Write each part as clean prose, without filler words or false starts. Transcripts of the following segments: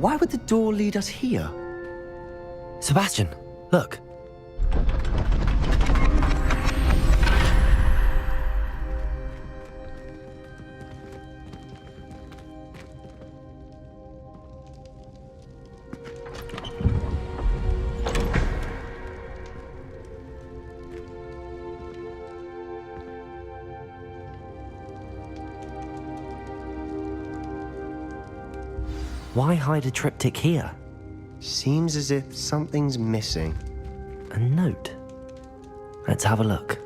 Why would the door lead us here? Sebastian, look. Why hide a triptych here? Seems as if something's missing. A note. Let's have a look.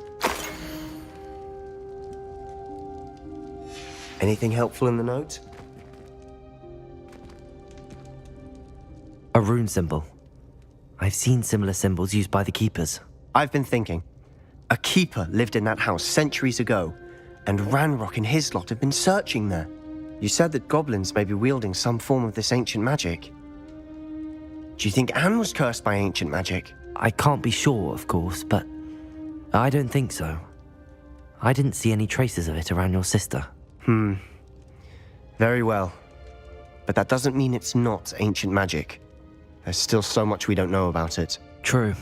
Anything helpful in the note? A rune symbol. I've seen similar symbols used by the keepers. I've been thinking. A keeper lived in that house centuries ago, and Ranrock and his lot have been searching there. You said that goblins may be wielding some form of this ancient magic. Do you think Anne was cursed by ancient magic? I can't be sure, of course, but I don't think so. I didn't see any traces of it around your sister. Very well. But that doesn't mean it's not ancient magic. There's still so much we don't know about it. True.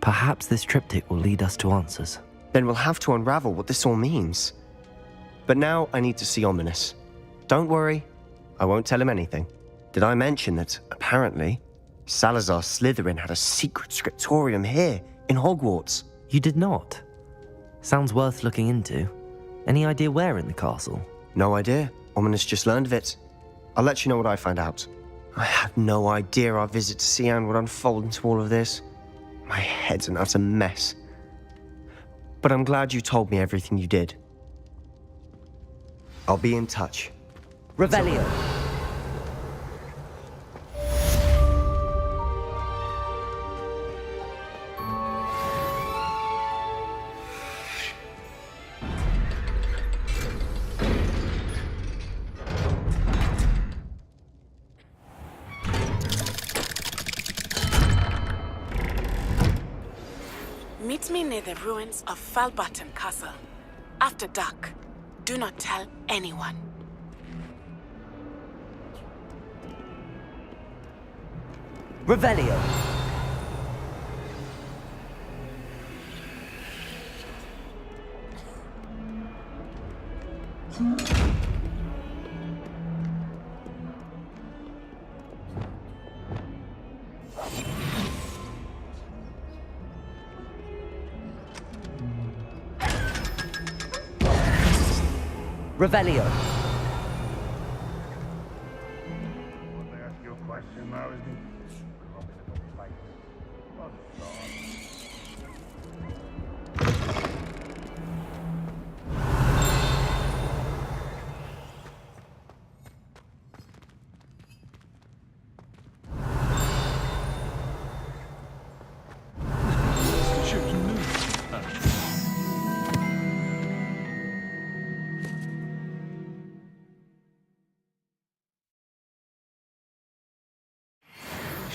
Perhaps this triptych will lead us to answers. Then we'll have to unravel what this all means. But now I need to see Ominous. Don't worry, I won't tell him anything. Did I mention that, apparently, Salazar Slytherin had a secret scriptorium here, in Hogwarts? You did not? Sounds worth looking into. Any idea where in the castle? No idea. Ominous just learned of it. I'll let you know what I find out. I had no idea our visit to Cian would unfold into all of this. My head's an utter mess. But I'm glad you told me everything you did. I'll be in touch. Revelio. Meet me near the ruins of Falbutton Castle. After dark. Do not tell anyone. Revelio. Revelio.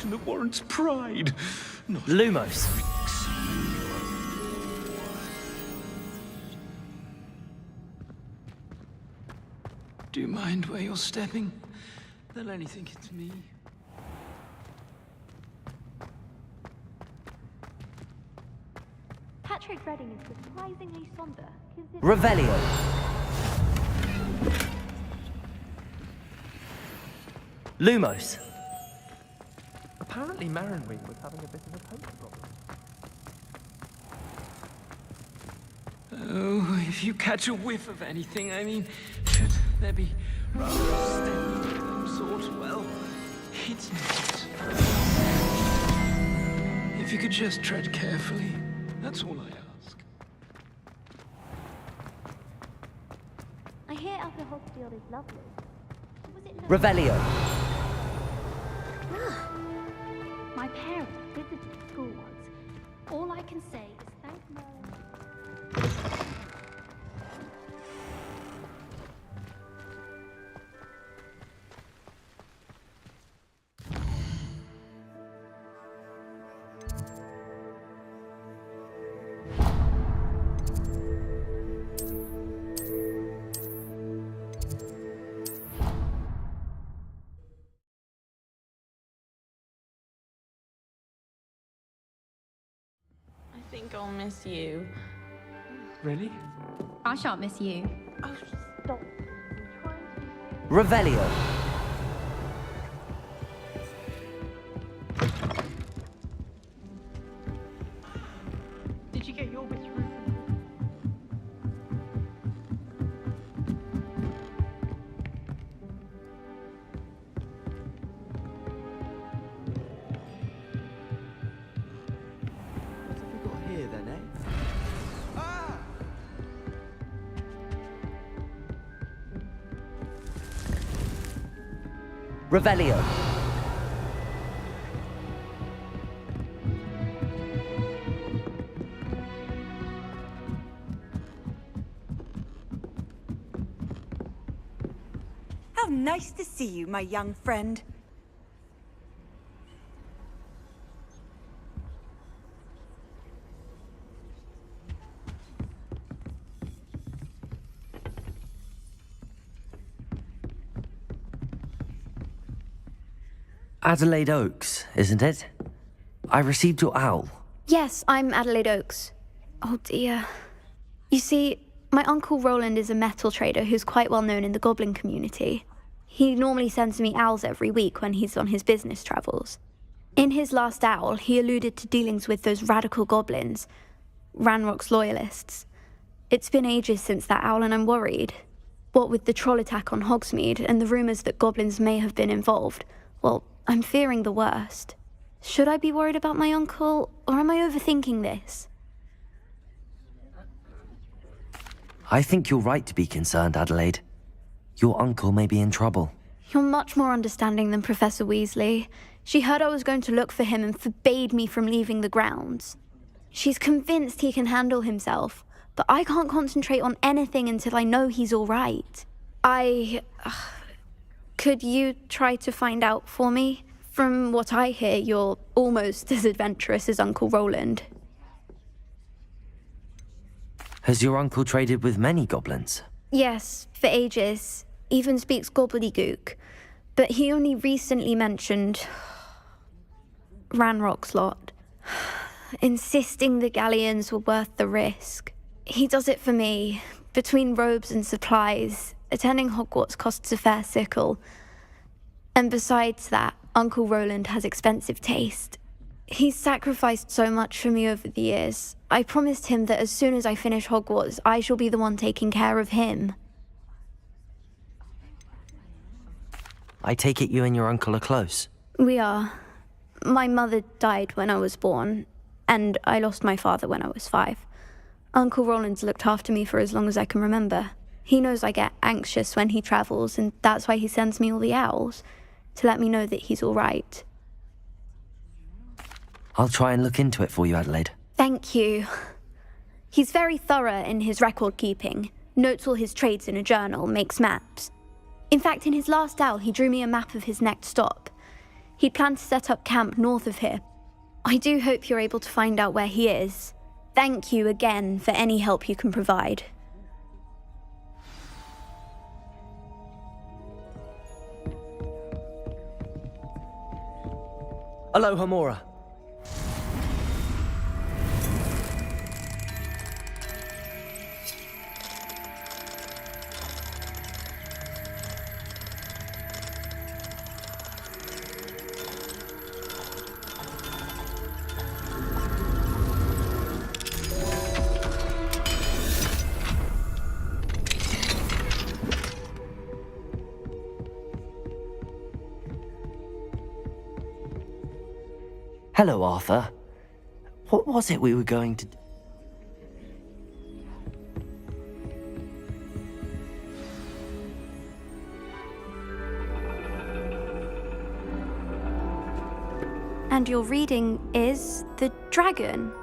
That warrants pride. Not Lumos. Do you mind where you're stepping? They'll only think it's me. Patrick Redding is surprisingly somber. Revelio. Lumos. Apparently Marinwing was having a bit of a poker problem. Oh, if you catch a whiff of anything, I mean, should there be rather a step of some sort? Well, it's not. If you could just tread carefully, that's all I ask. I hear Upper Hogfield is lovely. Was it Revelio. My parents visited school once. All I can say is thank Merlin. think I'll miss you. Really? I shan't miss you. Oh, stop. Revelio. Did you get your wish, Ruth? What have we got here then, eh? Revelio. How nice to see you, my young friend. Adelaide Oaks, isn't it? I received your owl. Yes, I'm Adelaide Oaks. Oh dear. You see, my Uncle Roland is a metal trader who's quite well known in the goblin community. He normally sends me owls every week when he's on his business travels. In his last owl, he alluded to dealings with those radical goblins, Ranrock's loyalists. It's been ages since that owl and I'm worried. What with the troll attack on Hogsmeade and the rumours that goblins may have been involved, well, I'm fearing the worst. Should I be worried about my uncle, or am I overthinking this? I think you're right to be concerned, Adelaide. Your uncle may be in trouble. You're much more understanding than Professor Weasley. She heard I was going to look for him and forbade me from leaving the grounds. She's convinced he can handle himself, but I can't concentrate on anything until I know he's all right. Could you try to find out for me? From what I hear, you're almost as adventurous as Uncle Roland. Has your uncle traded with many goblins? Yes, for ages. Even speaks gobbledygook. But he only recently mentioned Ranrock's lot, insisting the galleons were worth the risk. He does it for me. Between robes and supplies, attending Hogwarts costs a fair sickle. And besides that, Uncle Roland has expensive taste. He's sacrificed so much for me over the years. I promised him that as soon as I finish Hogwarts, I shall be the one taking care of him. I take it you and your uncle are close. We are. My mother died when I was born, and I lost my father when I was 5. Uncle Roland's looked after me for as long as I can remember. He knows I get anxious when he travels, and that's why he sends me all the owls, to let me know that he's all right. I'll try and look into it for you, Adelaide. Thank you. He's very thorough in his record keeping, notes all his trades in a journal, makes maps. In fact, in his last owl, he drew me a map of his next stop. He'd planned to set up camp north of here. I do hope you're able to find out where he is. Thank you again for any help you can provide. Aloha, Mora. Hello, Arthur. What was it we were going to... And your reading is The Dragon.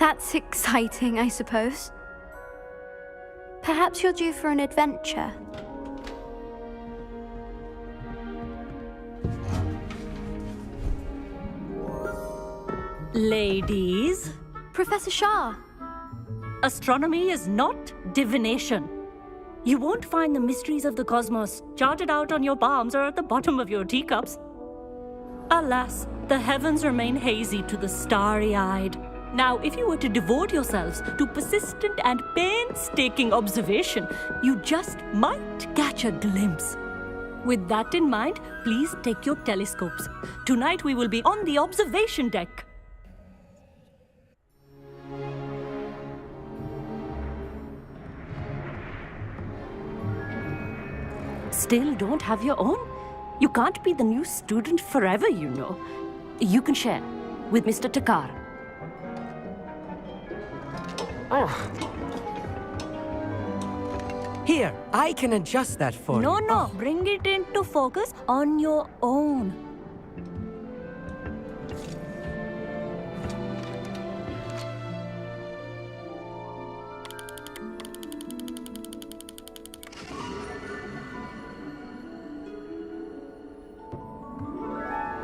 That's exciting, I suppose. Perhaps you're due for an adventure. Ladies, Professor Shah. astronomy is not divination. You won't find the mysteries of the cosmos charted out on your palms or at the bottom of your teacups. Alas, the heavens remain hazy to the starry-eyed. Now, if you were to devote yourselves to persistent and painstaking observation, you just might catch a glimpse. With that in mind, please take your telescopes. Tonight we will be on the observation deck. Still don't have your own? You can't be the new student forever, you know. You can share with Mr. Takar. Here, I can adjust that for you. No, bring it into focus on your own.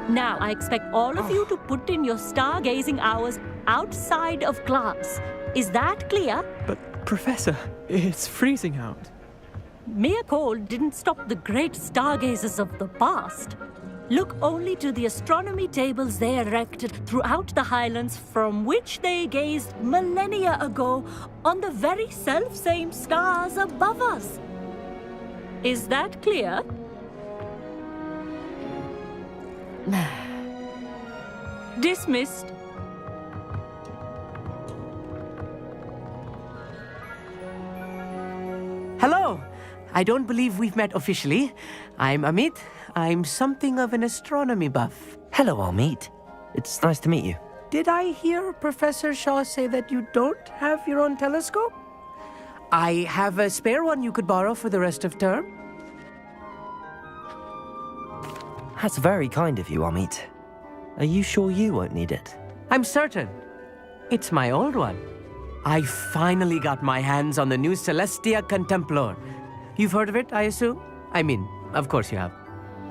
Now, I expect all of you to put in your stargazing hours outside of class. Is that clear? But, Professor, it's freezing out. Mere cold didn't stop the great stargazers of the past. Look only to the astronomy tables they erected throughout the highlands from which they gazed millennia ago on the very self-same stars above us. Is that clear? Dismissed. Hello! I don't believe we've met officially. I'm Amit. I'm something of an astronomy buff. Hello, Amit. It's nice to meet you. Did I hear Professor Shaw say that you don't have your own telescope? I have a spare one you could borrow for the rest of term. That's very kind of you, Amit. Are you sure you won't need it? I'm certain. It's my old one. I finally got my hands on the new Celestia Contemplar. You've heard of it, I assume? I mean, of course you have.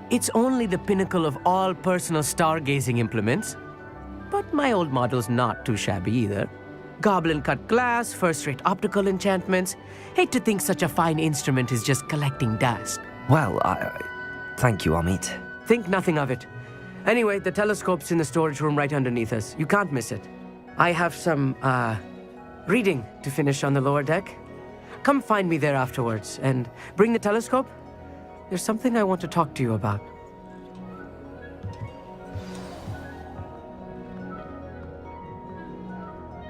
It's only the pinnacle of all personal stargazing implements. But my old model's not too shabby either. Goblin-cut glass, first-rate optical enchantments. Hate to think such a fine instrument is just collecting dust. Well, thank you, Amit. Think nothing of it. Anyway, the telescope's in the storage room right underneath us. You can't miss it. I have some, reading to finish on the lower deck. Come find me there afterwards, and bring the telescope. There's something I want to talk to you about.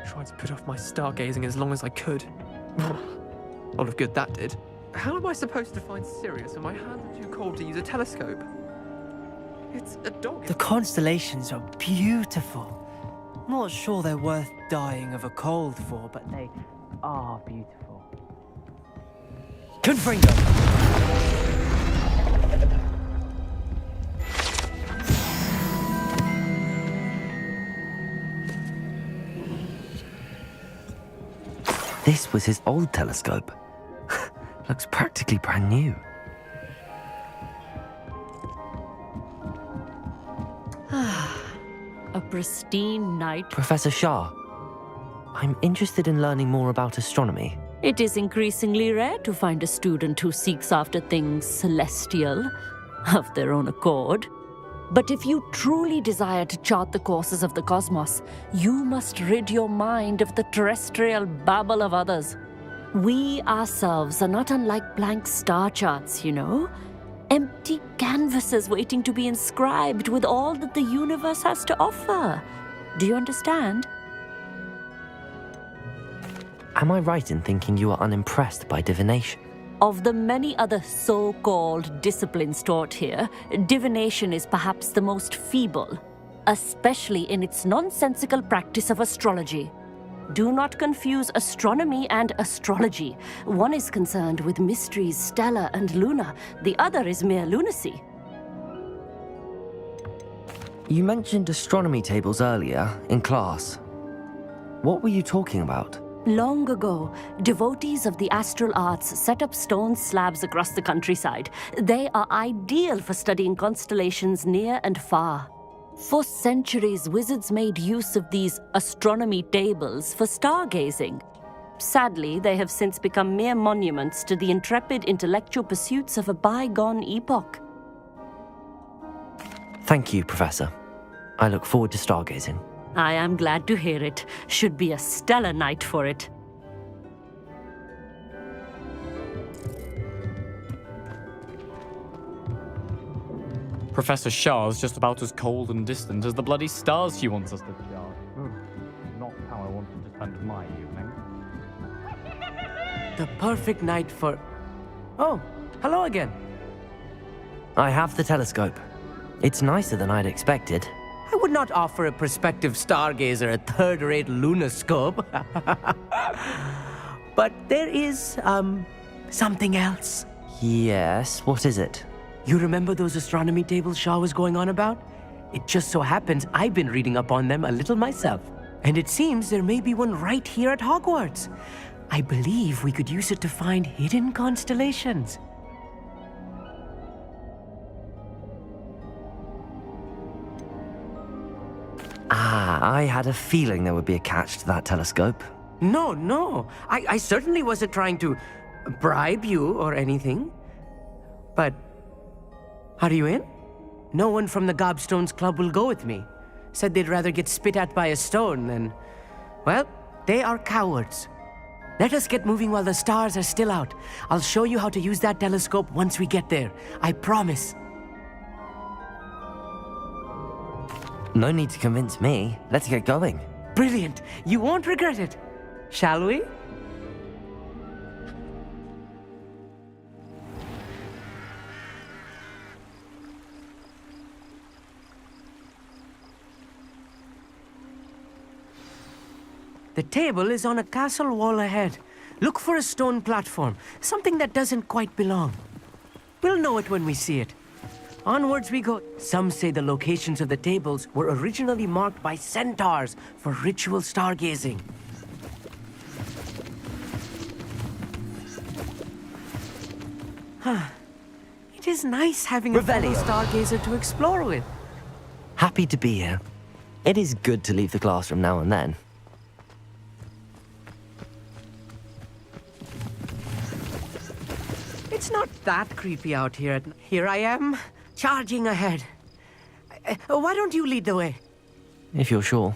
Tried to put off my stargazing as long as I could. All of good that did. How am I supposed to find Sirius when my hands are too cold to use a telescope? It's a dog. The constellations are beautiful. Not sure they're worth dying of a cold for, but they are beautiful. Confringo! This was his old telescope. Looks practically brand new. A pristine night. Professor Shah, I'm interested in learning more about astronomy. It is increasingly rare to find a student who seeks after things celestial of their own accord. But if you truly desire to chart the courses of the cosmos, you must rid your mind of the terrestrial babble of others. We ourselves are not unlike blank star charts, you know. Empty canvases waiting to be inscribed with all that the universe has to offer. Do you understand? Am I right in thinking you are unimpressed by divination? Of the many other so-called disciplines taught here, divination is perhaps the most feeble, especially in its nonsensical practice of astrology. Do not confuse astronomy and astrology. One is concerned with mysteries stellar and lunar, the other is mere lunacy. You mentioned astronomy tables earlier in class. What were you talking about? Long ago, devotees of the astral arts set up stone slabs across the countryside. They are ideal for studying constellations near and far. For centuries, wizards made use of these astronomy tables for stargazing. Sadly, they have since become mere monuments to the intrepid intellectual pursuits of a bygone epoch. Thank you, Professor. I look forward to stargazing. I am glad to hear it. Should be a stellar night for it. Professor Shah's just about as cold and distant as the bloody stars she wants us to chart. Not how I wanted to spend my evening. The perfect night for... Oh, hello again. I have the telescope. It's nicer than I'd expected. I would not offer a prospective stargazer a third-rate lunoscope. But there is, something else. Yes, what is it? You remember those astronomy tables Shah was going on about? It just so happens I've been reading up on them a little myself. And it seems there may be one right here at Hogwarts. I believe we could use it to find hidden constellations. I had a feeling there would be a catch to that telescope. No. I certainly wasn't trying to bribe you or anything. But... are you in? No one from the Gobstones Club will go with me. Said they'd rather get spit at by a stone than... well, they are cowards. Let us get moving while the stars are still out. I'll show you how to use that telescope once we get there. I promise. No need to convince me. Let's get going. Brilliant. You won't regret it. Shall we? The table is on a castle wall ahead. Look for a stone platform, something that doesn't quite belong. We'll know it when we see it. Onwards we go. Some say the locations of the tables were originally marked by centaurs for ritual stargazing. It is nice having a fellow stargazer to explore with. Happy to be here. It is good to leave the classroom now and then. It's not that creepy out here. Here I am, charging ahead. Why don't you lead the way? If you're sure.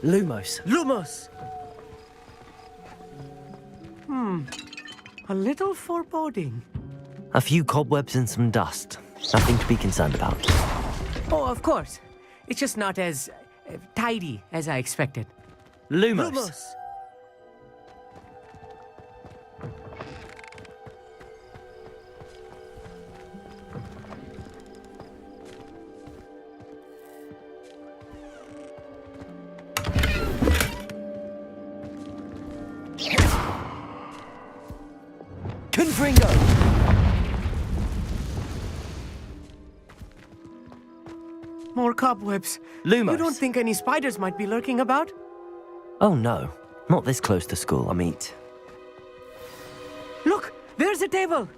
Lumos. Lumos! A little foreboding. A few cobwebs and some dust. Nothing to be concerned about. Oh, of course. It's just not as tidy as I expected. Lumos. Lumos! Confringo! More cobwebs. Lumos. You don't think any spiders might be lurking about? Oh no, not this close to school, I mean. Look, there's a table.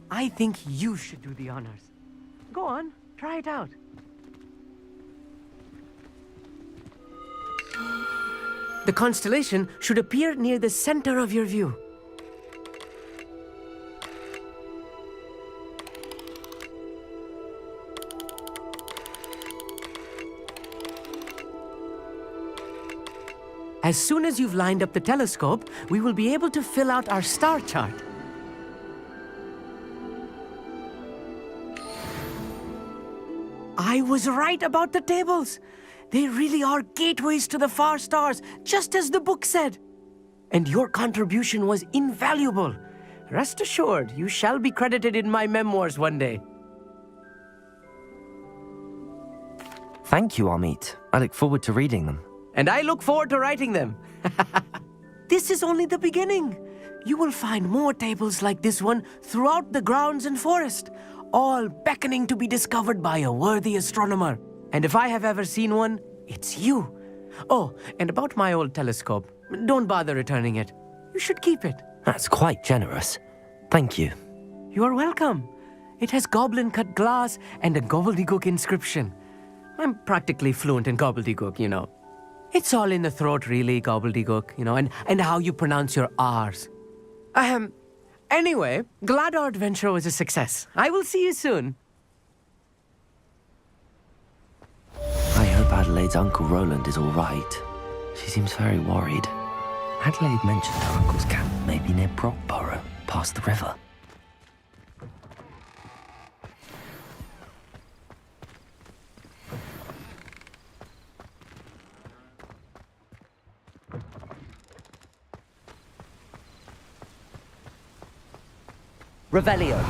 I think you should do the honors. Go on, try it out. The constellation should appear near the center of your view. As soon as you've lined up the telescope, we will be able to fill out our star chart. I was right about the tables. They really are gateways to the far stars, just as the book said. And your contribution was invaluable. Rest assured, you shall be credited in my memoirs one day. Thank you, Amit. I look forward to reading them. And I look forward to writing them. This is only the beginning. You will find more tables like this one throughout the grounds and forest, all beckoning to be discovered by a worthy astronomer. And if I have ever seen one, it's you. Oh, and about my old telescope, don't bother returning it. You should keep it. That's quite generous. Thank you. You are welcome. It has goblin-cut glass and a gobbledygook inscription. I'm practically fluent in gobbledygook, you know. It's all in the throat, really, gobbledygook, you know, and how you pronounce your R's. Anyway, glad our adventure was a success. I will see you soon. Adelaide's Uncle Roland is all right. She seems very worried. Adelaide mentioned her uncle's camp may be near Brockborough, past the river. Revelio.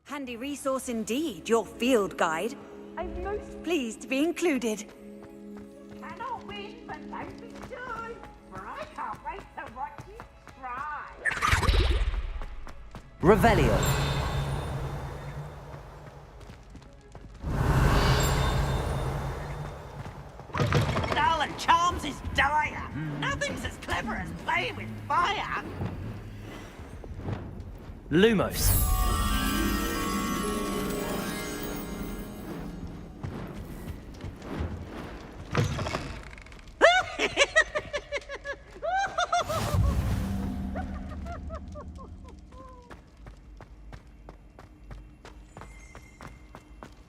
Handy resource indeed, your field guide. I'm most pleased to be included. Cannot win, but don't be shy, for I can't wait to watch you try. Revelio. Dull and charms is dire. Nothing's as clever as playing with fire. Lumos.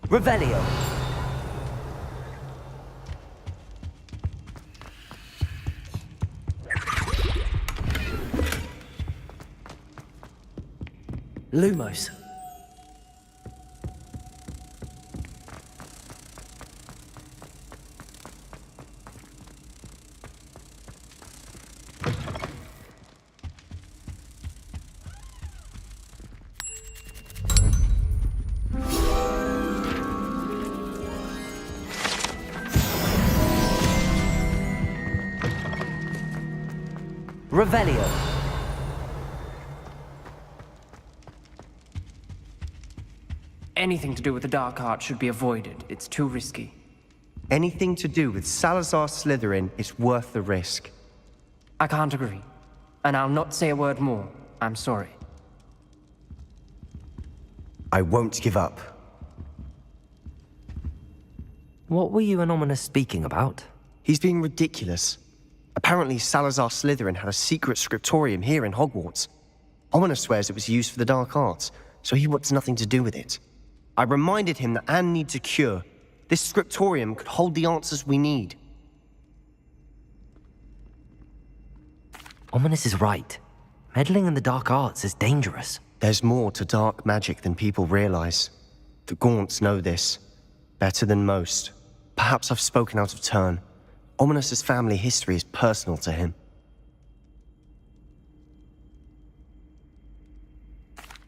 Revelio. Lumos. Revelio. Anything to do with the dark art should be avoided. It's too risky. Anything to do with Salazar Slytherin is worth the risk. I can't agree. And I'll not say a word more. I'm sorry. I won't give up. What were you and Ominous speaking about? He's being ridiculous. Apparently, Salazar Slytherin had a secret scriptorium here in Hogwarts. Ominous swears it was used for the dark arts, so he wants nothing to do with it. I reminded him that Anne needs a cure. This scriptorium could hold the answers we need. Ominous is right. Meddling in the dark arts is dangerous. There's more to dark magic than people realize. The Gaunts know this better than most. Perhaps I've spoken out of turn. Ominous's family history is personal to him.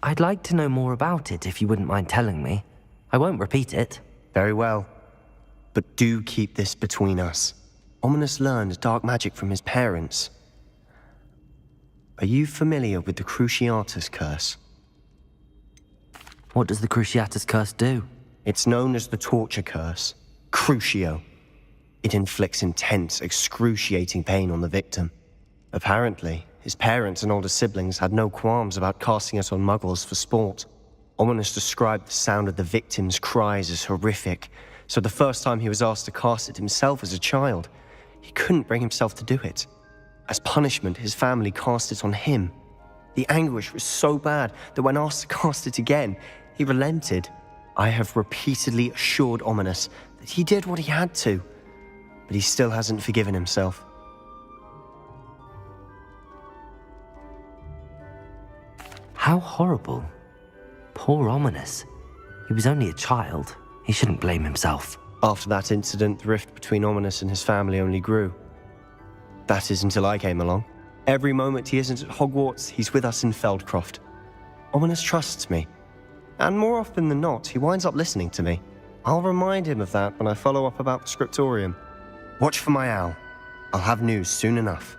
I'd like to know more about it if you wouldn't mind telling me. I won't repeat it. Very well. But do keep this between us. Ominous learned dark magic from his parents. Are you familiar with the Cruciatus Curse? What does the Cruciatus Curse do? It's known as the Torture Curse. Crucio. It inflicts intense, excruciating pain on the victim. Apparently, his parents and older siblings had no qualms about casting it on muggles for sport. Ominous described the sound of the victim's cries as horrific, so the first time he was asked to cast it himself as a child, he couldn't bring himself to do it. As punishment, his family cast it on him. The anguish was so bad that when asked to cast it again, he relented. I have repeatedly assured Ominous that he did what he had to, but he still hasn't forgiven himself. How horrible. Poor Ominous. He was only a child. He shouldn't blame himself. After that incident, the rift between Ominous and his family only grew. That is until I came along. Every moment he isn't at Hogwarts, he's with us in Feldcroft. Ominous trusts me. And more often than not, he winds up listening to me. I'll remind him of that when I follow up about the scriptorium. Watch for my owl. I'll have news soon enough.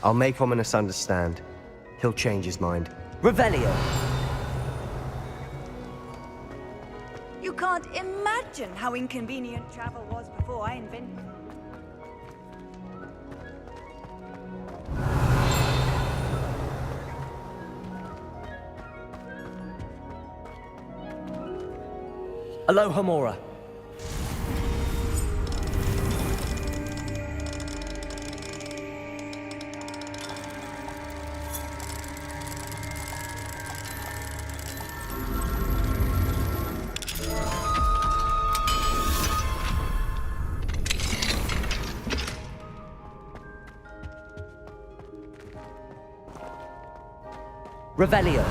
I'll make Ominous understand. He'll change his mind. Revelio! You can't imagine how inconvenient travel was before I invented it. Aloha Mora. Revelio.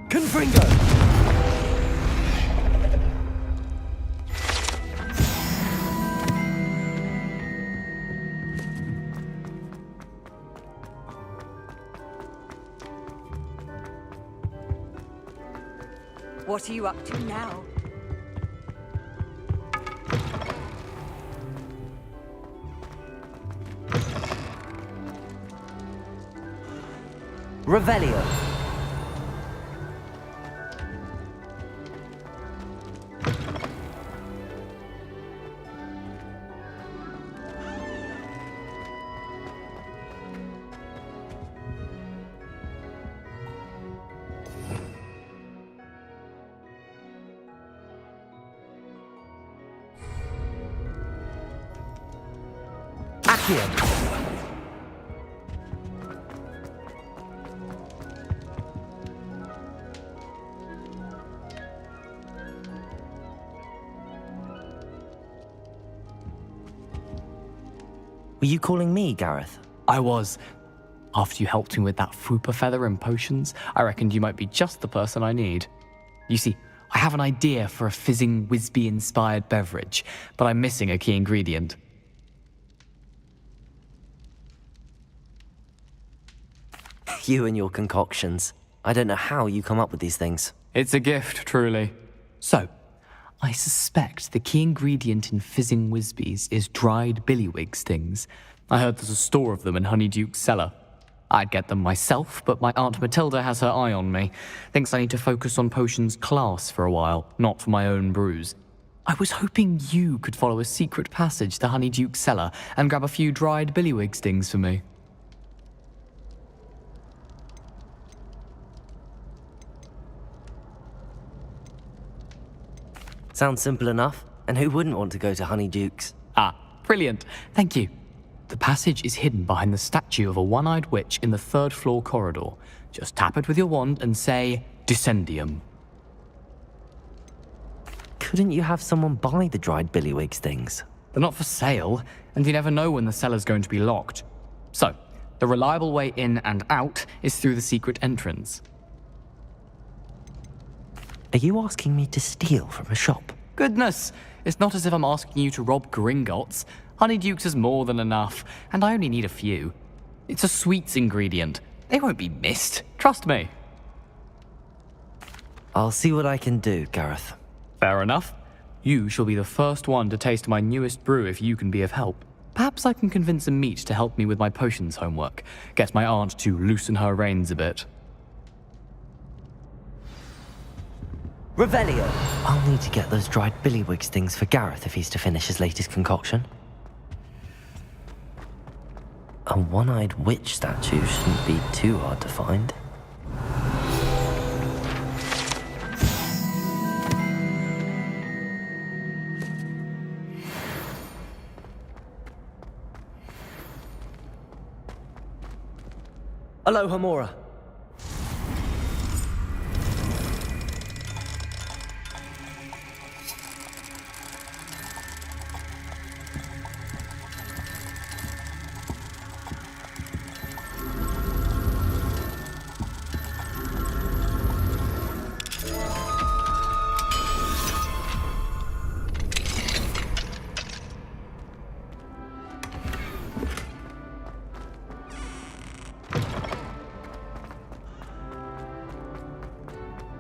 Confringo. What are you up to now? Revelio. Accio. Were you calling me, Gareth? I was. After you helped me with that Fupa feather and potions, I reckoned you might be just the person I need. You see, I have an idea for a fizzing Whizbee-inspired beverage, but I'm missing a key ingredient. You and your concoctions. I don't know how you come up with these things. It's a gift, truly. So, I suspect the key ingredient in fizzing Whizbees is dried billywig stings. I heard there's a store of them in Honeyduke's cellar. I'd get them myself, but my Aunt Matilda has her eye on me. Thinks I need to focus on potions class for a while, not for my own brews. I was hoping you could follow a secret passage to Honeyduke's cellar and grab a few dried billywig stings for me. Sounds simple enough. And who wouldn't want to go to Honeyduke's? Ah, brilliant. Thank you. The passage is hidden behind the statue of a one-eyed witch in the third-floor corridor. Just tap it with your wand and say, Descendium. Couldn't you have someone buy the dried billywig things? They're not for sale, and you never know when the cellar's going to be locked. So, the reliable way in and out is through the secret entrance. Are you asking me to steal from a shop? Goodness, it's not as if I'm asking you to rob Gringotts. Honeyduke's is more than enough, and I only need a few. It's a sweets ingredient. They won't be missed. Trust me. I'll see what I can do, Gareth. Fair enough. You shall be the first one to taste my newest brew if you can be of help. Perhaps I can convince a meat to help me with my potions homework. Get my aunt to loosen her reins a bit. Revelio! I'll need to get those dried billywig things for Gareth if he's to finish his latest concoction. A one-eyed witch statue shouldn't be too hard to find. Aloha, Mora.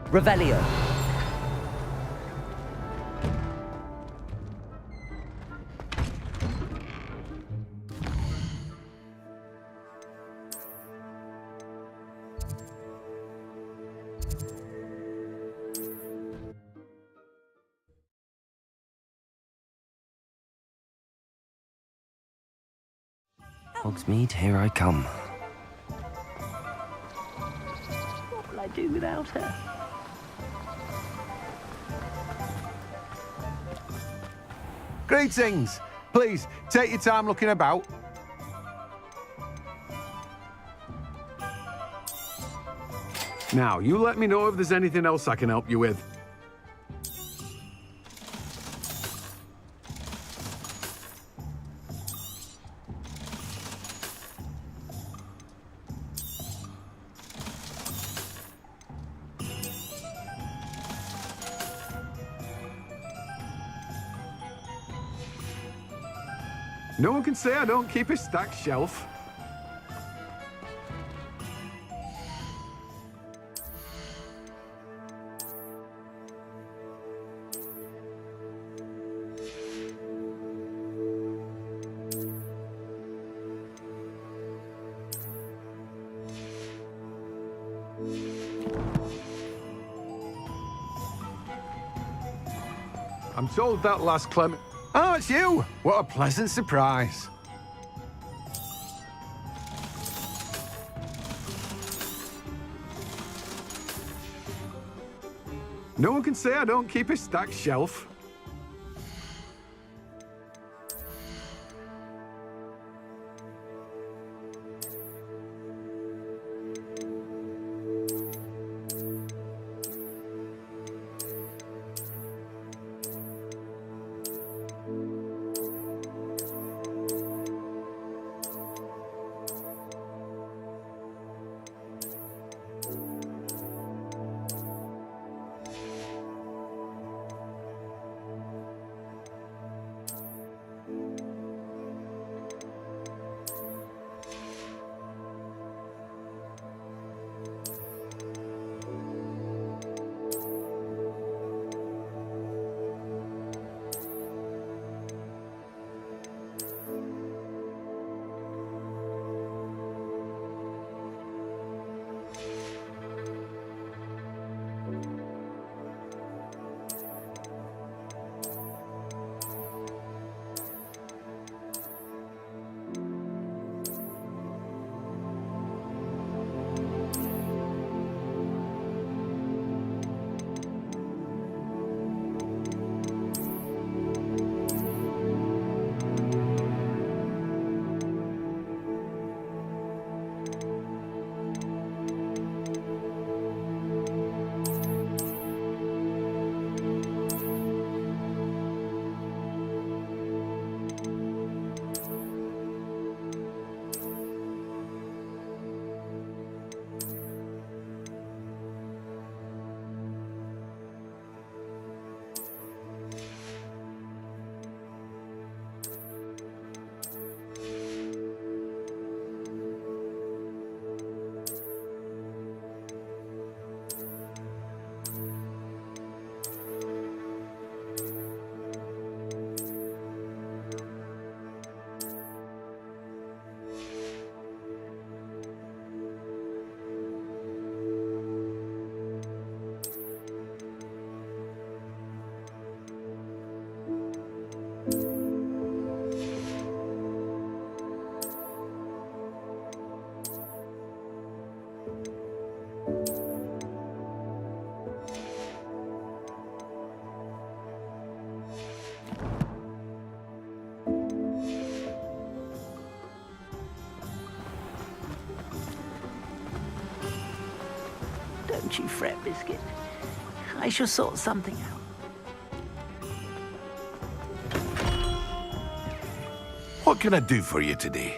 Revelio. Hogsmeade, here I come. What will I do without her? Greetings! Please, take your time looking about. Now, you let me know if there's anything else I can help you with. No one can say I don't keep a stacked shelf. I'm told that last Clement... Oh, it's you! What a pleasant surprise. No one can say I don't keep a stacked shelf. Don't you fret, Biscuit. I shall sort something out. What can I do for you today?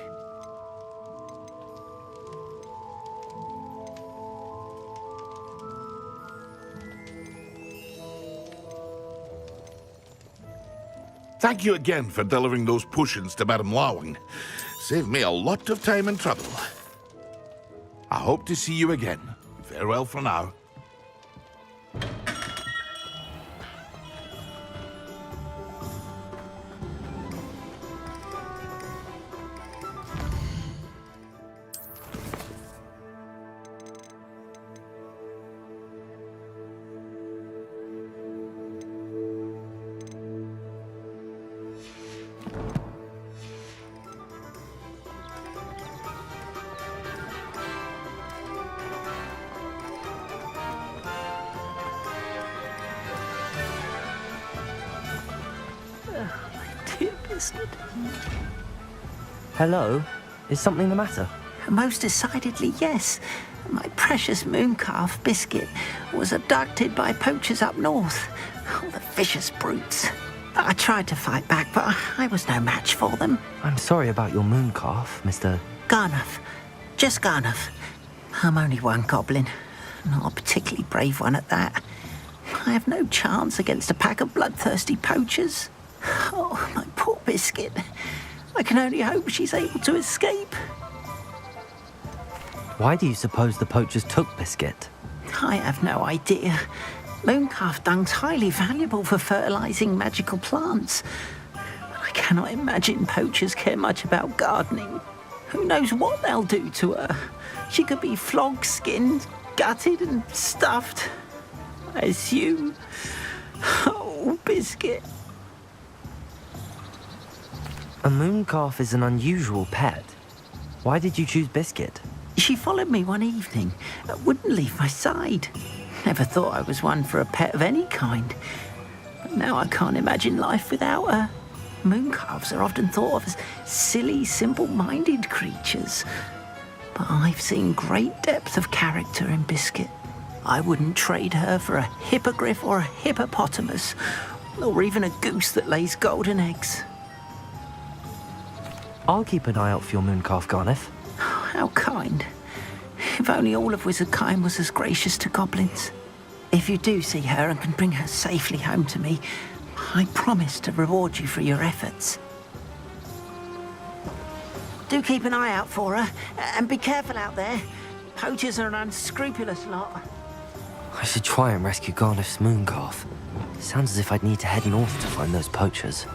Thank you again for delivering those potions to Madame Lawing. Saved me a lot of time and trouble. I hope to see you again. Farewell for now. Dear Biscuit. Hello? Is something the matter? Most decidedly, yes. My precious mooncalf, Biscuit, was abducted by poachers up north. Oh, the vicious brutes. I tried to fight back, but I was no match for them. I'm sorry about your mooncalf, Mr. Garnuff. Just Garnuff. I'm only one goblin. Not a particularly brave one at that. I have no chance against a pack of bloodthirsty poachers. Oh, my poor Biscuit. I can only hope she's able to escape. Why do you suppose the poachers took Biscuit? I have no idea. Mooncalf dung's highly valuable for fertilizing magical plants. But I cannot imagine poachers care much about gardening. Who knows what they'll do to her? She could be flogged, skinned, gutted and stuffed. I assume. Oh, Biscuit. A mooncalf is an unusual pet. Why did you choose Biscuit? She followed me one evening, wouldn't leave my side. Never thought I was one for a pet of any kind. But now I can't imagine life without her. Mooncalves are often thought of as silly, simple-minded creatures. But I've seen great depth of character in Biscuit. I wouldn't trade her for a hippogriff or a hippopotamus, or even a goose that lays golden eggs. I'll keep an eye out for your mooncalf, Garniff. How kind. If only all of Wizardkind was as gracious to goblins. If you do see her and can bring her safely home to me, I promise to reward you for your efforts. Do keep an eye out for her, and be careful out there. Poachers are an unscrupulous lot. I should try and rescue Garniff's mooncalf. Sounds as if I'd need to head north to find those poachers.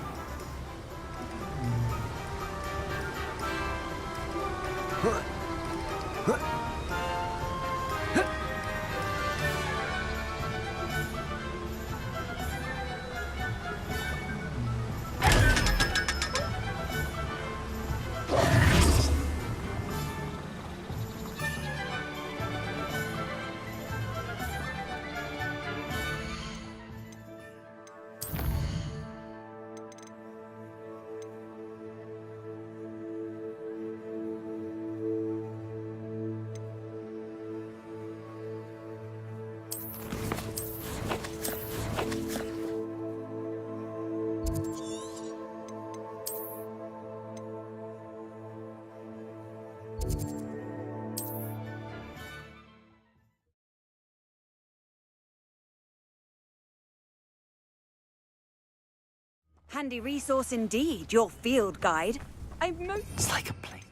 Handy resource indeed, your field guide. It's like a place.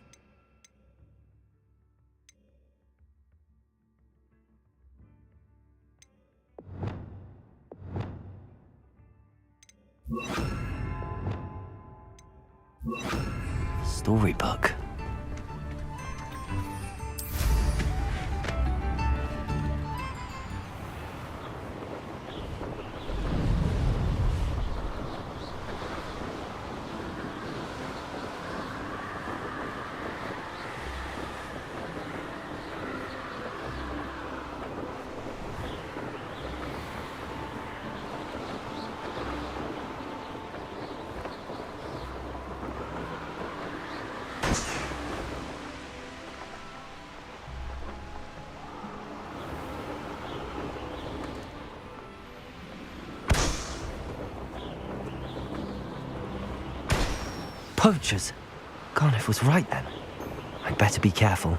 Storybook. Poachers? Garniff was right then. I'd better be careful.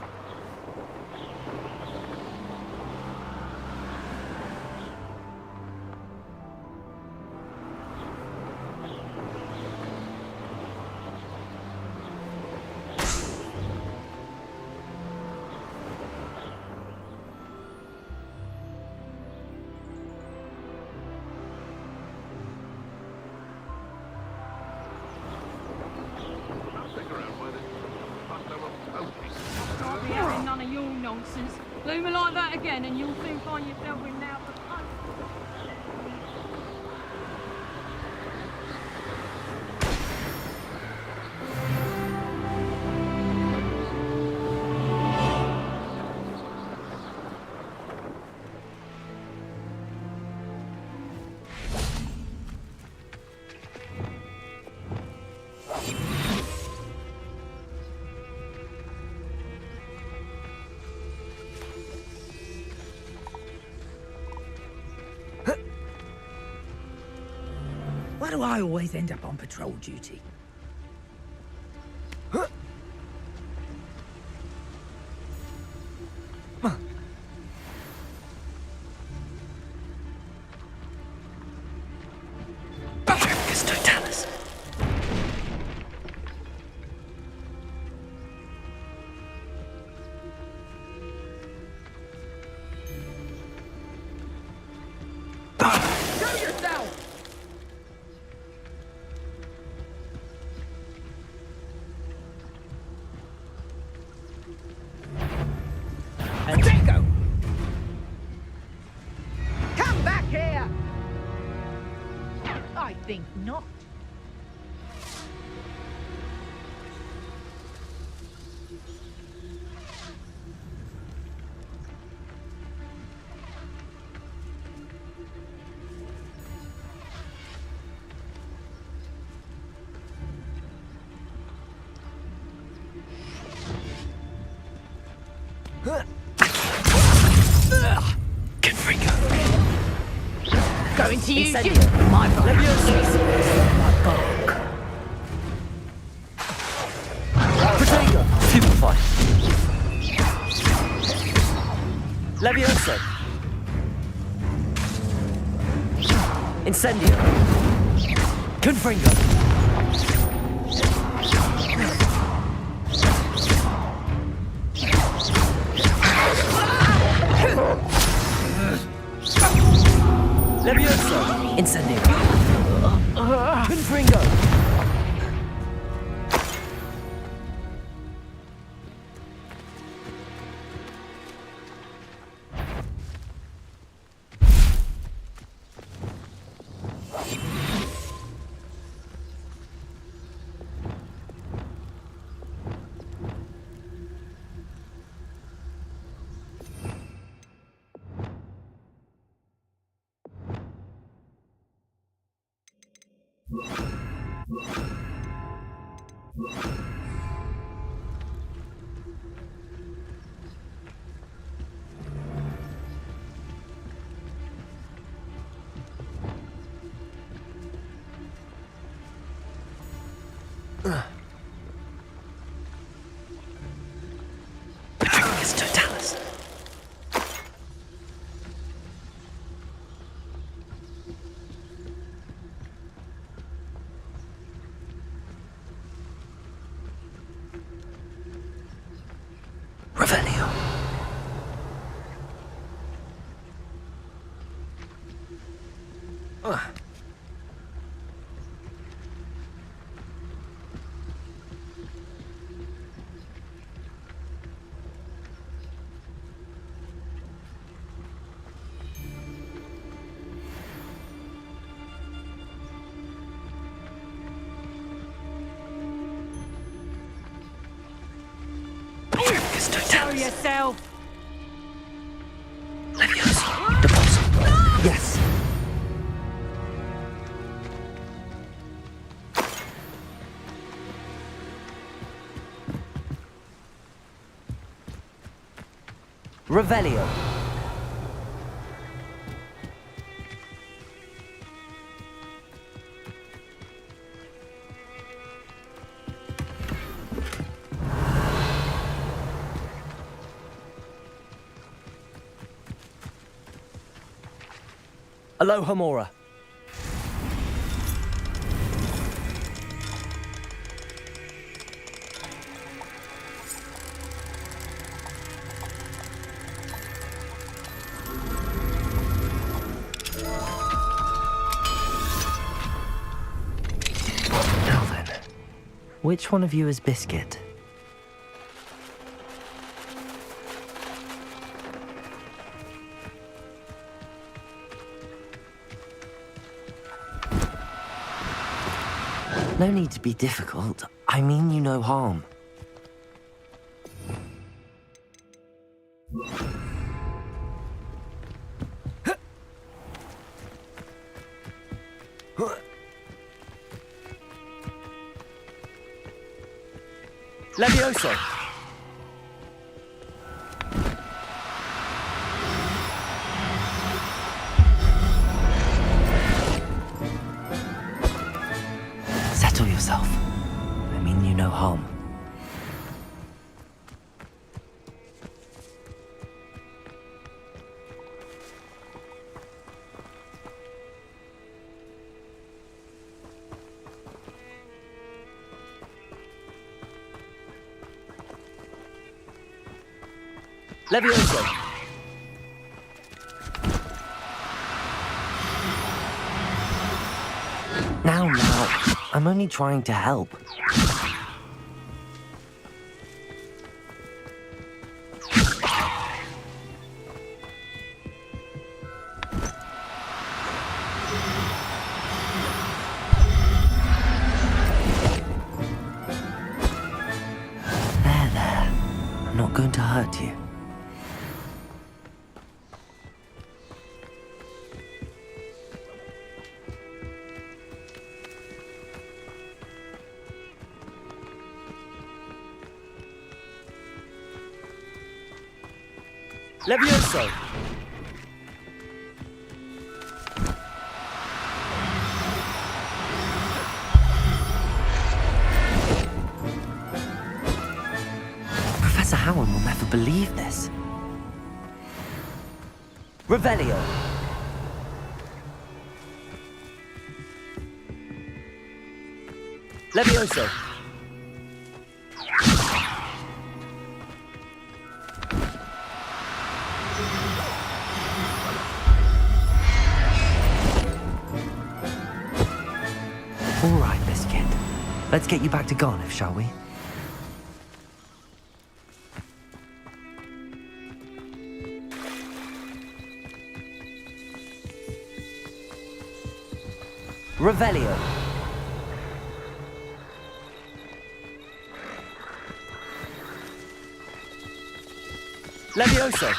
I'll be having none of your nonsense. Leave me like that again and you'll soon find yourself in now for punch. Why do I always end up on patrol duty? Totalis. Show yourself! And Dingo! Come back here! I think not. Going to use you. My bark. My bark. Potato! Stupefy! Leviosa! Incendio! Confringo! Leviosa! Incendio! Confringo! Totalis. Revelio. Show yourself. Leviosa. Deposit. Yes. Revelio. Aloha Mora. Now then, which one of you is Biscuit? No need to be difficult. I mean you no harm. Levioso! Settle yourself. I mean you no harm. Levioso! Now, I'm only trying to help. There. I'm not going to hurt you. Levioso! Professor Howard will never believe this. Revelio! Levioso! All right, Biscuit. Let's get you back to Garniff, shall we? Revelio. Levioso.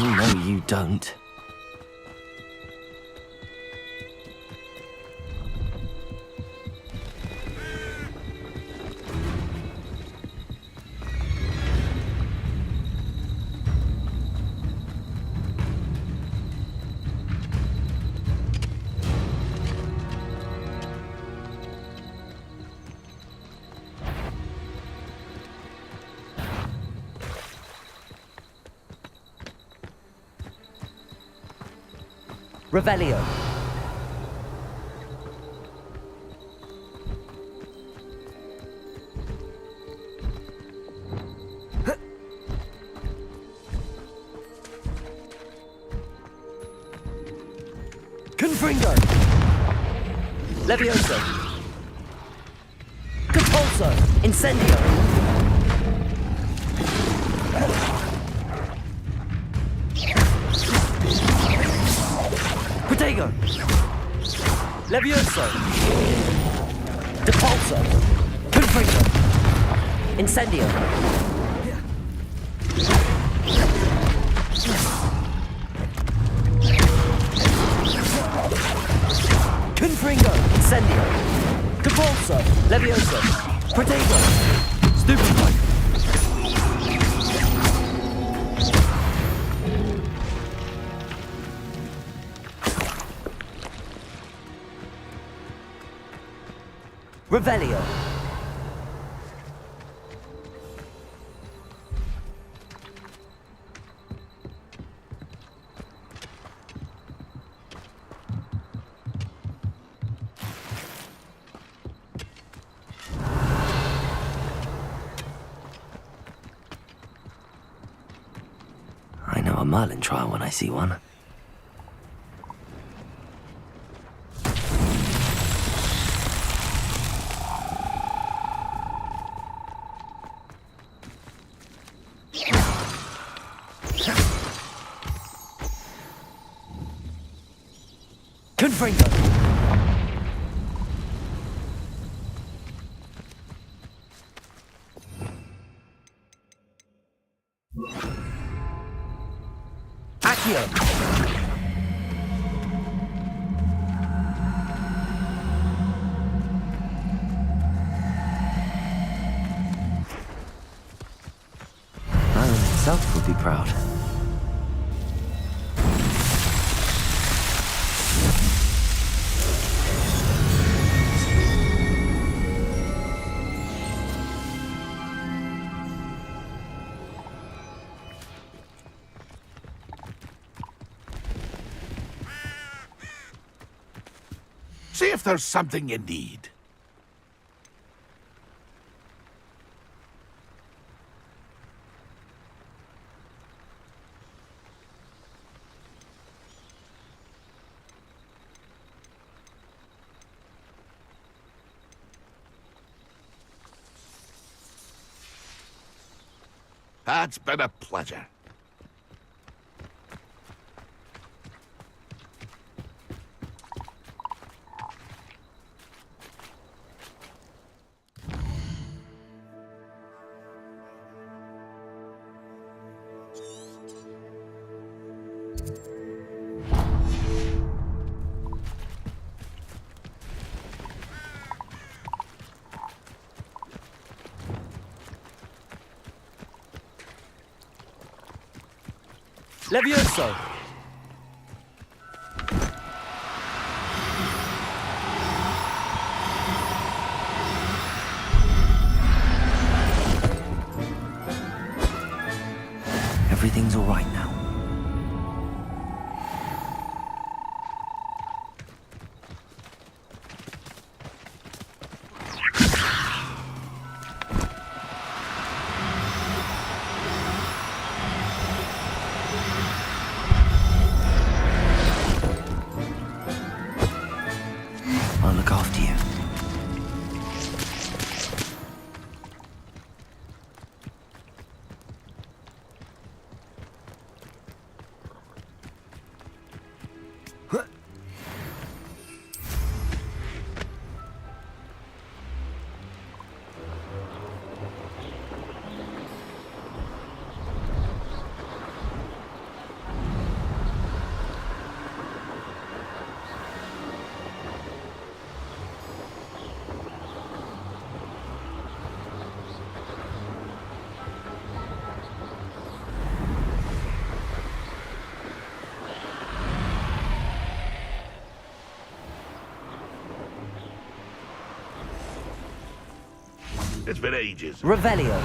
No, you don't. Revelio. Confringo. Levioso. Capulso. Incendio. Protego! Levioso! Depulso! Confringo! Incendio! Confringo! Incendio! Depulso! Levioso! Protego! Stupefy! Revelio. Merlin trial when I see one. Confringo! Accio! Merlin himself would be proud. See if there's something you need. It's been a pleasure. Levioso! Everything's all right now. I'll look after you. It's been ages. Revelio.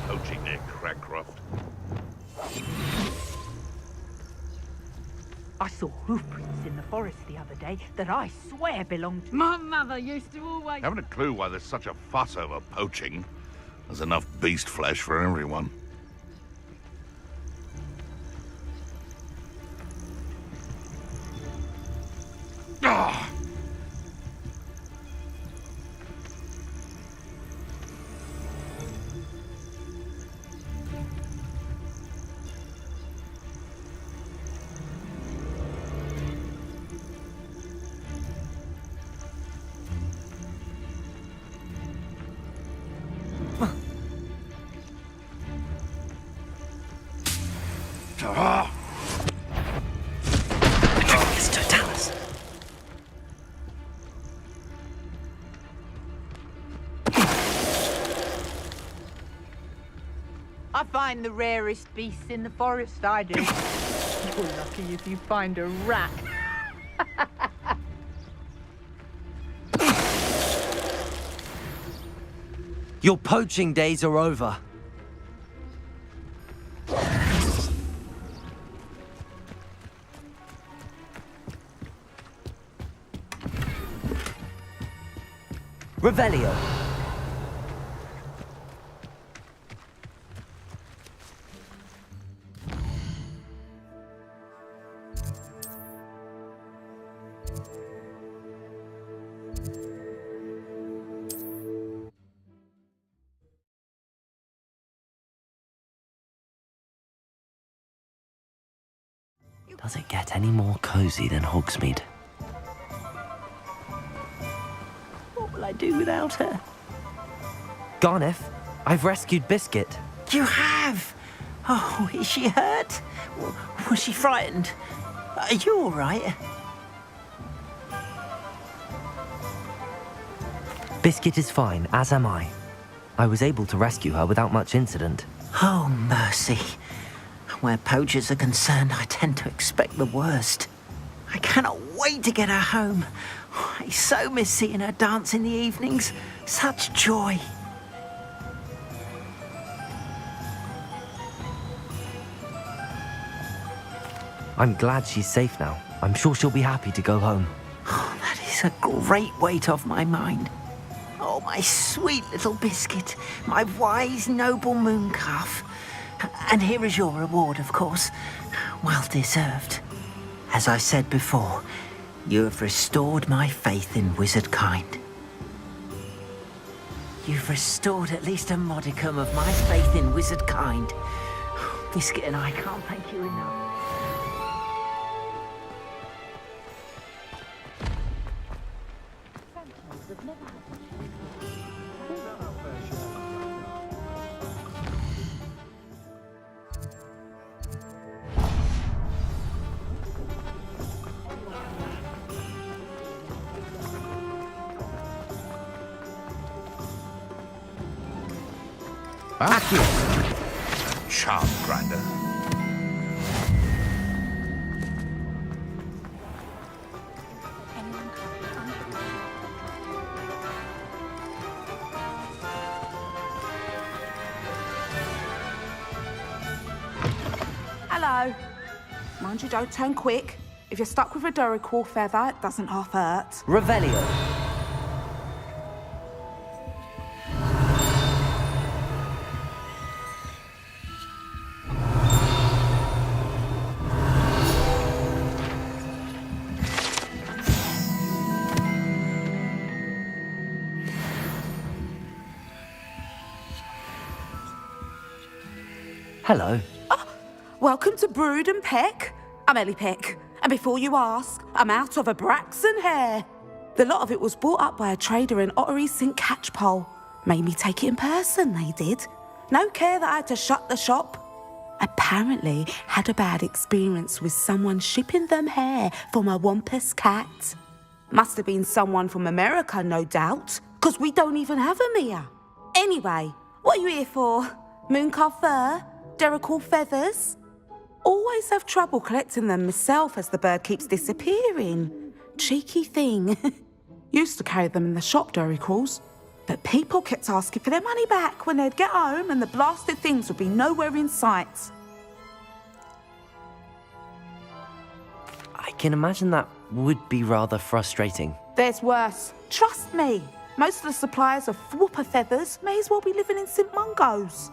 Poaching near Crancroft. I saw hoof prints in the forest the other day that I swear belonged to... My mother used to always... Haven't a clue why there's such a fuss over poaching. There's enough beast flesh for everyone. Ah! I find the rarest beasts in the forest, I do. You're lucky if you find a rat. Your poaching days are over. Revelio. Does it get any more cozy than Hogsmeade? What will I do without her? Garneth, I've rescued Biscuit. You have? Oh, is she hurt? Was she frightened? Are you all right? Biscuit is fine, as am I. I was able to rescue her without much incident. Oh, mercy. Where poachers are concerned, I tend to expect the worst. I cannot wait to get her home. I so miss seeing her dance in the evenings. Such joy. I'm glad she's safe now. I'm sure she'll be happy to go home. Oh, that is a great weight off my mind. Oh, my sweet little Biscuit, my wise, noble moon calf. And here is your reward, of course. Well deserved. As I said before, you have restored my faith in wizard kind. You've restored at least a modicum of my faith in wizard kind. Biscuit and I can't thank you enough. Accio. Charm grinder. Hello. Mind you, don't turn quick. If you're stuck with a Duracell feather, it doesn't half hurt. Revelio. Hello. Oh, welcome to Brood and Peck. I'm Ellie Peck, and before you ask, I'm out of a Braxton hair. The lot of it was bought up by a trader in Ottery St. Catchpole. Made me take it in person, they did. No care that I had to shut the shop. Apparently had a bad experience with someone shipping them hair from a Wampus cat. Must have been someone from America, no doubt, because we don't even have them here. Anyway, what are you here for? Mooncalf fur? Duracell feathers? Always have trouble collecting them myself as the bird keeps disappearing. Cheeky thing. Used to carry them in the shop, Duracalls. But people kept asking for their money back when they'd get home and the blasted things would be nowhere in sight. I can imagine that would be rather frustrating. There's worse. Trust me. Most of the suppliers of whooper feathers may as well be living in St. Mungo's.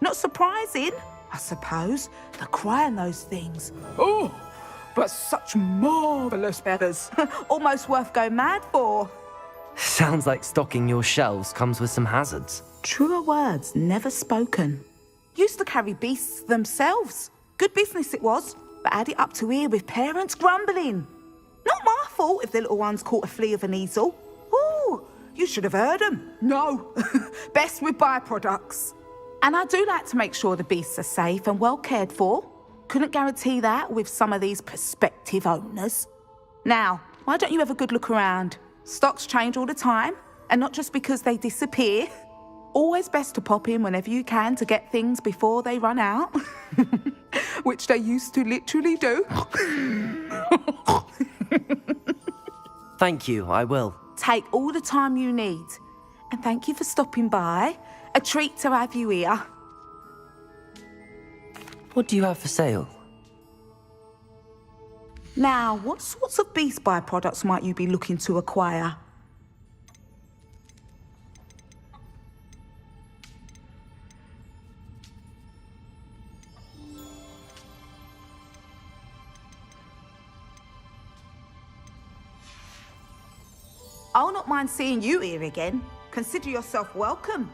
Not surprising, I suppose, the cry on those things. Oh, but such marvellous feathers. Almost worth going mad for. Sounds like stocking your shelves comes with some hazards. Truer words never spoken. Used to carry beasts themselves. Good business it was, but had it up to here with parents grumbling. Not my fault if the little ones caught a flea of an easel. Ooh, you should have heard them. No, best with byproducts. And I do like to make sure the beasts are safe and well cared for. Couldn't guarantee that with some of these prospective owners. Now, why don't you have a good look around? Stocks change all the time, and not just because they disappear. Always best to pop in whenever you can to get things before they run out. Which they used to literally do. Thank you, I will. Take all the time you need. And thank you for stopping by. A treat to have you here. What do you have for sale? Now, what sorts of beast byproducts might you be looking to acquire? I'll not mind seeing you here again. Consider yourself welcome.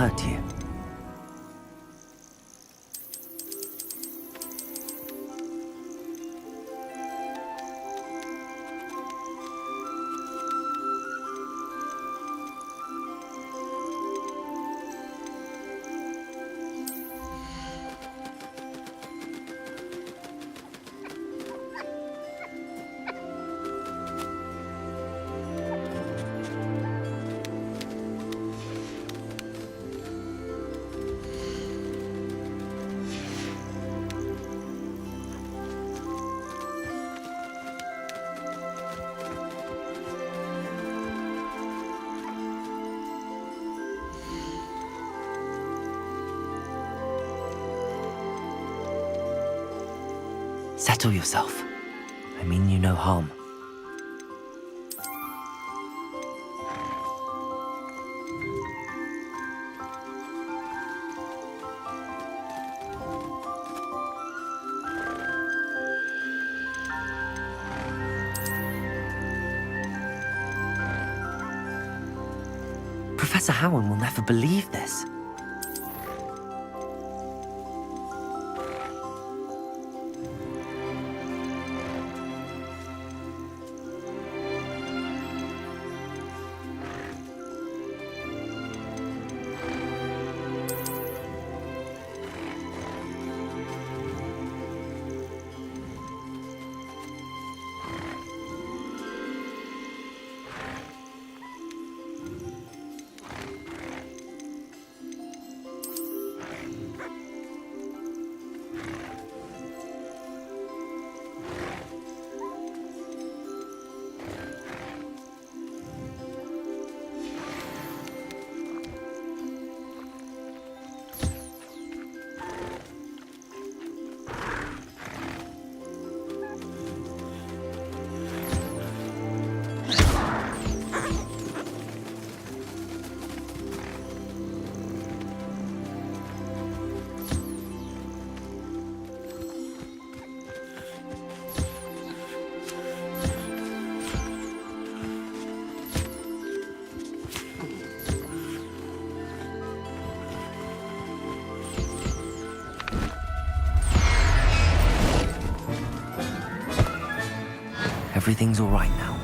hurt you. Settle yourself. I mean you no harm. Professor Howard will never believe this. Everything's all right now.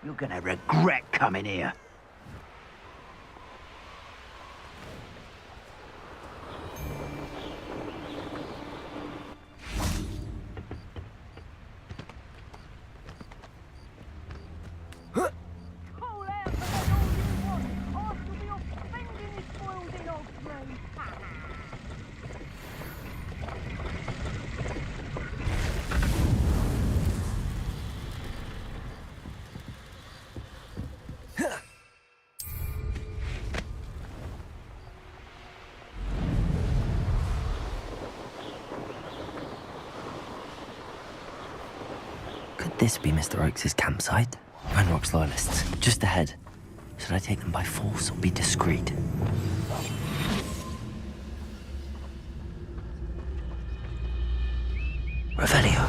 You're gonna regret coming here. Could this be Mr. Oakes' campsite? Ranrock's loyalists, just ahead. Should I take them by force or be discreet? Revelio.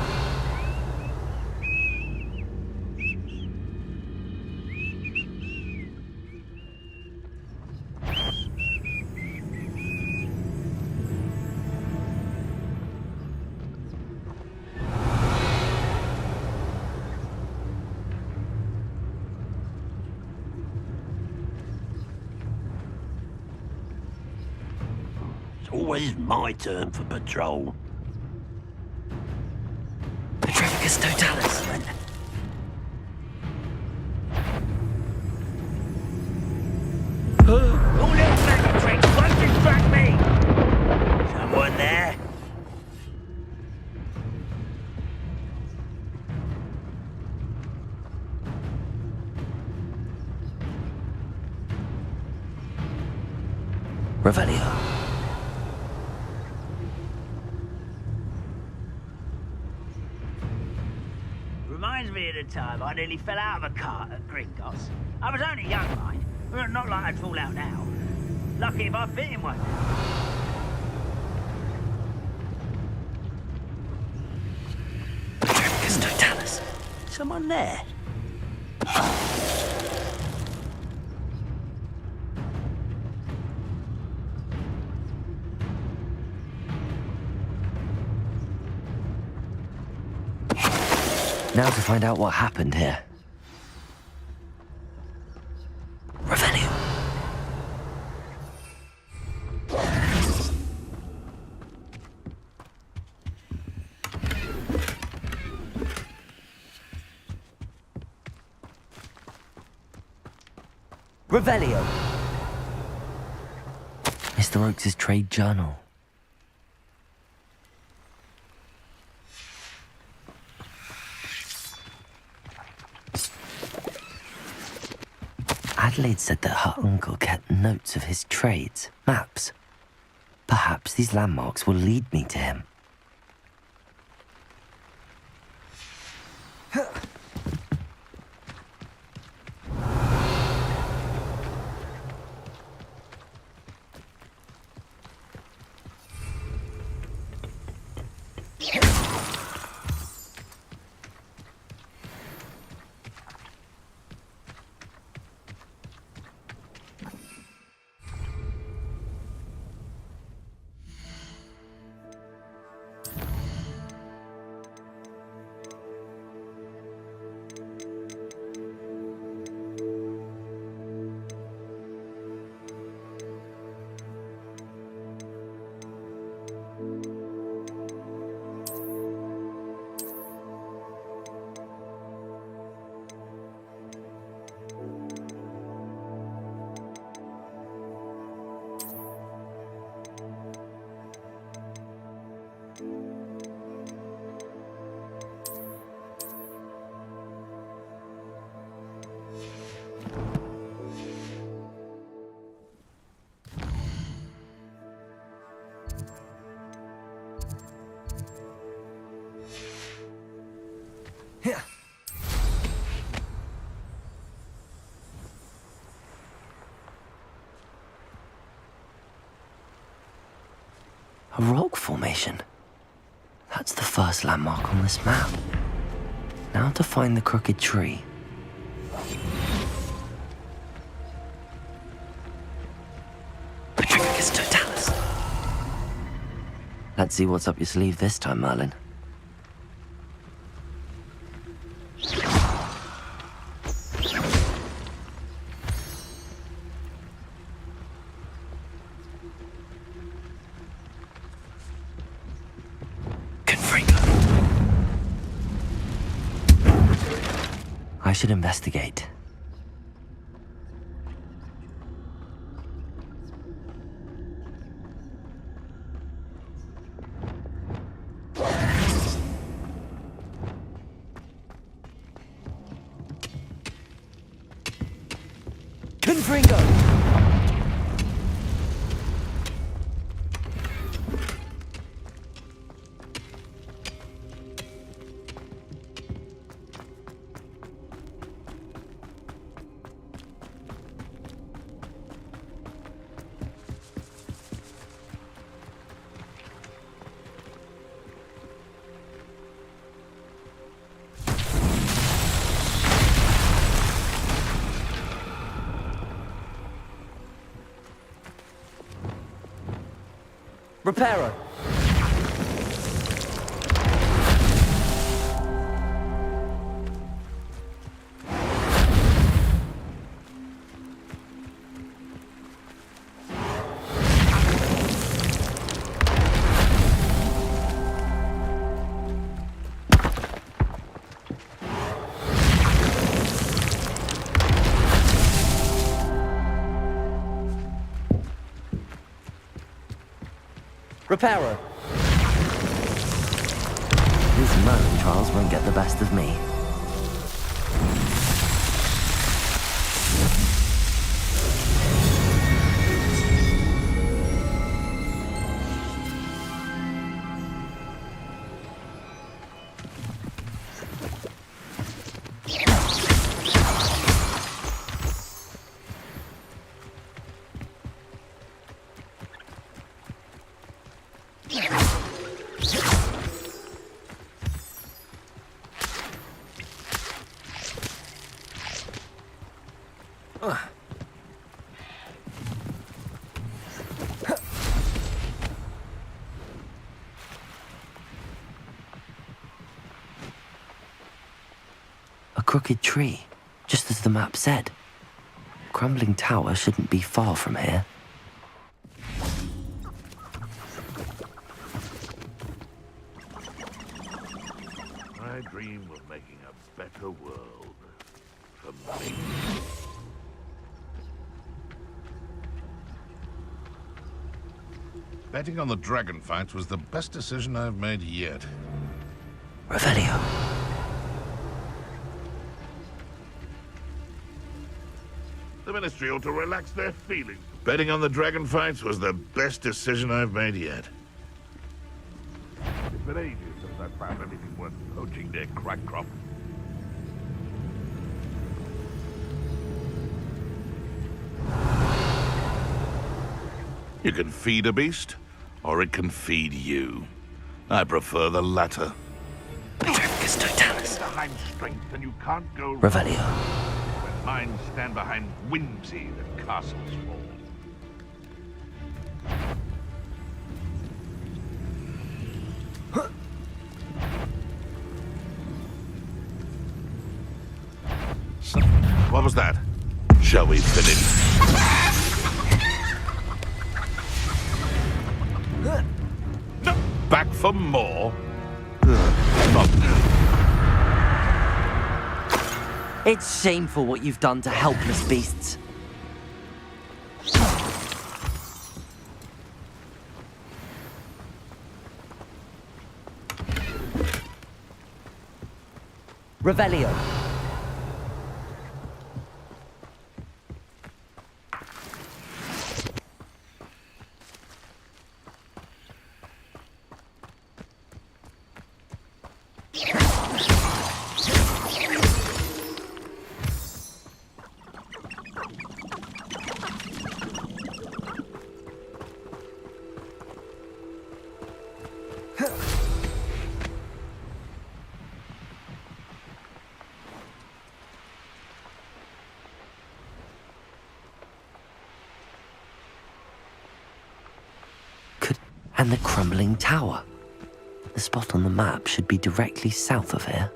It's always my turn for patrol. Petrificus totalis. All little magic tricks won't distract me! Someone there? Revelio. Reminds me of the time I nearly fell out of a cart at Gringos. I was only young, mind. But not like I'd fall out now. Lucky if I fit in one. Petrificus totalis. Someone there? Now to find out what happened here. Revelio. Revelio. Mr. Oakes' trade journal. Adelaide said that her uncle kept notes of his trades, maps. Perhaps these landmarks will lead me to him. A rock formation. That's the first landmark on this map. Now to find the crooked tree. Petrificus totalis. Let's see what's up your sleeve this time, Merlin. I should investigate. Confringo! Reparo. Reparo. These Merlin trials won't get the best of me. A crooked tree, just as the map said. Crumbling tower shouldn't be far from here. I dream of making a better world for me. Betting on the dragon fight was the best decision I've made yet. Revelio. The Ministry ought to relax their feelings. Betting on the dragon fights was the best decision I've made yet. It's been ages since I found anything worth poaching their crack crop. You can feed a beast, or it can feed you. I prefer the latter. Petrificus totalis. Behind strength, and you can't go wrong. Revelio. When minds stand behind whimsy, the castles fall. What was that? Shall we finish? Back for more? Not It's shameful what you've done to helpless beasts. Revelio. And the crumbling tower. The spot on the map should be directly south of here.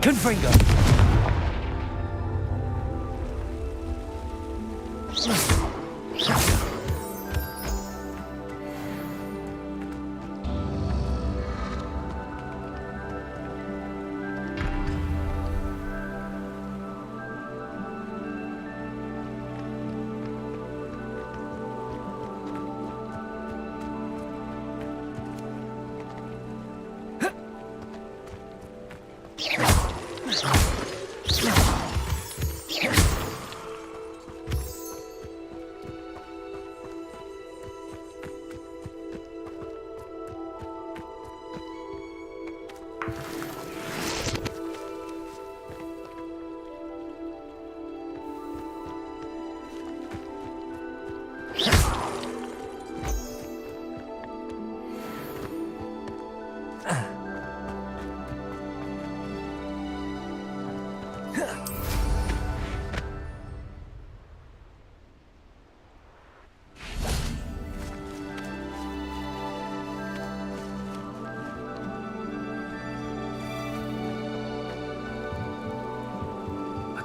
Confringo!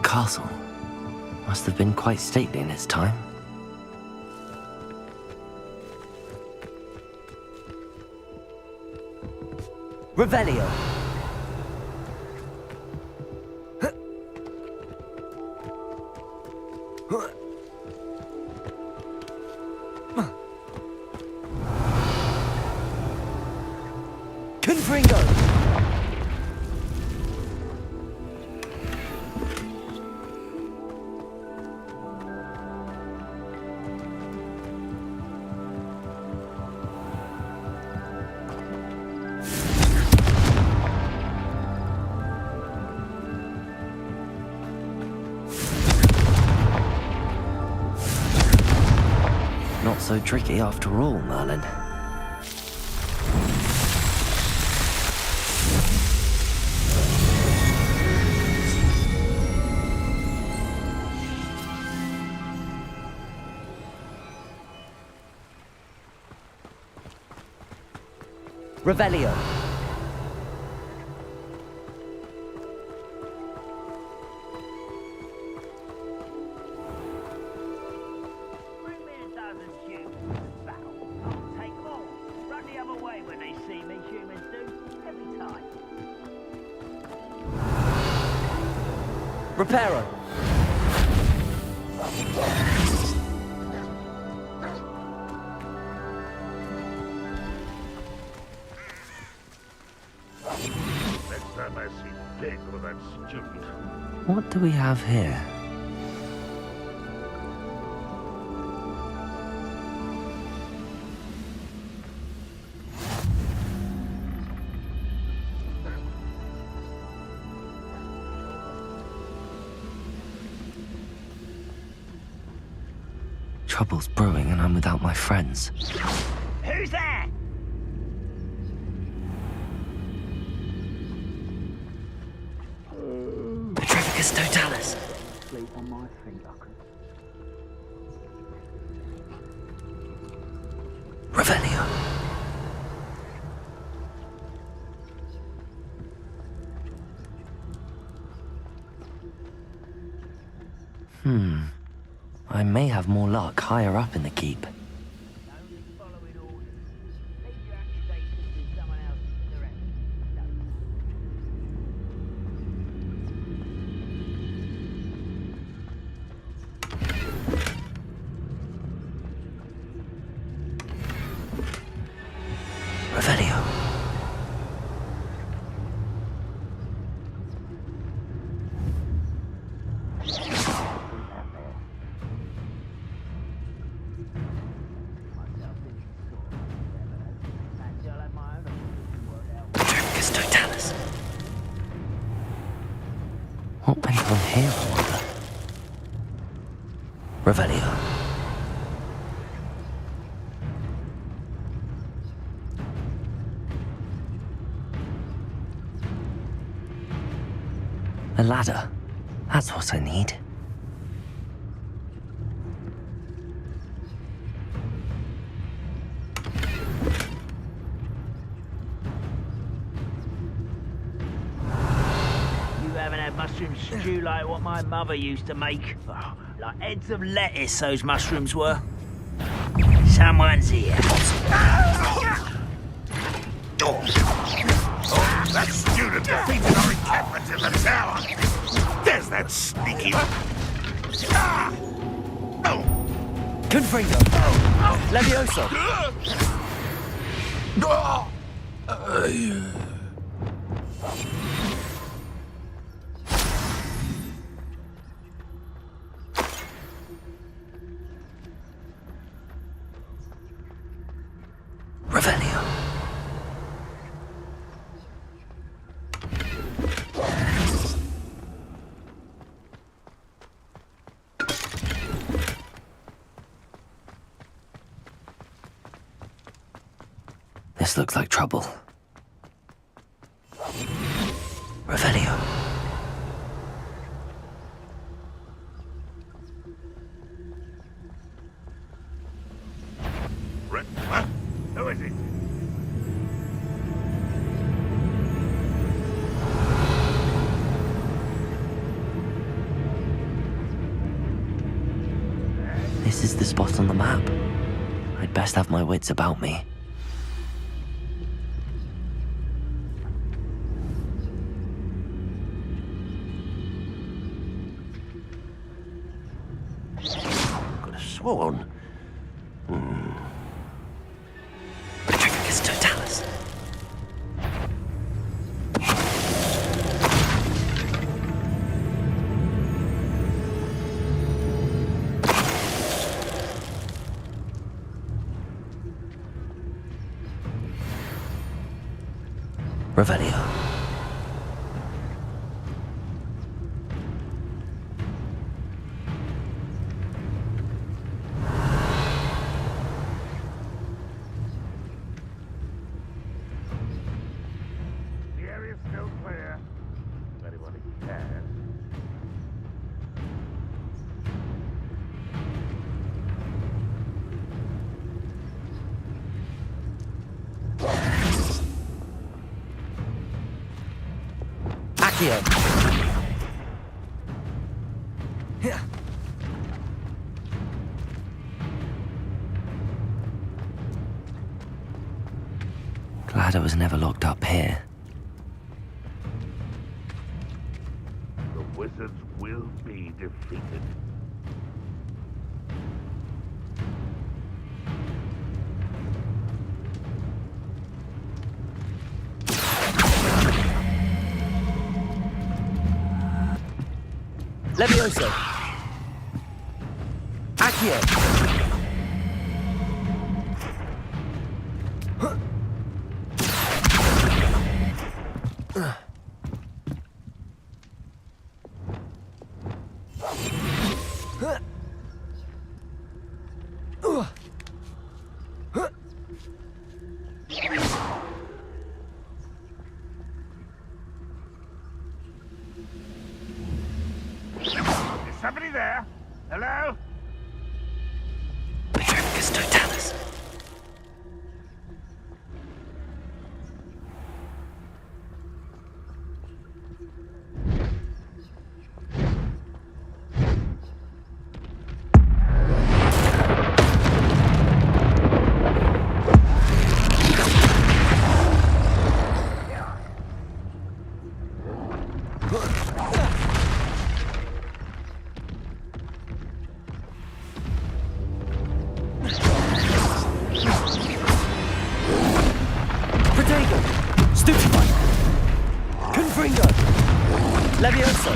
Castle must have been quite stately in its time. Revelio. Confringo. Not so tricky after all, Merlin. Revelio. Reparo. student. What do we have here? Trouble's brewing and I'm without my friends. Who's there? Petrificus totalis. Sleep on my feet, I can. Revelio. I may have more luck higher up in the keep. Revelio. Petrificus totalis. What went on here, I wonder? Revelio. A ladder. That's what I need. You haven't had mushroom stew like what my mother used to make. Oh, like heads of lettuce, those mushrooms were. Someone's here. That student defeated our encampment in the tower. There's that sneaky... Confringo. Levioso. Revelio. This looks like trouble. Revelio. Huh? Who is it? This is the spot on the map. I'd best have my wits about me. Could have sworn. Petrificus totalis. Revelio. The area's still clear. If anybody cares. Accio. Glad I was never locked up here. The wizards will be defeated. Levioso. Accio. Is somebody there? Hello? Petrificus totalis. Levioso.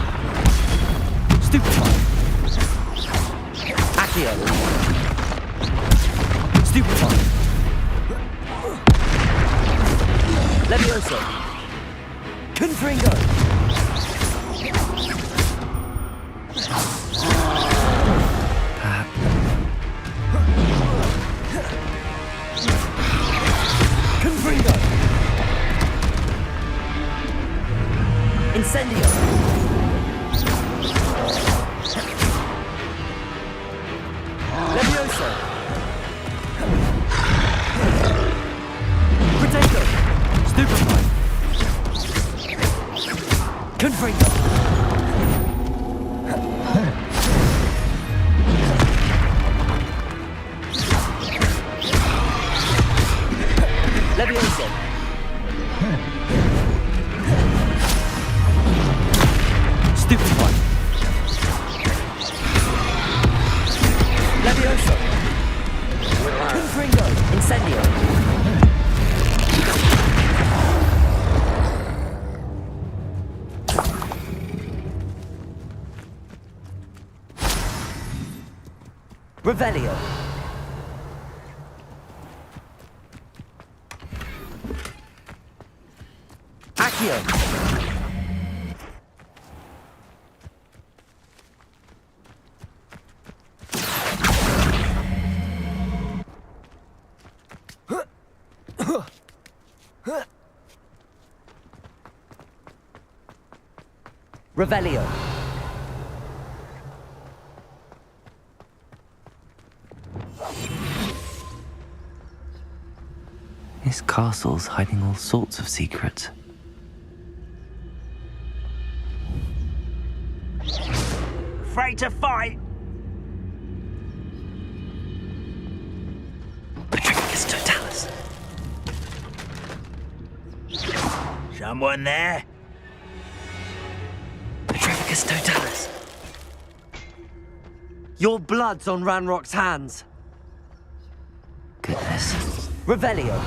Stupefy. Accio. Stupefy. Levioso. Confringo. Confringo. Incendio. Levioso. Potato. Stupefy. Confringo. Levioso. Stupefy. Levioso. Confringo. Incendio. Revelio. Accio. Revelio. This castle's hiding all sorts of secrets. Afraid to fight? Petrificus totalis. Someone there? Petrificus totalis. Your blood's on Ranrock's hands. Goodness. Revelio.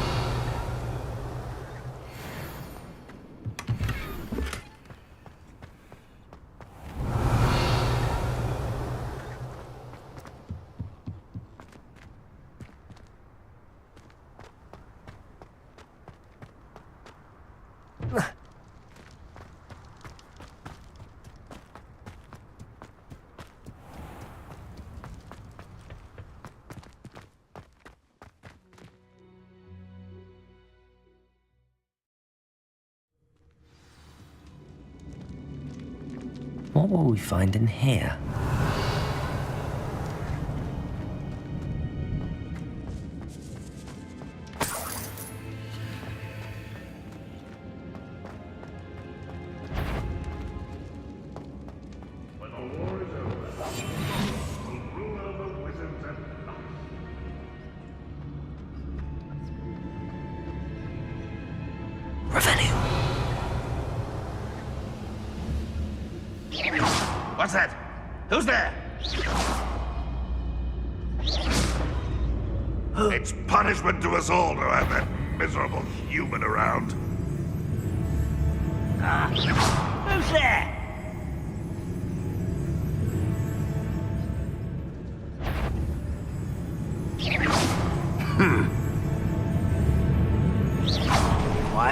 What will we find in here? What's that? Who's there? It's punishment to us all to have that miserable human around. Who's there?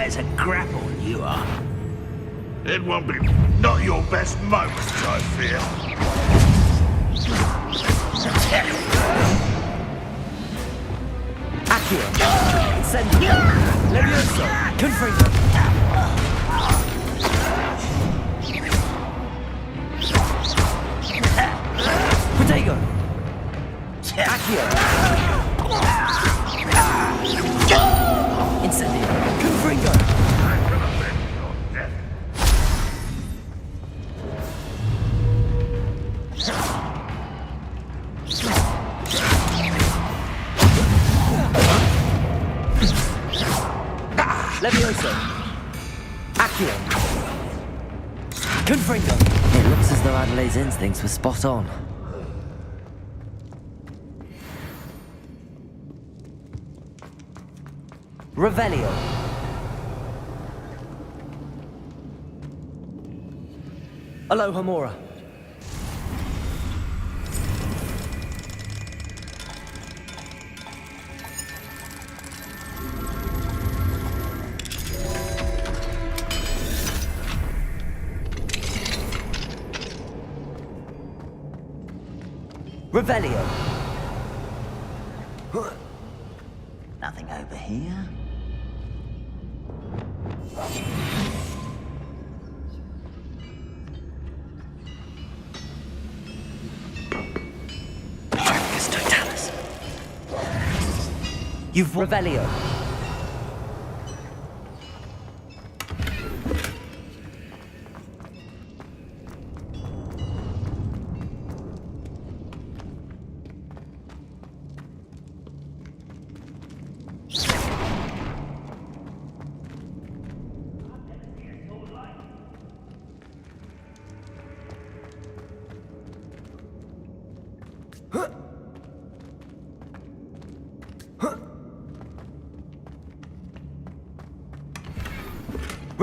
right as a grapple, you are. It won't be not your best moment, I fear. Accio. Incendio. Levioso. Confringo. Protego. Accio. Incendio. Confringo. Levioso. Accio. Confringo. It looks as though Adelaide's instincts were spot on. Revelio. Alohomora. Revelio. Nothing over here. You've Revelio.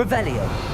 Revelio.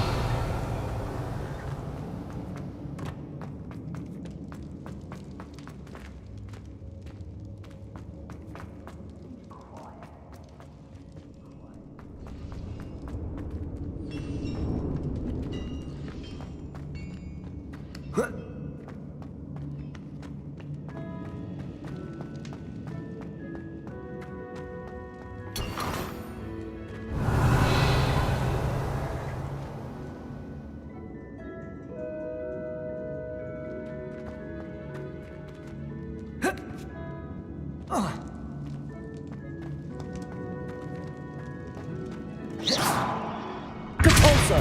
Compulso.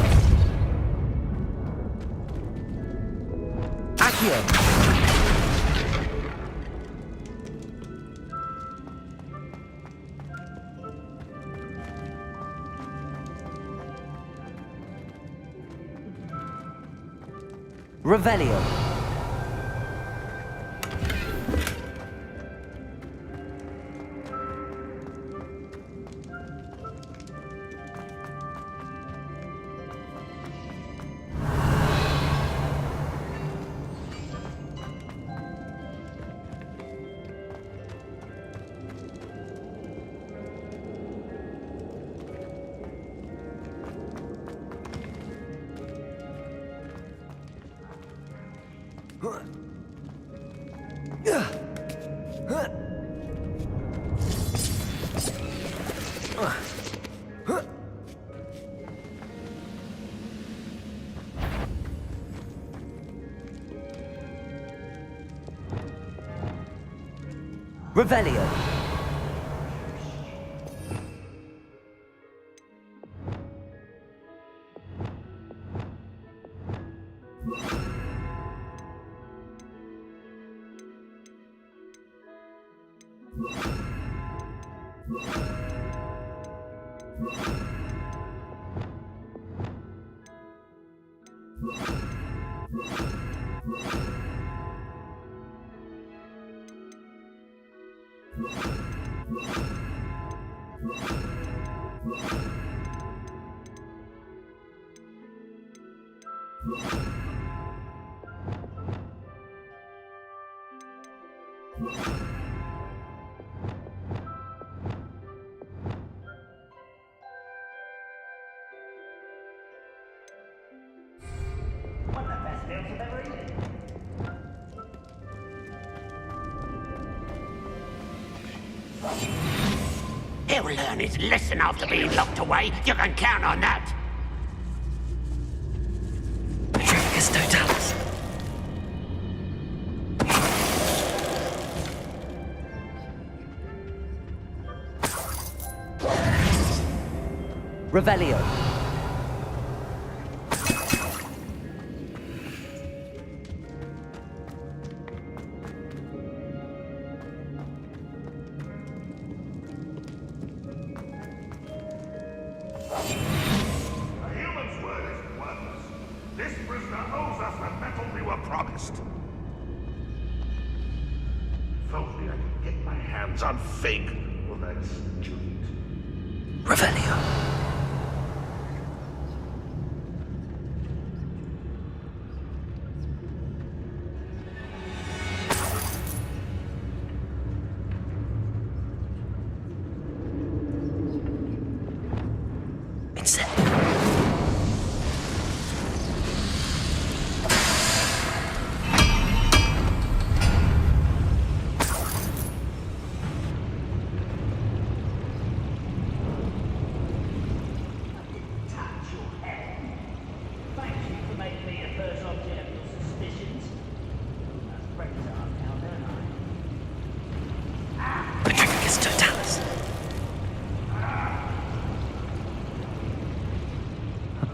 Accio. Revelio. Revelio. He'll learn his lesson after being locked away. You can count on that. Petrificus Totalis. Revelio. On fake. Well, that's Juliet. Revelio.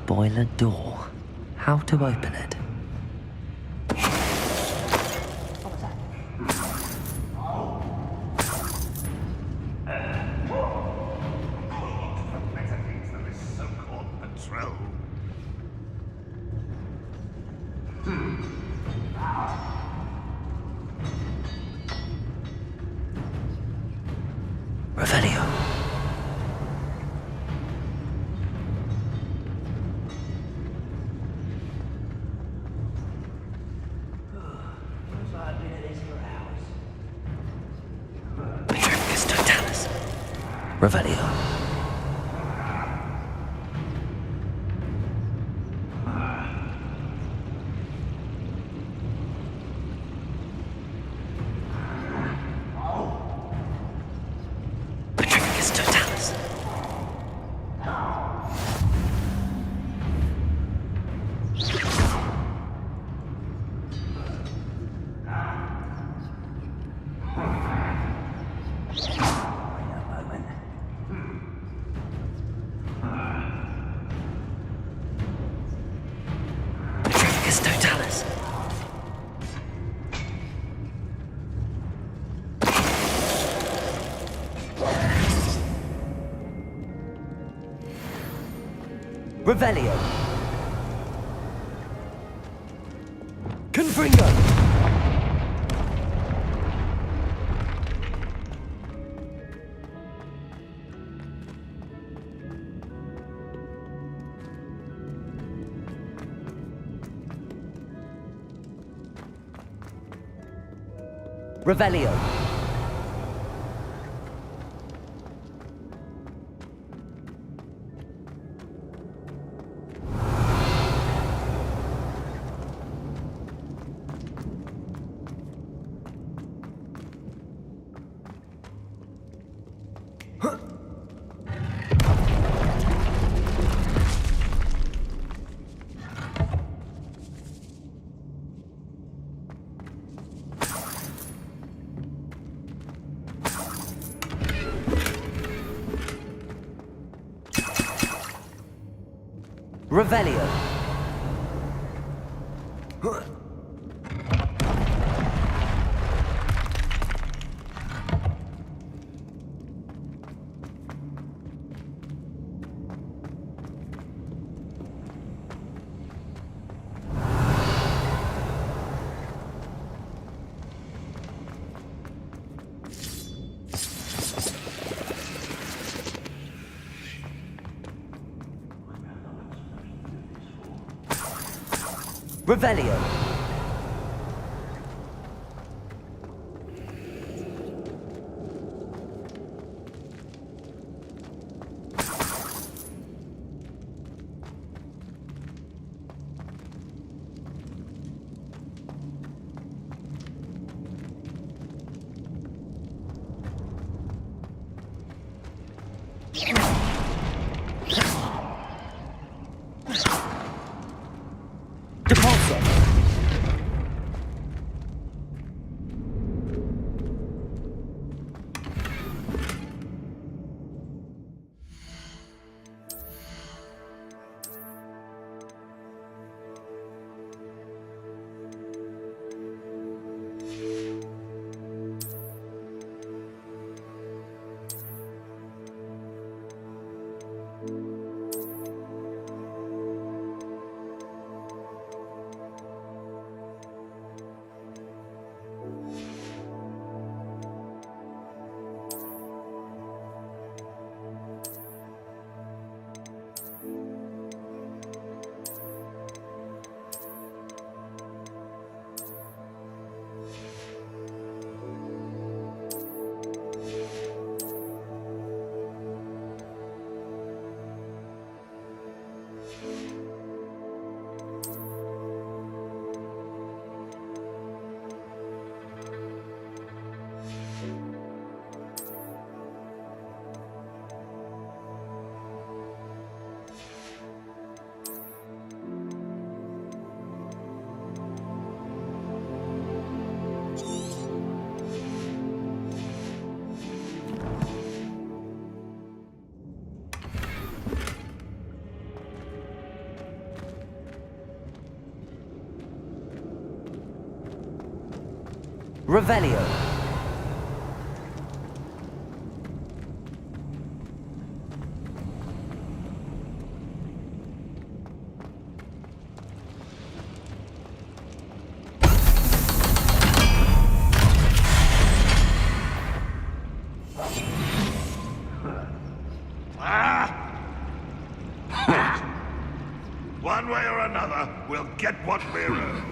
Boiler door. How to open it? Revelio. Petrificus Totalis. Revelio. Petrificus Totalis. Petrificus Totalis. Revelio. Confringo. Revelio. Revelio. Revelio. Revelio. One way or another, we'll get what we're owed.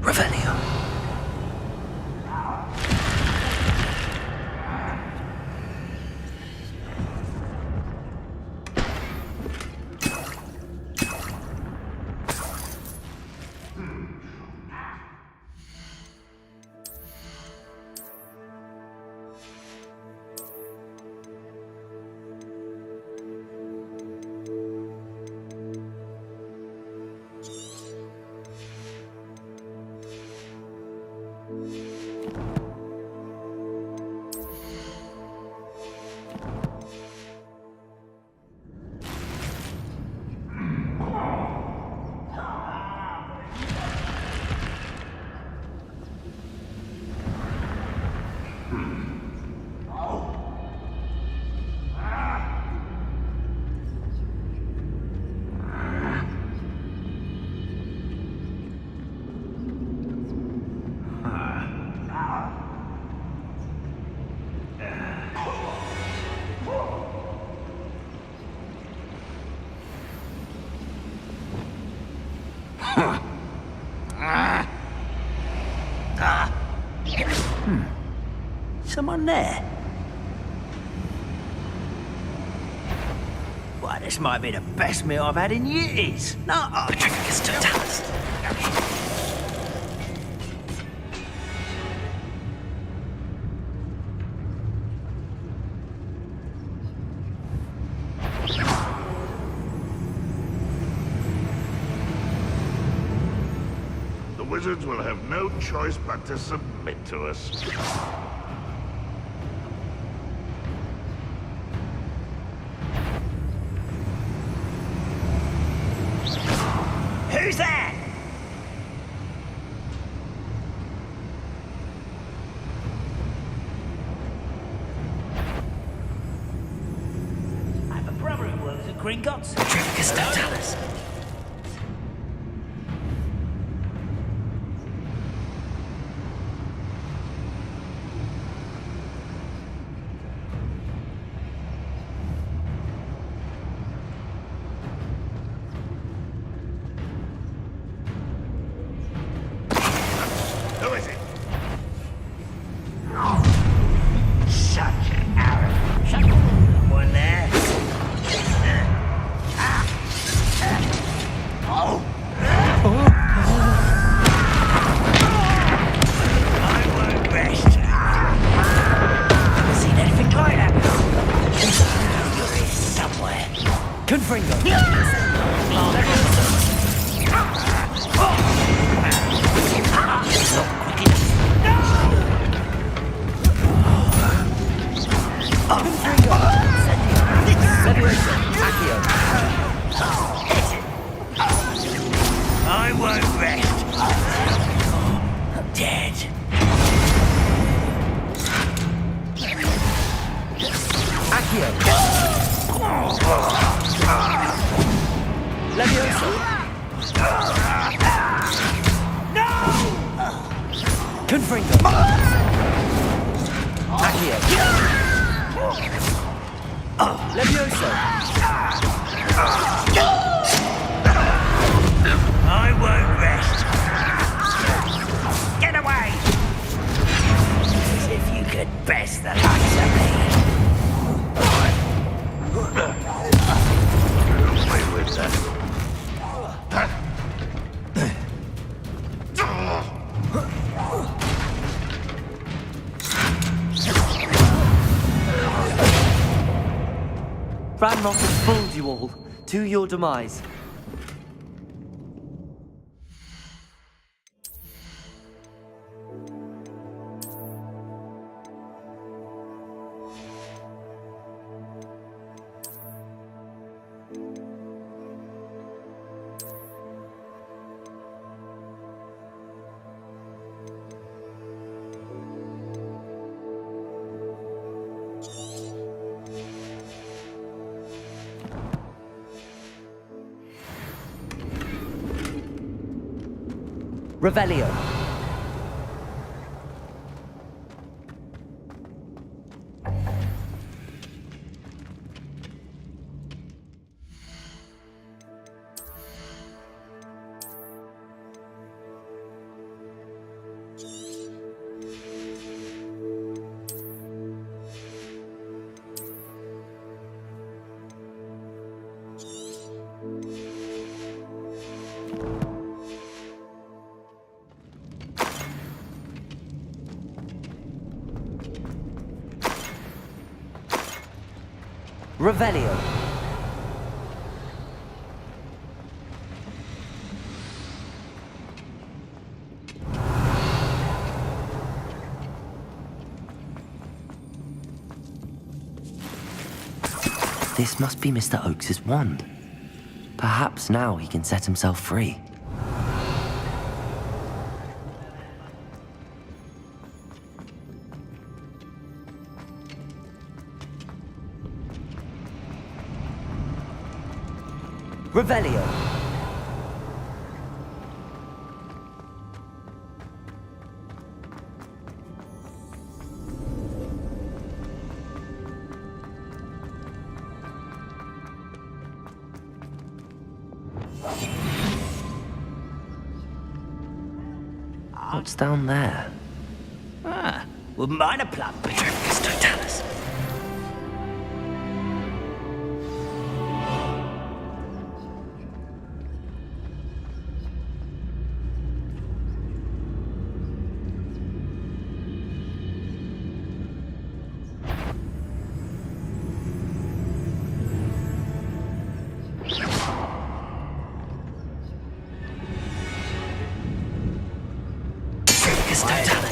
Revelio. Someone there? Why, this might be the best meal I've had in years. No, Petrificus totalis. The wizards will have no choice but to submit to us. Who's that? I have a brother who works at Gringotts. Petrificus totalis. Who is it? Such an arrogant. Someone there. Oh! I won't rest. Never seen anything like that. You're here somewhere. Confringo. I won't rest. I'm dead. Accio. Levioso. No! Confringo. Accio. Levioso. I won't rest. Get away! As if you could best the likes of me. Away with that. Ranrock has fooled you all. To your demise. Revelio. Revelio. This must be Mr. Oakes's wand. Perhaps now he can set himself free. Revelio. What's down there? Ah, wouldn't mind a plum. Petrificus totalis.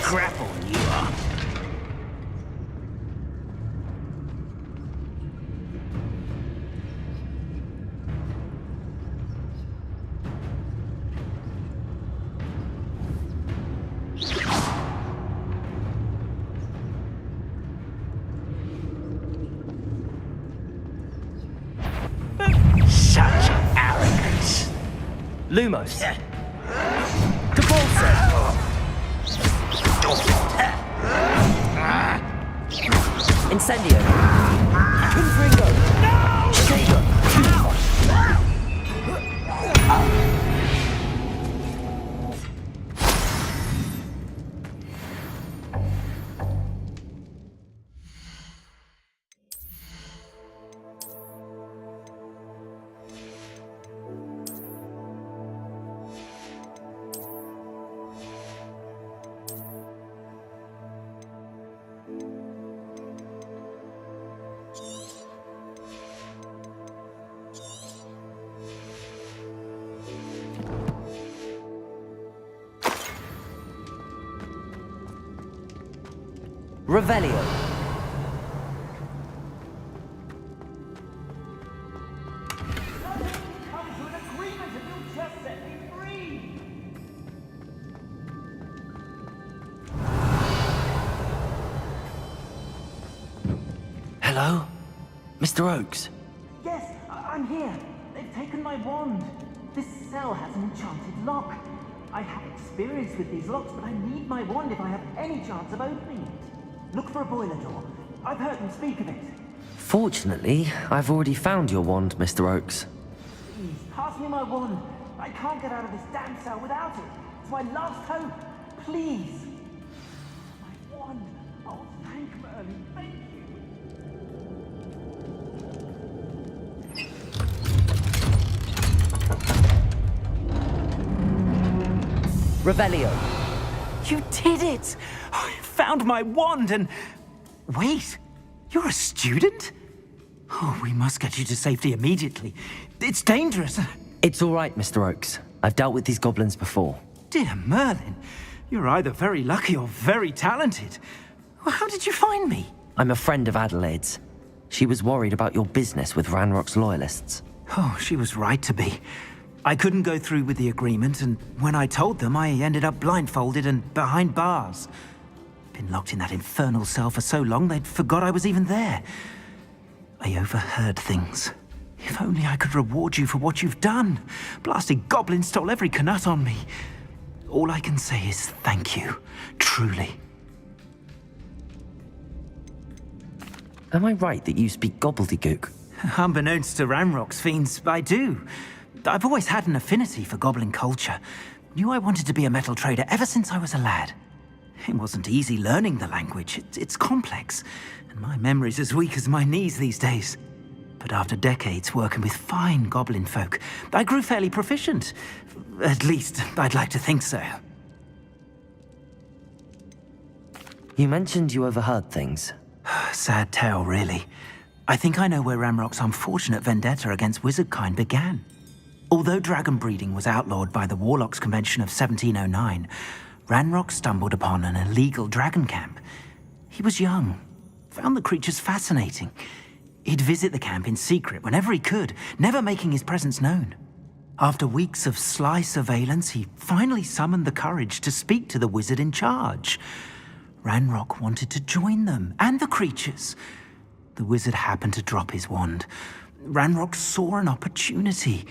Crap on you are. Such arrogance. Lumos. Incendio. Confringo. No! Shaker. Revelio. Come to an agreement and you'll just set me free! Hello? Mr. Oakes? Yes, I'm here. They've taken my wand. This cell has an enchanted lock. I have experience with these locks, but I need my wand if I have any chance of opening it. Look for a boiler door. I've heard them speak of it. Fortunately, I've already found your wand, Mr. Oakes. Please, pass me my wand. I can't get out of this damn cell without it. It's my last hope. Please. My wand. Oh, thank Merlin. Thank you. Revelio. You did it! I found my wand and... Wait, you're a student? Oh, we must get you to safety immediately. It's dangerous. It's all right, Mr. Oakes. I've dealt with these goblins before. Dear Merlin, you're either very lucky or very talented. Well, how did you find me? I'm a friend of Adelaide's. She was worried about your business with Ranrock's loyalists. Oh, she was right to be. I couldn't go through with the agreement, and when I told them, I ended up blindfolded and behind bars. Been locked in that infernal cell for so long, they'd forgot I was even there. I overheard things. If only I could reward you for what you've done. Blasted goblins stole every canut on me. All I can say is thank you, truly. Am I right that you speak gobbledygook? Unbeknownst to Ranrock's fiends, I do. I've always had an affinity for goblin culture. Knew I wanted to be a metal trader ever since I was a lad. It wasn't easy learning the language. It's complex, and my memory's as weak as my knees these days. But after decades working with fine goblin folk, I grew fairly proficient. At least, I'd like to think so. You mentioned you overheard things. Sad tale, really. I think I know where Ranrock's unfortunate vendetta against wizardkind began. Although dragon breeding was outlawed by the Warlocks Convention of 1709, Ranrock stumbled upon an illegal dragon camp. He was young, found the creatures fascinating. He'd visit the camp in secret whenever he could, never making his presence known. After weeks of sly surveillance, he finally summoned the courage to speak to the wizard in charge. Ranrock wanted to join them, and the creatures. The wizard happened to drop his wand. Ranrock saw an opportunity.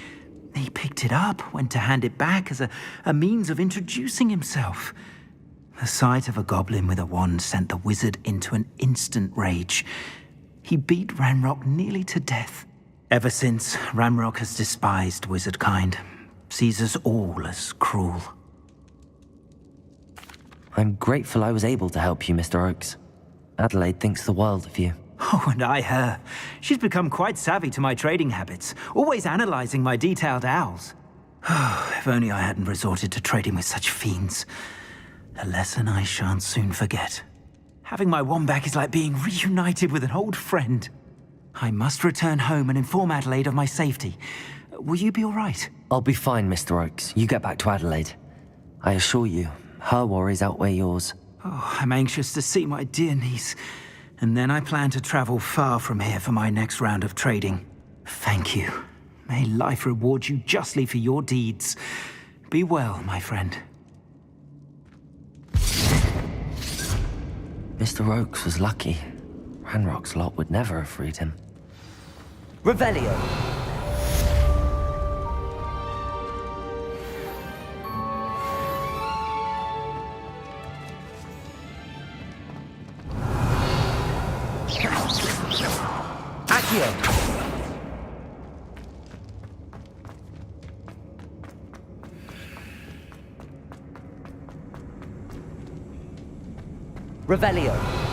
He picked it up, went to hand it back as a means of introducing himself. The sight of a goblin with a wand sent the wizard into an instant rage. He beat Ranrock nearly to death. Ever since, Ranrock has despised wizardkind, sees us all as cruel. I'm grateful I was able to help you, Mr. Oakes. Adelaide thinks the world of you. Oh, and I her. She's become quite savvy to my trading habits, always analyzing my detailed owls. If only I hadn't resorted to trading with such fiends. A lesson I shan't soon forget. Having my wand back is like being reunited with an old friend. I must return home and inform Adelaide of my safety. Will you be all right? I'll be fine, Mr. Oakes. You get back to Adelaide. I assure you, her worries outweigh yours. Oh, I'm anxious to see my dear niece. And then I plan to travel far from here for my next round of trading. Thank you. May life reward you justly for your deeds. Be well, my friend. Mr. Oakes was lucky. Ranrock's lot would never have freed him. Revelio! Accio! Revelio!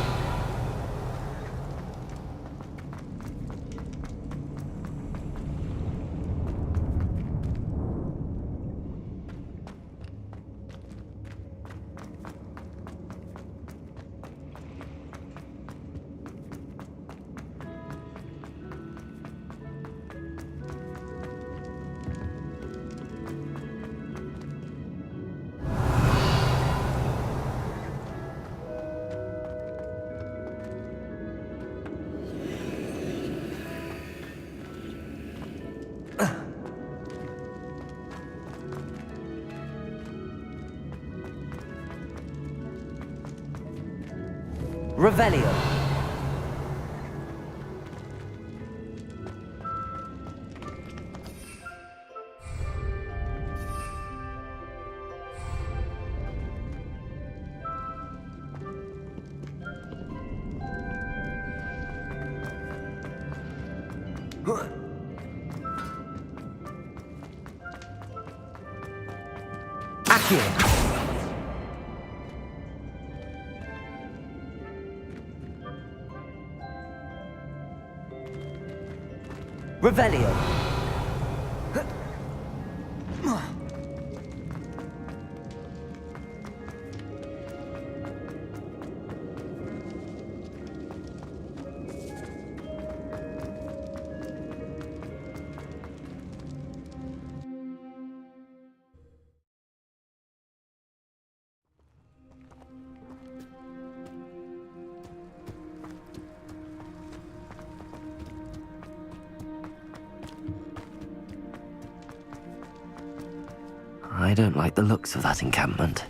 Revelio. Accio. Revelio. I don't like the looks of that encampment.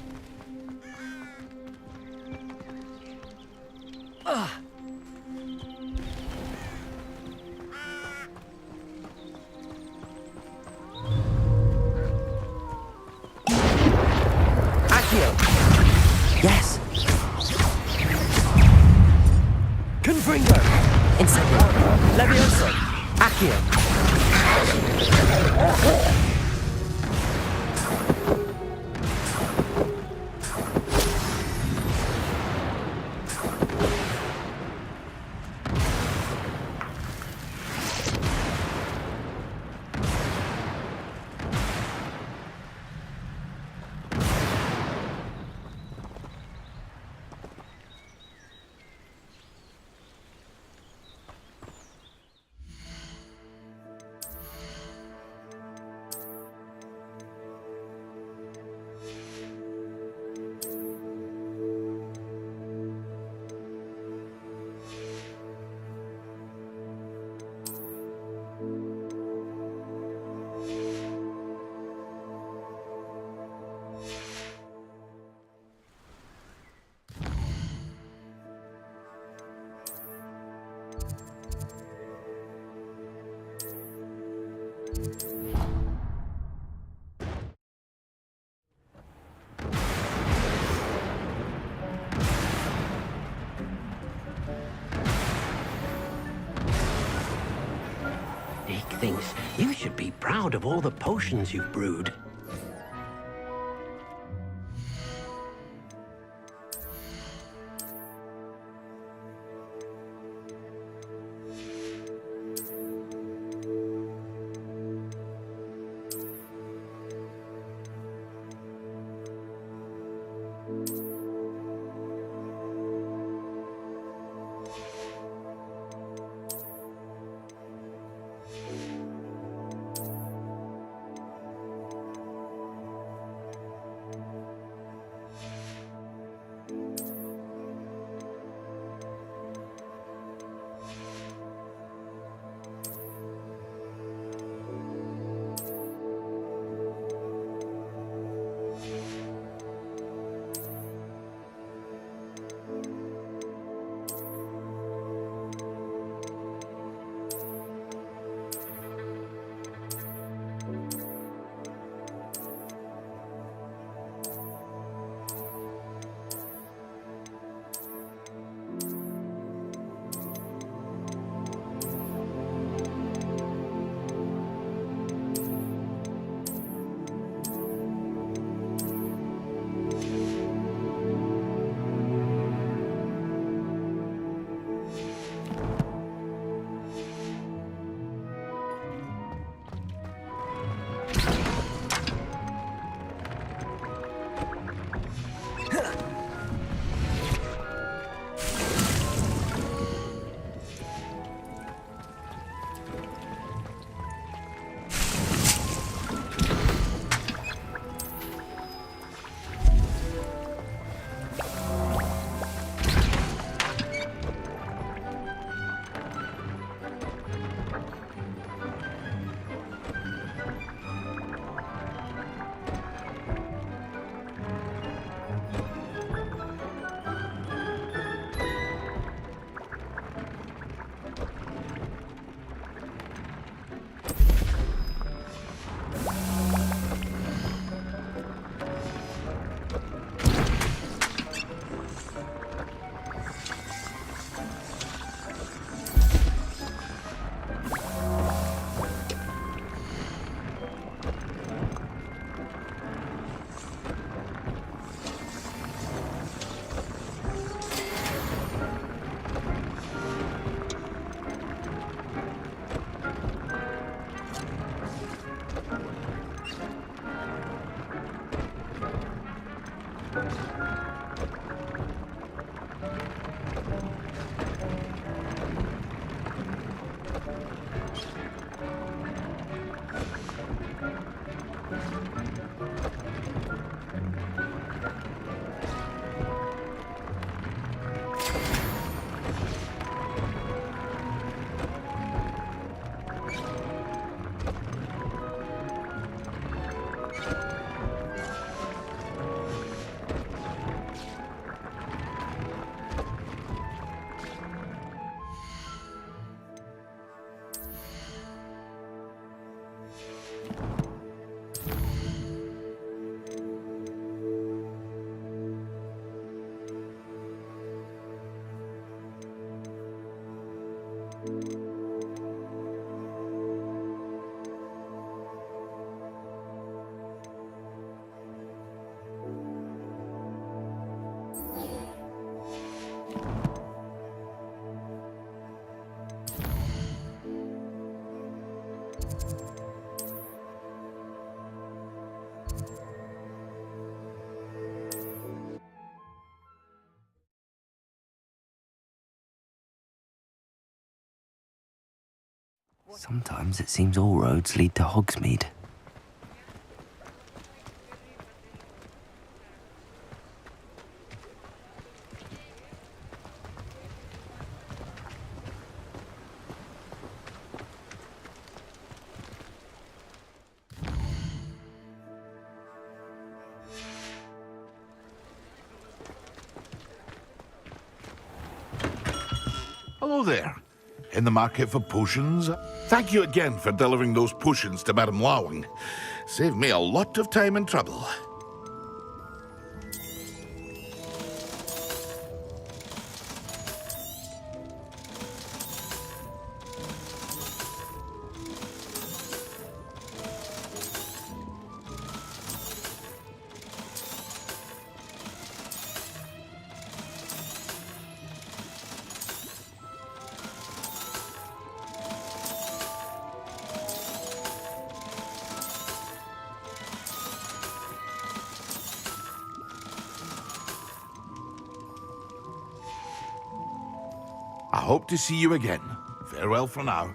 Yes. Confringo! Incendio. Levioso! Accio! Nick thinks you should be proud of all the potions you've brewed. Sometimes it seems all roads lead to Hogsmeade. Hello there. In the market for potions? Thank you again for delivering those potions to Madame Lawing. Saved me a lot of time and trouble. I hope to see you again. Farewell for now.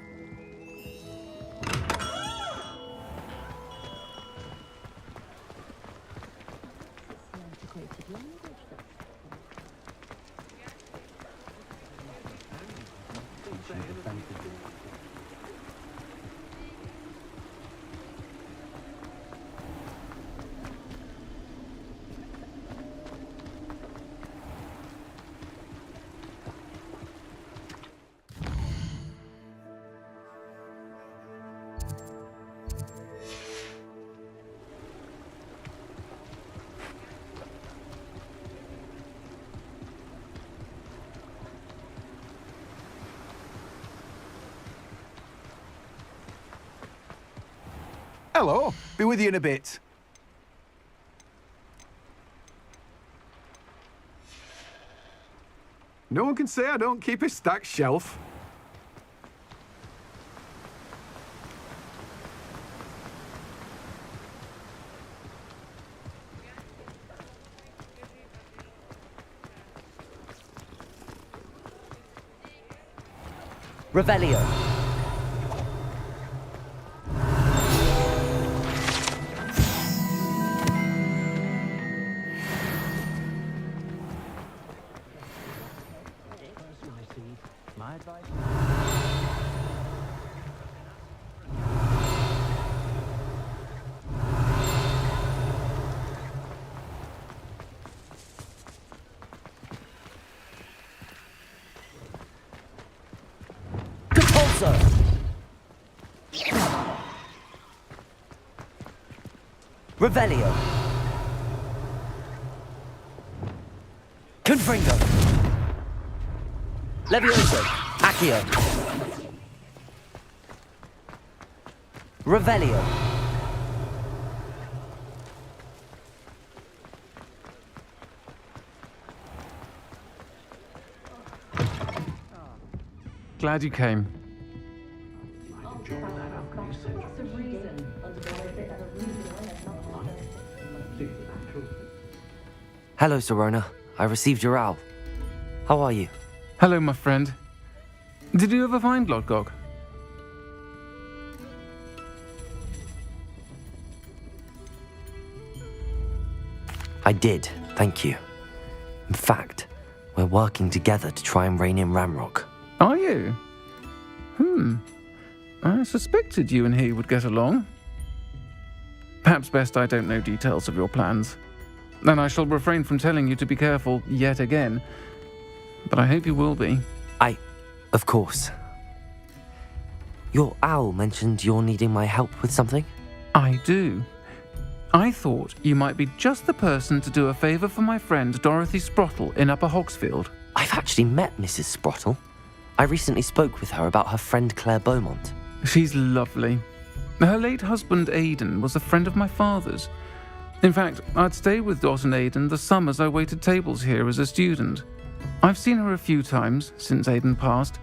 Hello, be with you in a bit. No one can say I don't keep a stacked shelf. Revelio. My advice. Revelio. Confringo. Levioso. Accio. Revelio. Glad you came. Hello, Serona. I received your owl. How are you? Hello, my friend. Did you ever find Lodgog? I did, thank you. In fact, we're working together to try and rein in Ramrock. Are you? I suspected you and he would get along. Perhaps best I don't know details of your plans. And I shall refrain from telling you to be careful yet again. But I hope you will be. Of course. Your owl mentioned you're needing my help with something? I do. I thought you might be just the person to do a favour for my friend Dorothy Sprottle in Upper Hogsfield. I've actually met Mrs. Sprottle. I recently spoke with her about her friend Claire Beaumont. She's lovely. Her late husband Aidan was a friend of my father's. In fact, I'd stay with Dot and Aidan the summers I waited tables here as a student. I've seen her a few times since Aidan passed,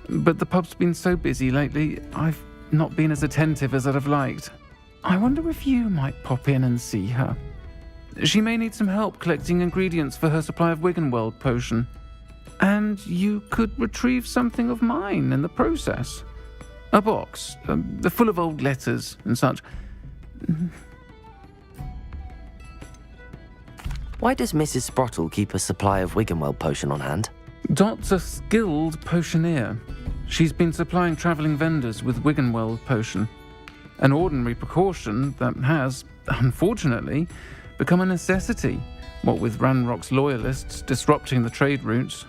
but the pub's been so busy lately, I've not been as attentive as I'd have liked. I wonder if you might pop in and see her. She may need some help collecting ingredients for her supply of Wiggenweld potion. And you could retrieve something of mine in the process. A box, full of old letters and such. Why does Mrs. Sprottle keep a supply of Wiggenweld potion on hand? Dot's a skilled potioneer. She's been supplying travelling vendors with Wiggenweld potion. An ordinary precaution that has, unfortunately, become a necessity, what with Ranrock's loyalists disrupting the trade routes.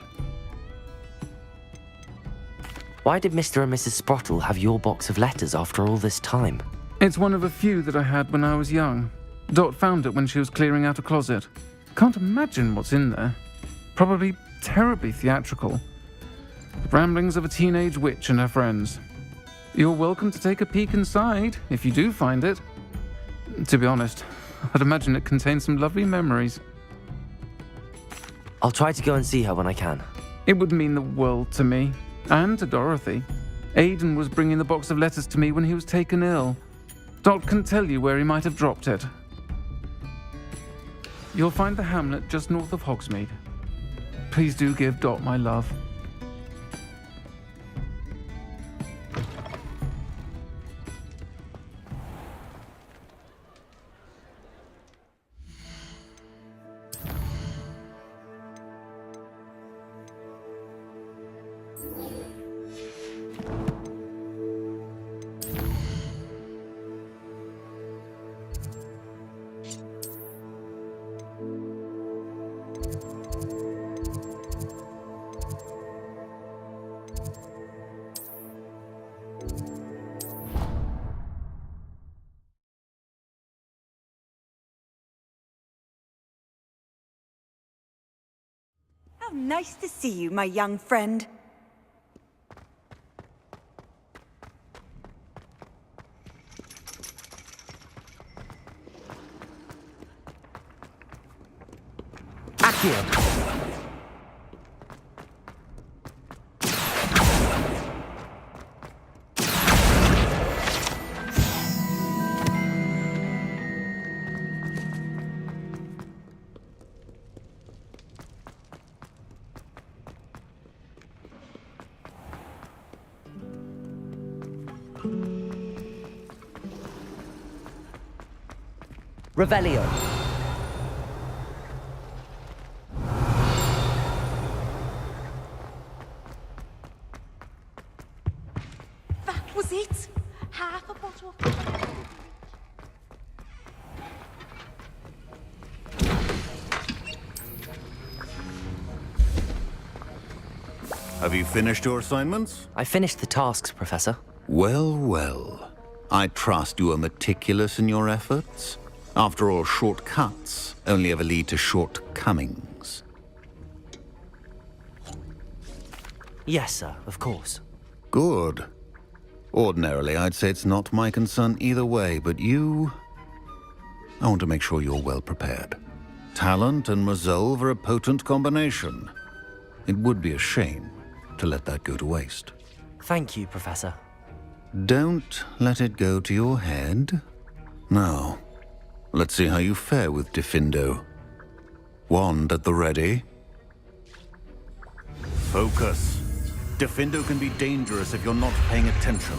Why did Mr. and Mrs. Sprottle have your box of letters after all this time? It's one of a few that I had when I was young. Dot found it when she was clearing out a closet. Can't imagine what's in there. Probably terribly theatrical. The ramblings of a teenage witch and her friends. You're welcome to take a peek inside, if you do find it. To be honest, I'd imagine it contains some lovely memories. I'll try to go and see her when I can. It would mean the world to me, and to Dorothy. Aidan was bringing the box of letters to me when he was taken ill. Dot can tell you where he might have dropped it. You'll find the hamlet just north of Hogsmeade. Please do give Dot my love. How nice to see you, my young friend. Accio! Revelio. That was it. Half a bottle of... Have you finished your assignments? I finished the tasks, Professor. Well, well. I trust you are meticulous in your efforts. After all, shortcuts only ever lead to shortcomings. Yes, sir, of course. Good. Ordinarily, I'd say it's not my concern either way, but you... I want to make sure you're well prepared. Talent and resolve are a potent combination. It would be a shame to let that go to waste. Thank you, Professor. Don't let it go to your head. Now, let's see how you fare with Diffindo. Wand at the ready. Focus. Diffindo can be dangerous if you're not paying attention.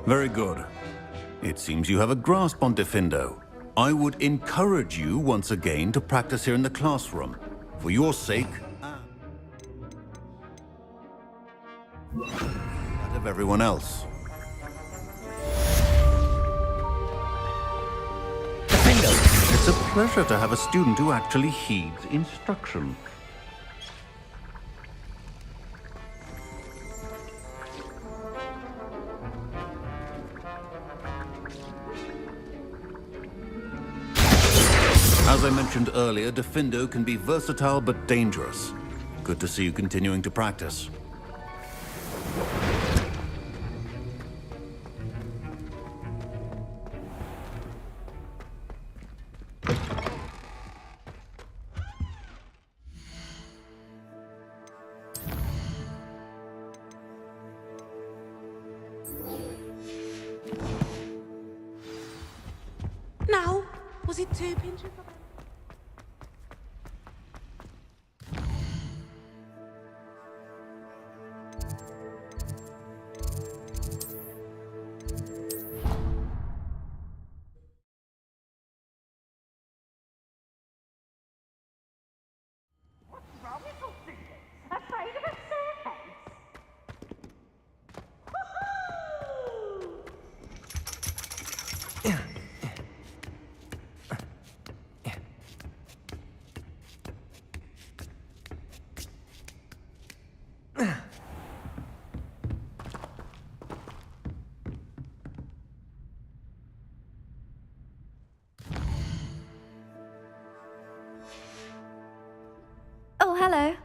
Very good. It seems you have a grasp on Diffindo. I would encourage you once again to practice here in the classroom. For your sake, and that of everyone else. Diffindo! It's a pleasure to have a student who actually heeds instruction. As I mentioned earlier, Defindo can be versatile but dangerous. Good to see you continuing to practice. Now, was it 2 pinches of... Afraid of a staircase? Oh, hello.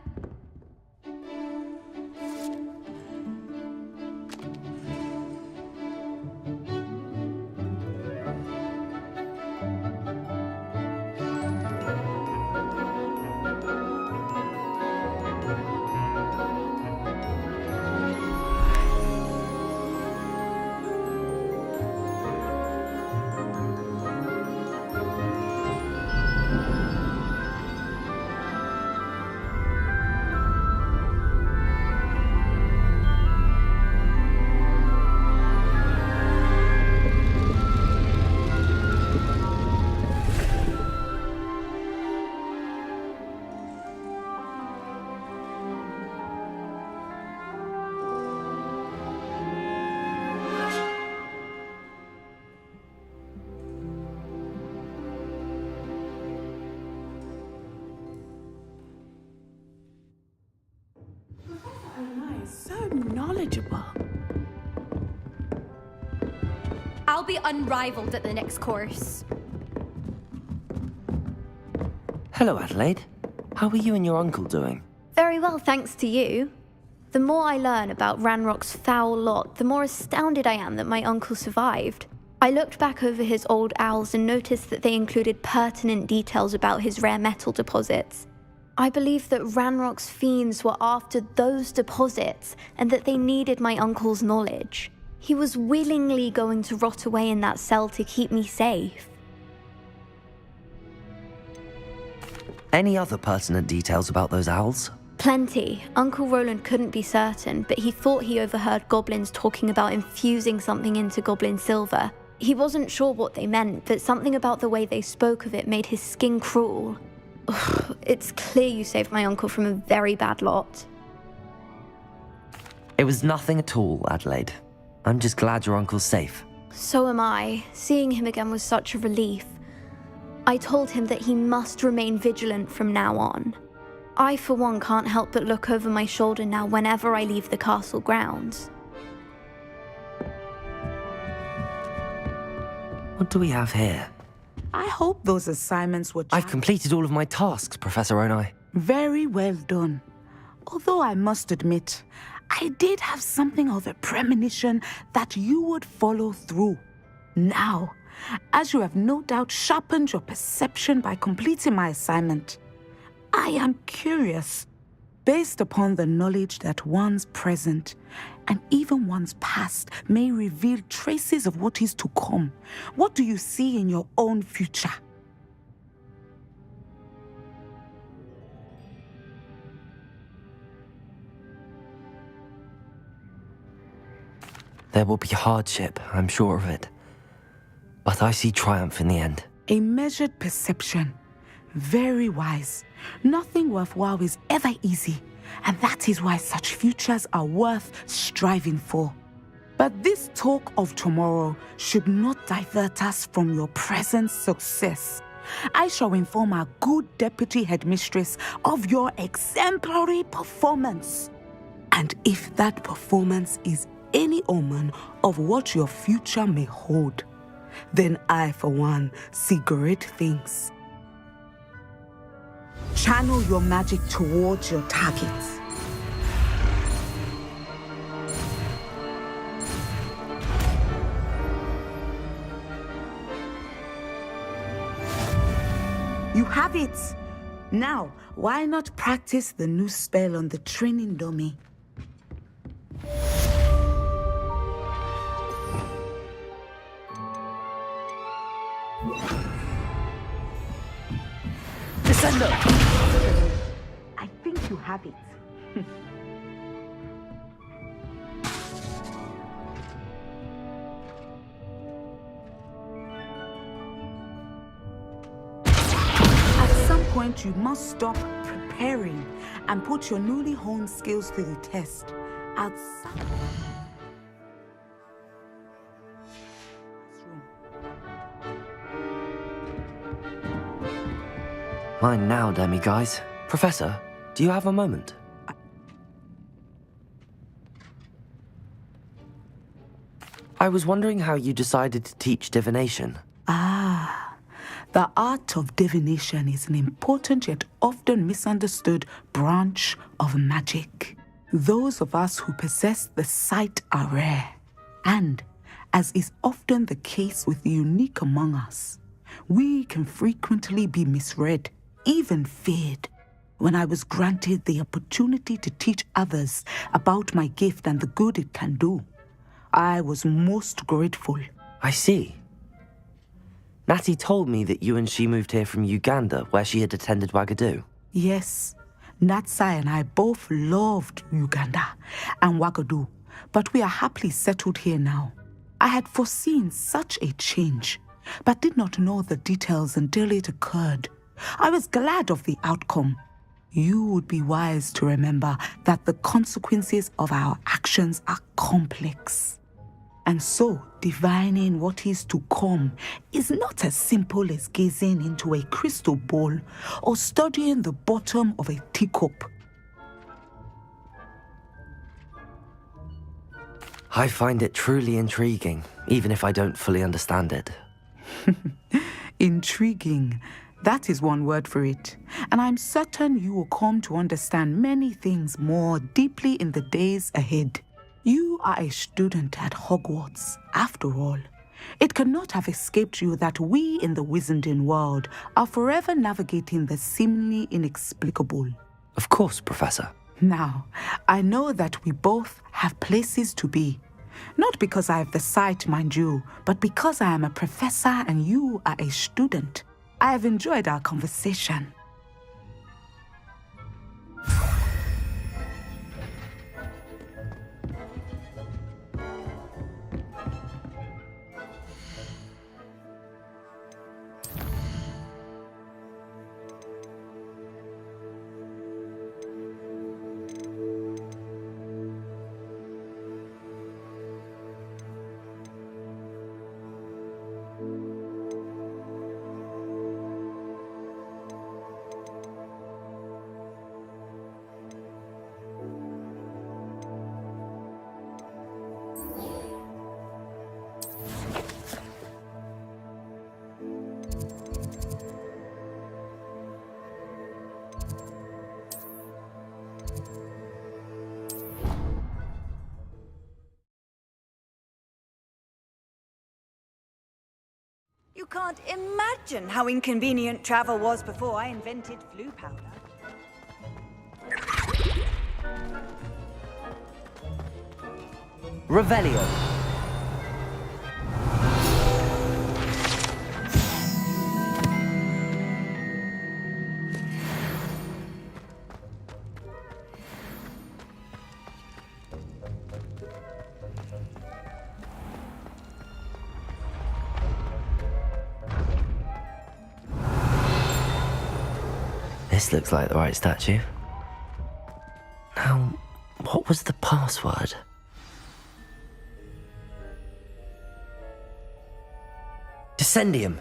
So knowledgeable. I'll be unrivaled at the next course. Hello, Adelaide. How are you and your uncle doing? Very well, thanks to you. The more I learn about Ranrock's foul lot, the more astounded I am that my uncle survived. I looked back over his old owls and noticed that they included pertinent details about his rare metal deposits. I believe that Ranrock's fiends were after those deposits and that they needed my uncle's knowledge. He was willingly going to rot away in that cell to keep me safe. Any other pertinent details about those owls? Plenty. Uncle Roland couldn't be certain, but he thought he overheard goblins talking about infusing something into goblin silver. He wasn't sure what they meant, but something about the way they spoke of it made his skin crawl. Ugh, it's clear you saved my uncle from a very bad lot. It was nothing at all, Adelaide. I'm just glad your uncle's safe. So am I. Seeing him again was such a relief. I told him that he must remain vigilant from now on. I, for one, can't help but look over my shoulder now whenever I leave the castle grounds. What do we have here? I hope those assignments were... I've completed all of my tasks, Professor Onai. Very well done. Although I must admit, I did have something of a premonition that you would follow through. Now, as you have no doubt sharpened your perception by completing my assignment, I am curious, based upon the knowledge that one's present and even one's past may reveal traces of what is to come. What do you see in your own future? There will be hardship, I'm sure of it. But I see triumph in the end. A measured perception. Very wise. Nothing worthwhile is ever easy, and that is why such futures are worth striving for. But this talk of tomorrow should not divert us from your present success. I shall inform our good deputy headmistress of your exemplary performance. And if that performance is any omen of what your future may hold, then I, for one, see great things. Channel your magic towards your targets. You have it! Now, why not practice the new spell on the training dummy? Descender! I think you have it. At some point, you must stop preparing and put your newly honed skills to the test. Outside. Mine now, demi-guys. Professor, do you have a moment? I was wondering how you decided to teach divination. The art of divination is an important yet often misunderstood branch of magic. Those of us who possess the sight are rare, and, as is often the case with the unique among us, we can frequently be misread, even feared. When I was granted the opportunity to teach others about my gift and the good it can do, I was most grateful. I see. Natty told me that you and she moved here from Uganda, where she had attended Wagadu. Yes, Natsai and I both loved Uganda and Wagadu, but we are happily settled here now. I had foreseen such a change, but did not know the details until it occurred. I was glad of the outcome. You would be wise to remember that the consequences of our actions are complex. And so, divining what is to come is not as simple as gazing into a crystal ball or studying the bottom of a teacup. I find it truly intriguing, even if I don't fully understand it. Intriguing. That is one word for it. And I'm certain you will come to understand many things more deeply in the days ahead. You are a student at Hogwarts, after all. It cannot have escaped you that we in the wizarding world are forever navigating the seemingly inexplicable. Of course, Professor. Now, I know that we both have places to be. Not because I have the sight, mind you, but because I am a professor and you are a student. I have enjoyed our conversation. You can't imagine how inconvenient travel was before I invented flu powder. Revelio. This looks like the right statue. Now, what was the password? Descendium.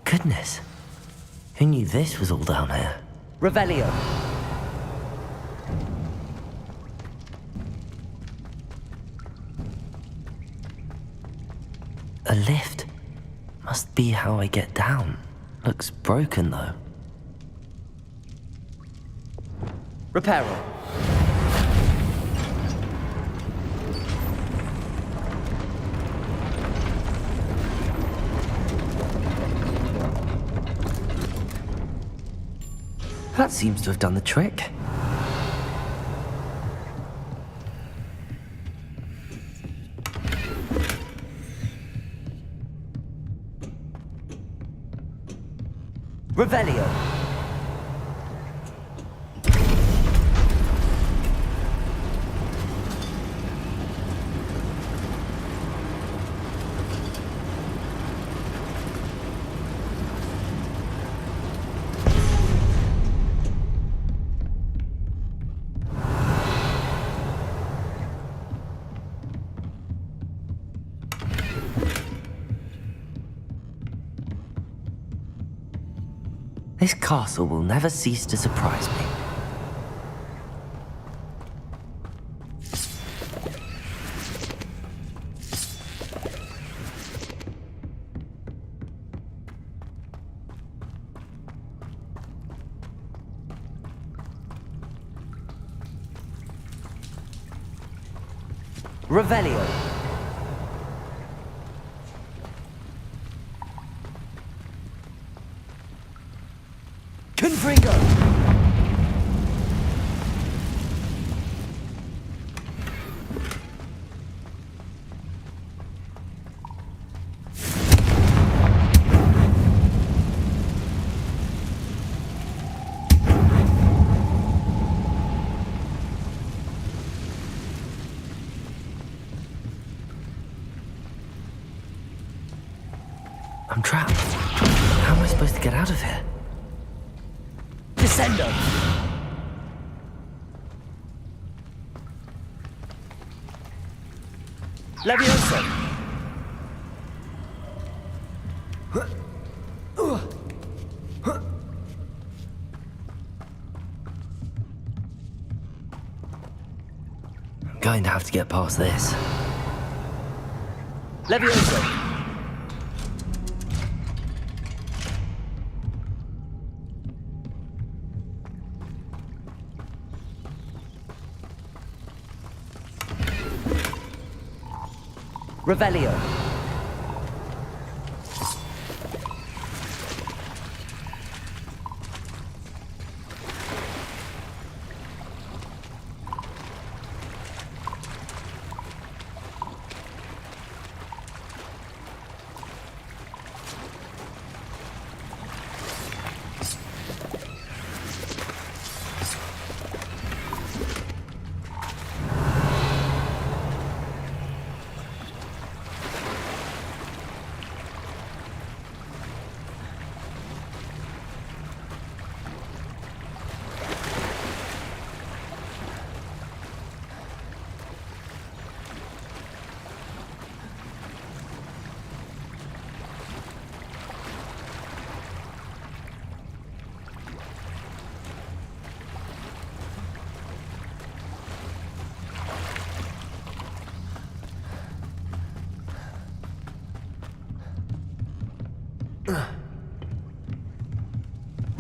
Goodness. Who knew this was all down here? Revelio. A lift. Must be how I get down. Looks broken, though. Reparo. That seems to have done the trick. Revelio. This castle will never cease to surprise me. Revelio. Confringo. I'm trapped. How am I supposed to get out of here? Descendo. Levioso. I'm going to have to get past this. Levioso. Revelio.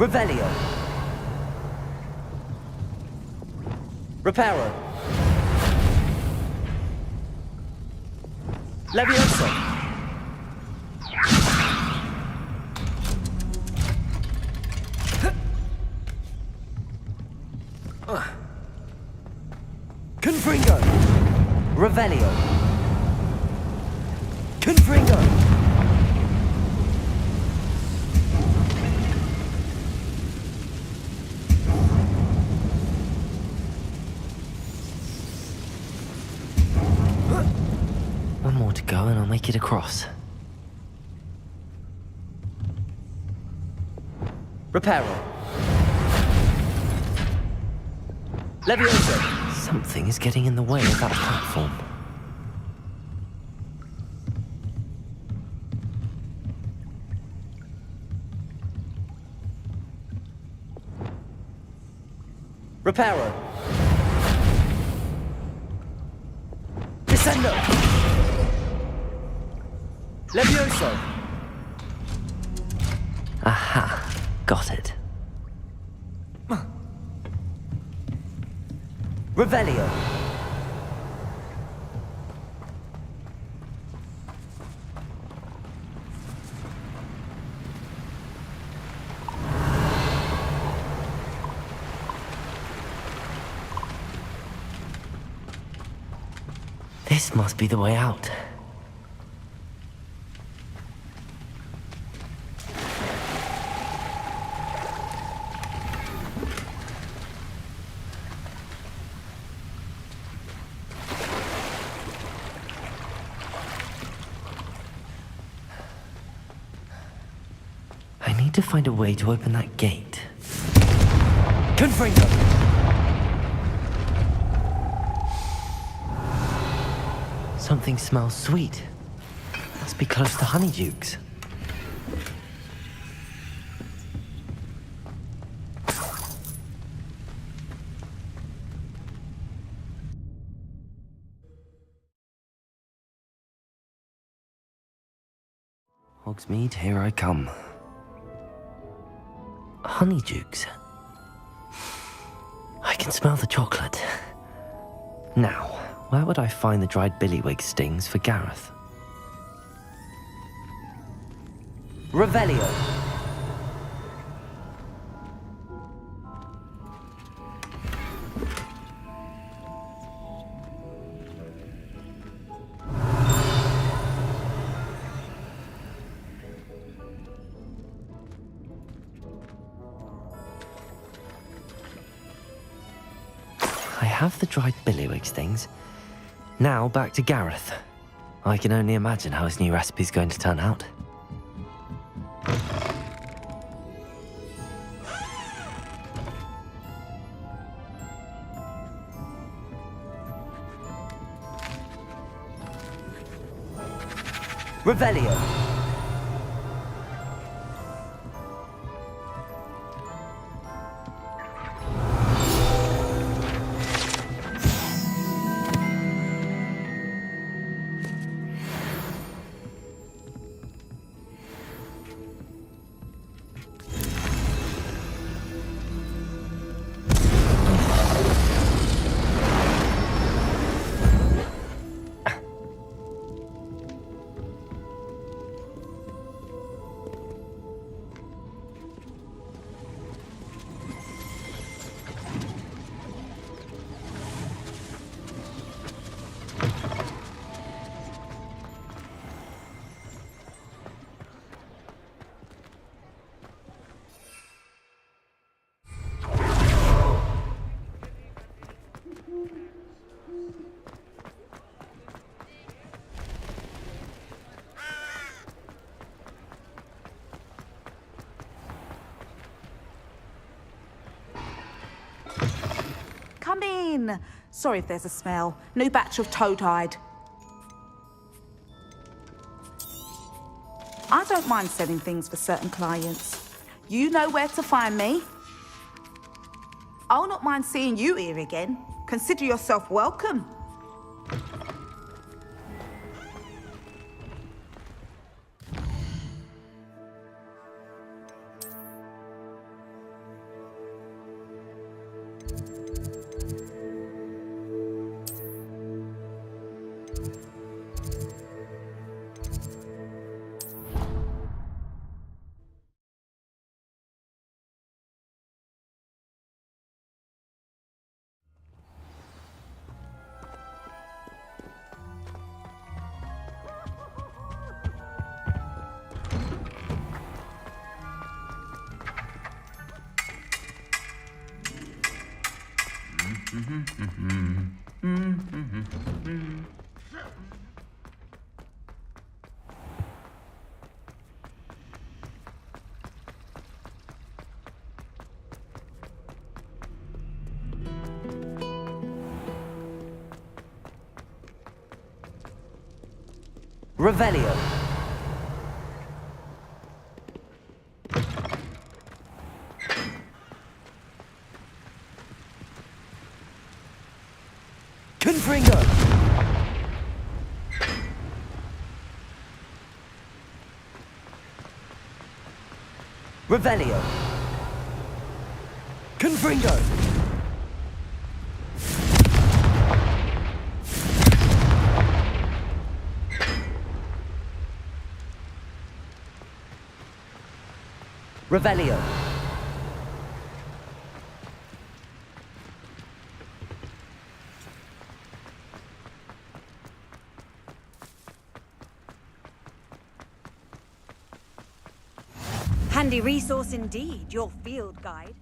Revelio. Reparo. Levioso. Confringo. Revelio. Confringo. One more to go and I'll make it across. Reparo. Levioso. Something is getting in the way of that platform. Reparo. Descendo. Levioso. Got it. Revelio. This must be the way out. I need to find a way to open that gate. Confringo! Something smells sweet. Must be close to Honeydukes. Hogsmeade, here I come. Honeydukes. I can smell the chocolate. Now, where would I find the dried billywig stings for Gareth? Revelio. I have the dried billywig stings. Now back to Gareth. I can only imagine how his new recipe's going to turn out. Revelio. Come in. Sorry if there's a smell. New batch of toad-hide. I don't mind selling things for certain clients. You know where to find me. I'll not mind seeing you here again. Consider yourself welcome. Revelio. Confringo. Revelio. Confringo! Revelio. Handy resource indeed, your field guide.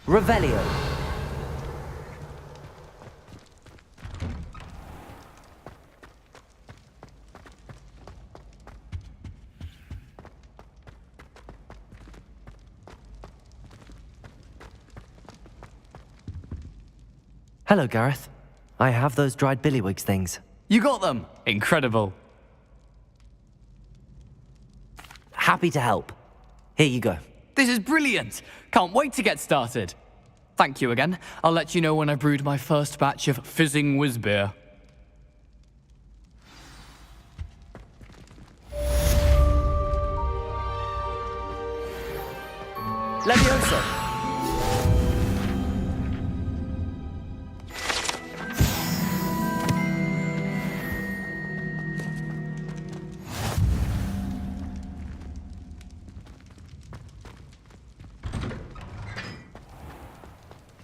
Revelio. Hello, Gareth. I have those dried billywigs things. You got them! Incredible. Happy to help. Here you go. This is brilliant! Can't wait to get started. Thank you again. I'll let you know when I brewed my first batch of fizzing whiz beer. Levioso.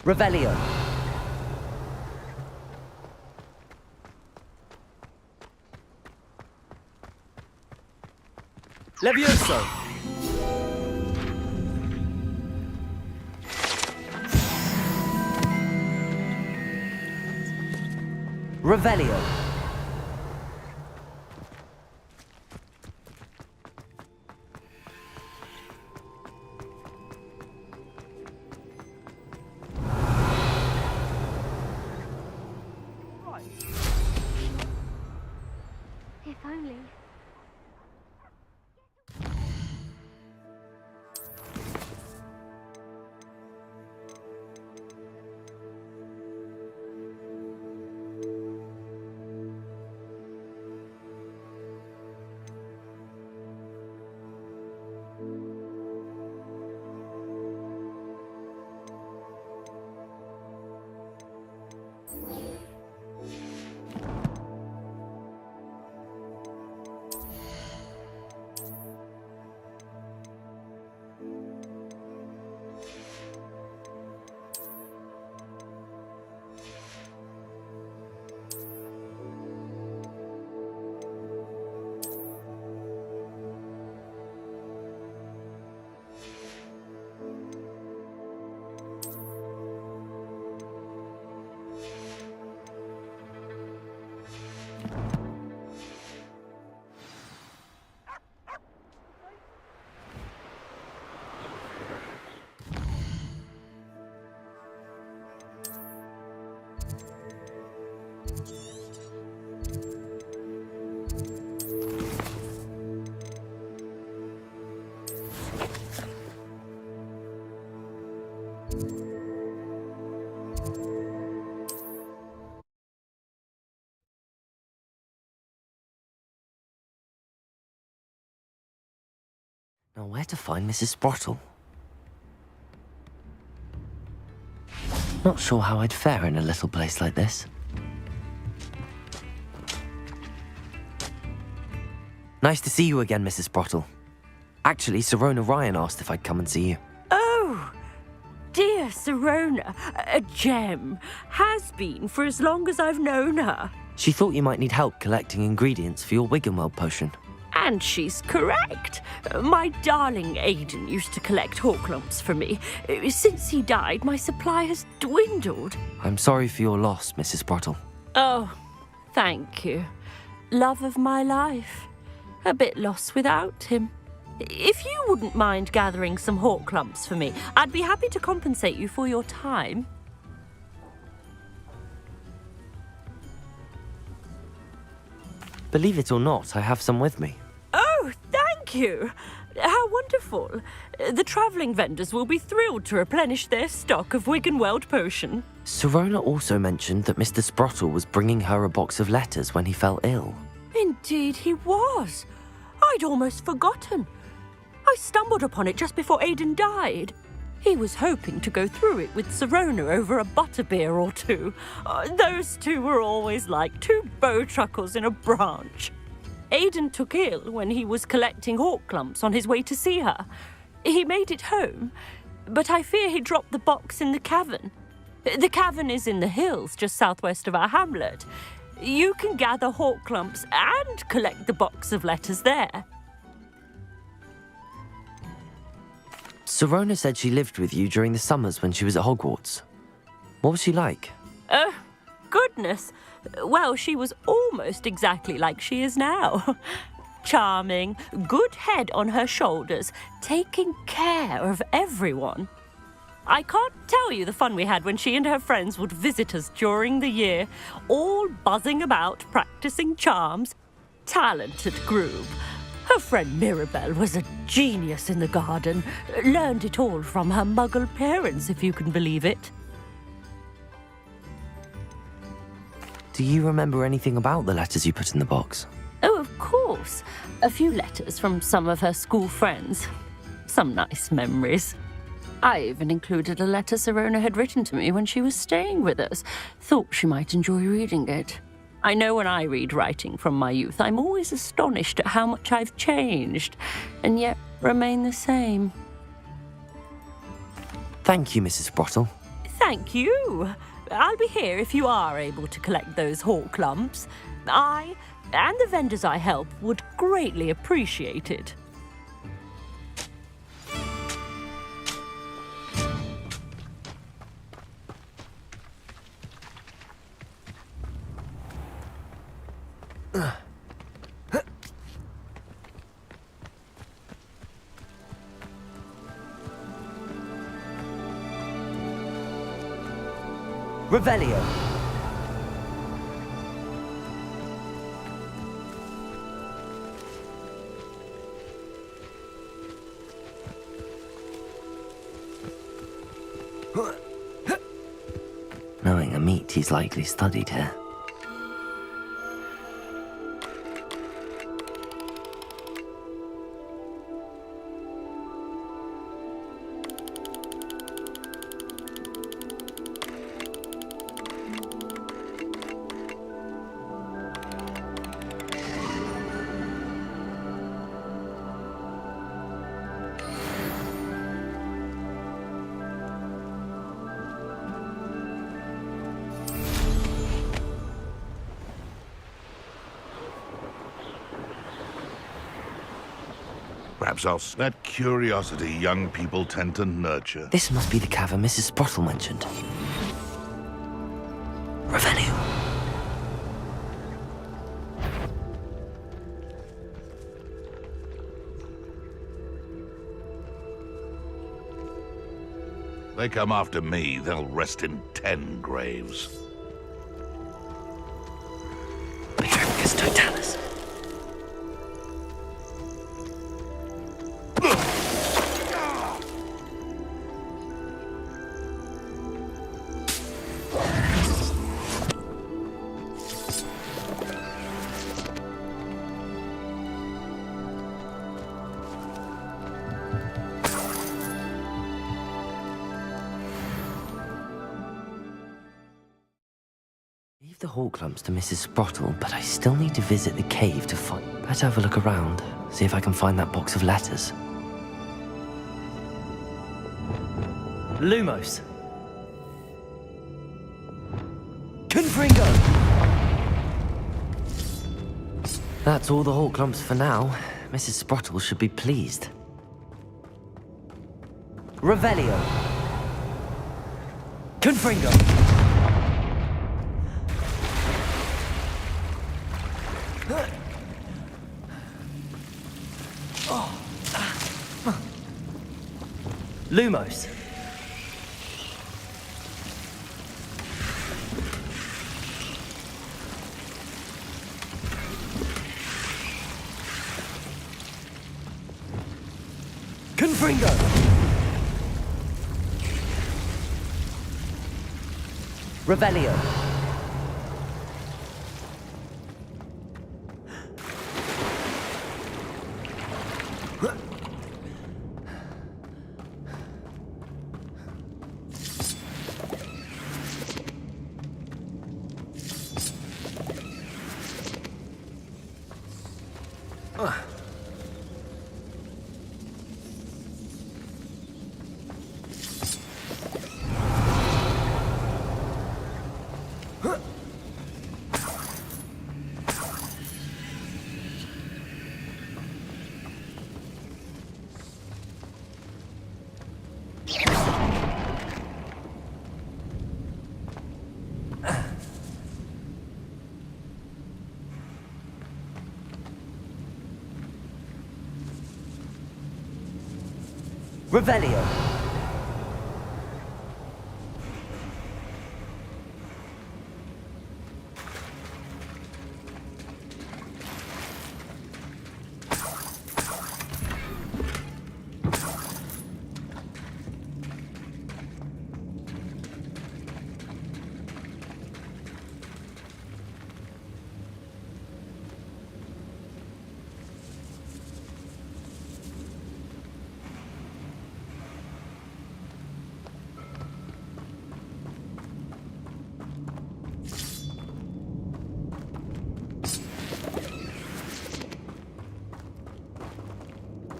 Revelio. Levioso. Revelio. If only. Now, where to find Mrs. Sprottle? Not sure how I'd fare in a little place like this. Nice to see you again, Mrs. Sprottle. Actually, Sirona Ryan asked if I'd come and see you. Oh, dear Sirona, a gem. Has been for as long as I've known her. She thought you might need help collecting ingredients for your Wiggenweld potion. And she's correct. My darling Aidan used to collect hawklumps for me. Since he died, my supply has dwindled. I'm sorry for your loss, Mrs. Sprottle. Oh, thank you. Love of my life. A bit lost without him. If you wouldn't mind gathering some hawklumps for me, I'd be happy to compensate you for your time. Believe it or not, I have some with me. Oh, thank you. How wonderful. wonderful. The travelling vendors will be thrilled to replenish their stock of Wiggenweld potion. Sirona also mentioned that Mr. Sprottle was bringing her a box of letters when he fell ill. Indeed he was. I'd almost forgotten. I stumbled upon it just before Aidan died. He was hoping to go through it with Sirona over a butterbeer or two. Those two were always like two bowtruckles in a branch. Aidan took ill when he was collecting hawk clumps on his way to see her. He made it home, but I fear he dropped the box in the cavern. The cavern is in the hills just southwest of our hamlet. You can gather hawk clumps and collect the box of letters there. Sirona said she lived with you during the summers when she was at Hogwarts. What was she like? Goodness. Well, she was almost exactly like she is now. Charming, good head on her shoulders, taking care of everyone. I can't tell you the fun we had when she and her friends would visit us during the year, all buzzing about, practicing charms. Talented group. Her friend Mirabelle was a genius in the garden. Learned it all from her muggle parents, if you can believe it. Do you remember anything about the letters you put in the box? Oh, of course. A few letters from some of her school friends. Some nice memories. I even included a letter Sirona had written to me when she was staying with us. Thought she might enjoy reading it. I know when I read writing from my youth, I'm always astonished at how much I've changed, and yet remain the same. Thank you, Mrs. Sprottle. Thank you. I'll be here if you are able to collect those hawk clumps. I, and the vendors I help, would greatly appreciate it. Revelio. Knowing a meat, he's likely studied here. Perhaps I'll... That curiosity young people tend to nurture. This must be the cavern Mrs. Sprottle mentioned. Revelio. They come after me, they'll rest in 10 graves. Totalis. Leave the hawk clumps to Mrs. Sprottle, but I still need to visit the cave to find... Better have a look around, see if I can find that box of letters. Lumos. Confringo! That's all the hawk clumps for now. Mrs. Sprottle should be pleased. Revelio. Confringo. Lumos. Confringo! Revelio. Revelio.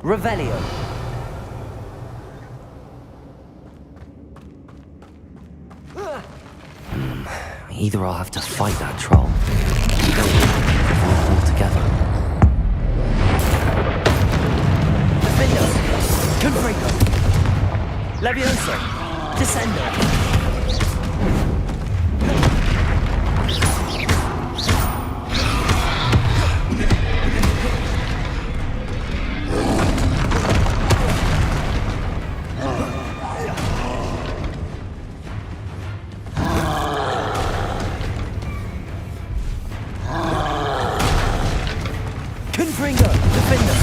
Revelio. Either I'll have to fight that troll, or all together. Defendo. Confringo. Levioso. Descendo. Confringo. Defender.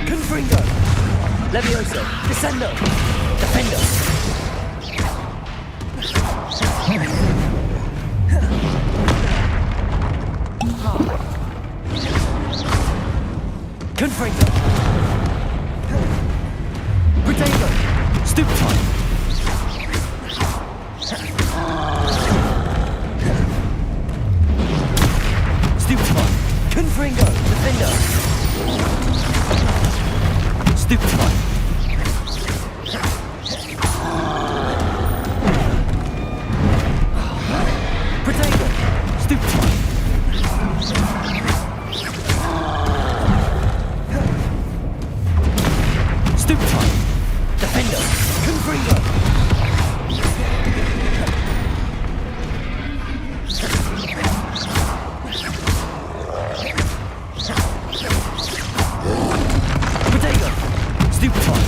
Confringo. Levioso. Descendo. Defendo. Confringo. Protego. Stupefy. Stupefy. Confringo. Defendo. Stupefy. Protego. Stupefy. Stupefy. Defendo. Confringo. Protego. Stupefy.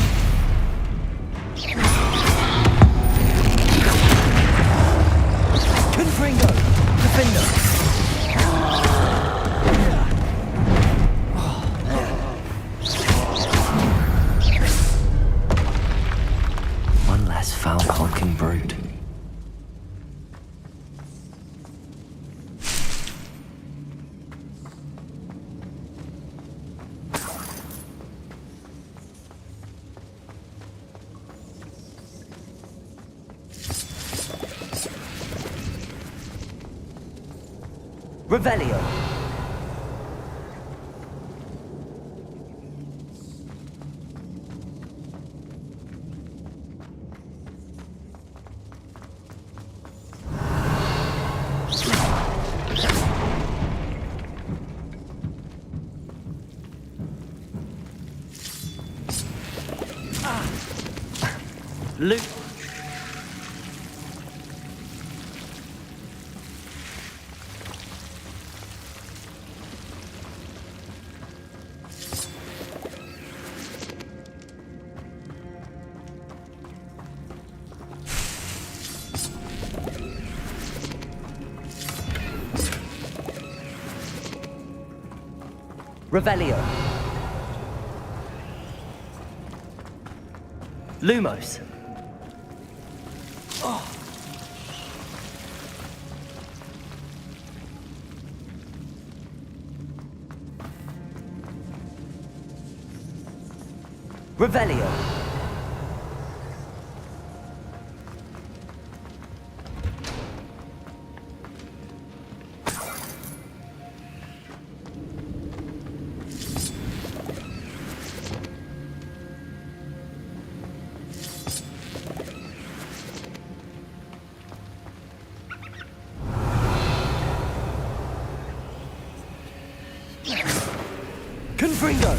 Confringo. Defendo. One less foul-honking brood. Revelio. Luke. Revelio. Lumos. Oh. Revelio. Confringo.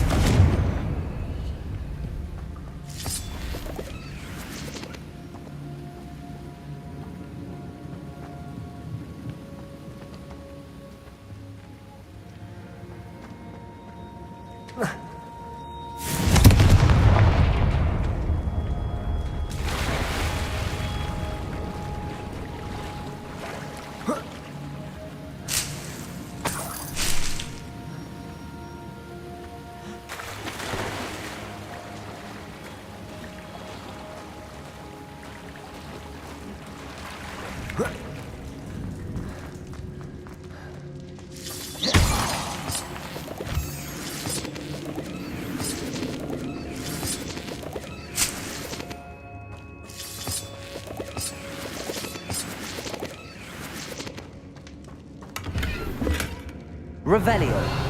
Revelio.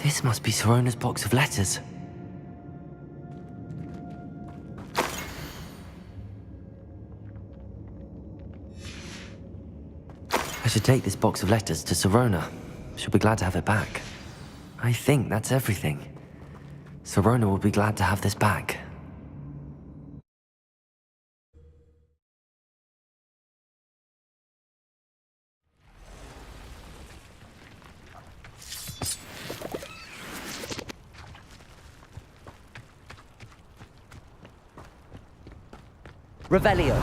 This must be Sorona's box of letters. I should take this box of letters to Sorona. She'll be glad to have it back. I think that's everything. Sorona will be glad to have this back. Revelio.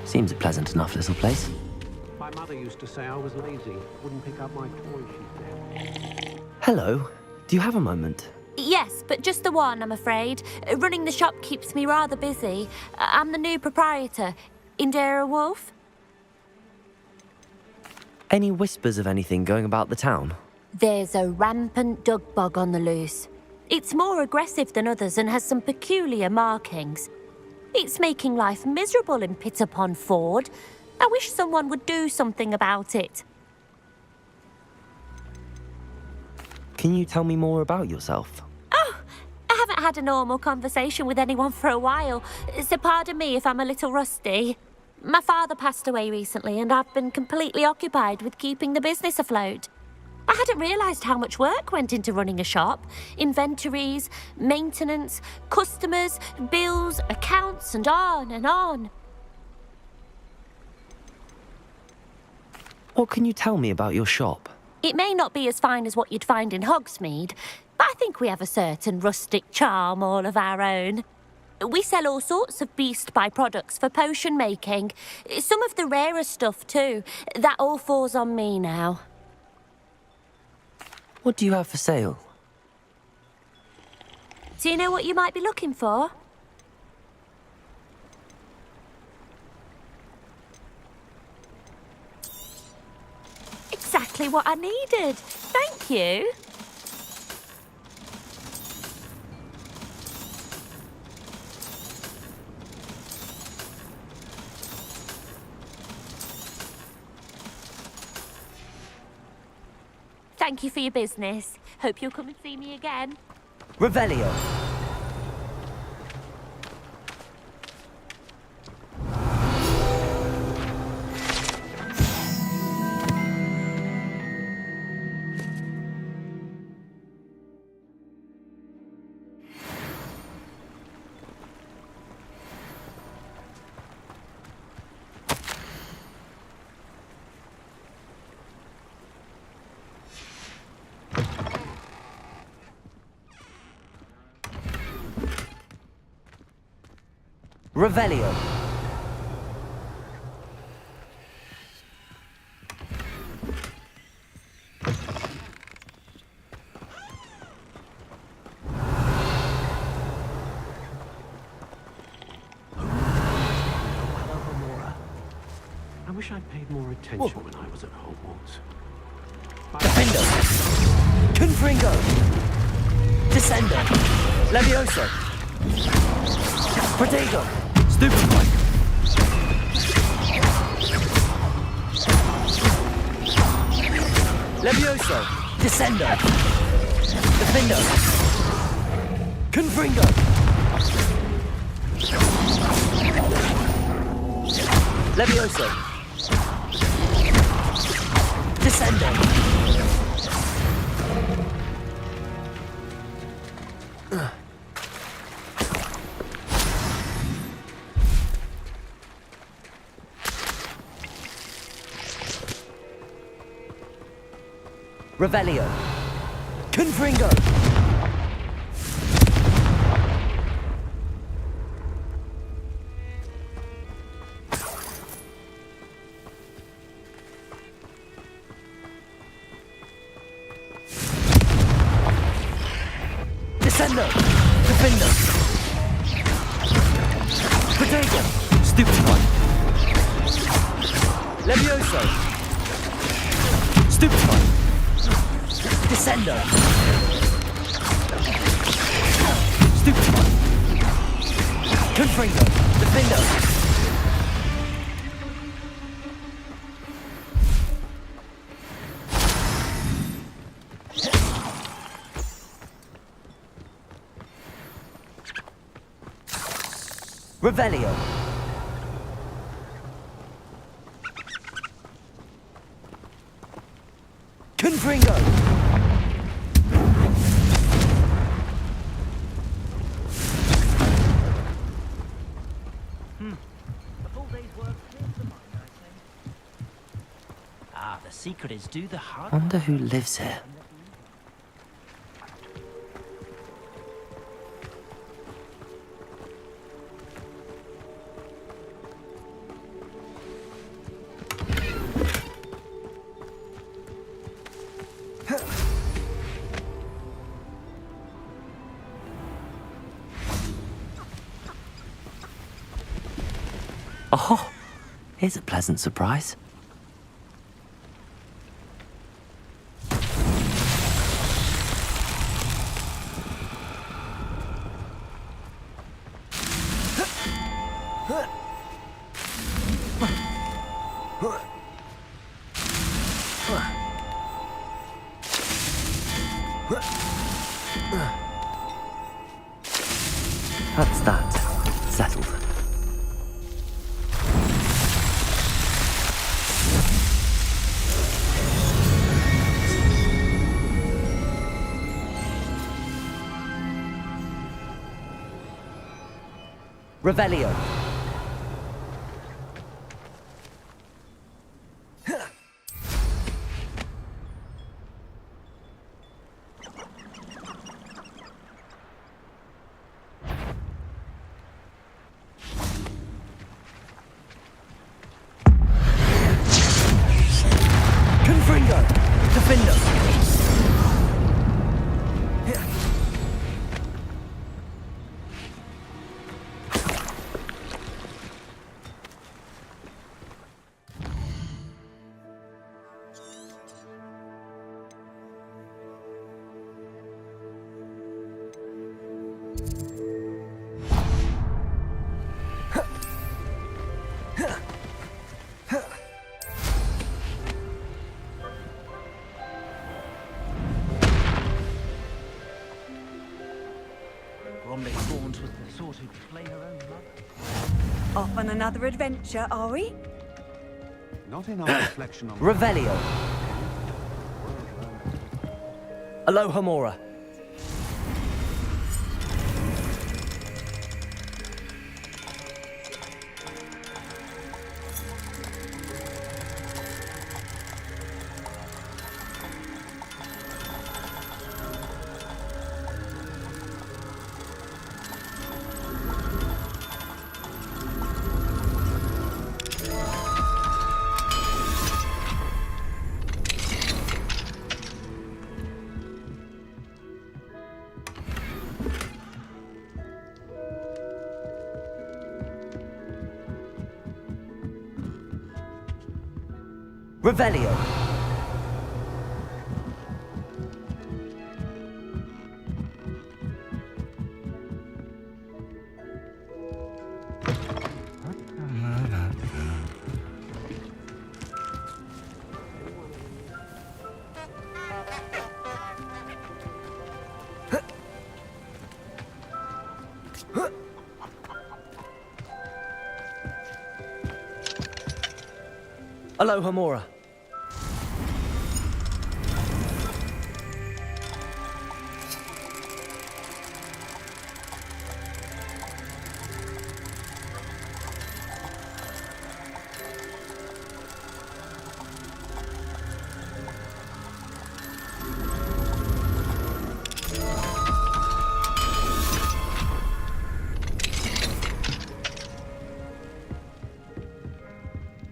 Seems a pleasant enough little place. My mother used to say I was lazy, wouldn't pick up my toys, she said. Hello. Do you have a moment? Yeah, but just the one, I'm afraid. Running the shop keeps me rather busy. I'm the new proprietor. Indira Wolf? Any whispers of anything going about the town? There's a rampant dug bug on the loose. It's more aggressive than others and has some peculiar markings. It's making life miserable in Pitterpond Ford. I wish someone would do something about it. Can you tell me more about yourself? Oh, I haven't had a normal conversation with anyone for a while, so pardon me if I'm a little rusty. My father passed away recently and I've been completely occupied with keeping the business afloat. I hadn't realised how much work went into running a shop. Inventories, maintenance, customers, bills, accounts, and on and on. What can you tell me about your shop? It may not be as fine as what you'd find in Hogsmeade, but I think we have a certain rustic charm all of our own. We sell all sorts of beast by-products for potion making. Some of the rarer stuff too. That all falls on me now. What do you have for sale? Do you know what you might be looking for? Exactly what I needed. Thank you. Thank you for your business. Hope you'll come and see me again. Revelio. Revelio. I wish I'd paid more attention when I was at Hogwarts. Defender. Confringo. Descender. Levioso. Protego. Stupefy. Levioso. Descender. Defender. Confringo. Levioso. Descender. Revelio. Confringo. Descendo. Defender. Protego. Stupefy. Levioso. Stupefy. Descender. Stupefy. Confringo. Defender. Revelio. Confringo. The secret is do the hard Wonder who lives here. Oh, here's a pleasant surprise. That's that. Settled. Revelio. Confringo! Defender! Bromley Thorns was the sort who'd flay her own mother. Off on another adventure, are we? Not enough reflection on Revelio. Aloha Mora. Revelio. Aloha Mora.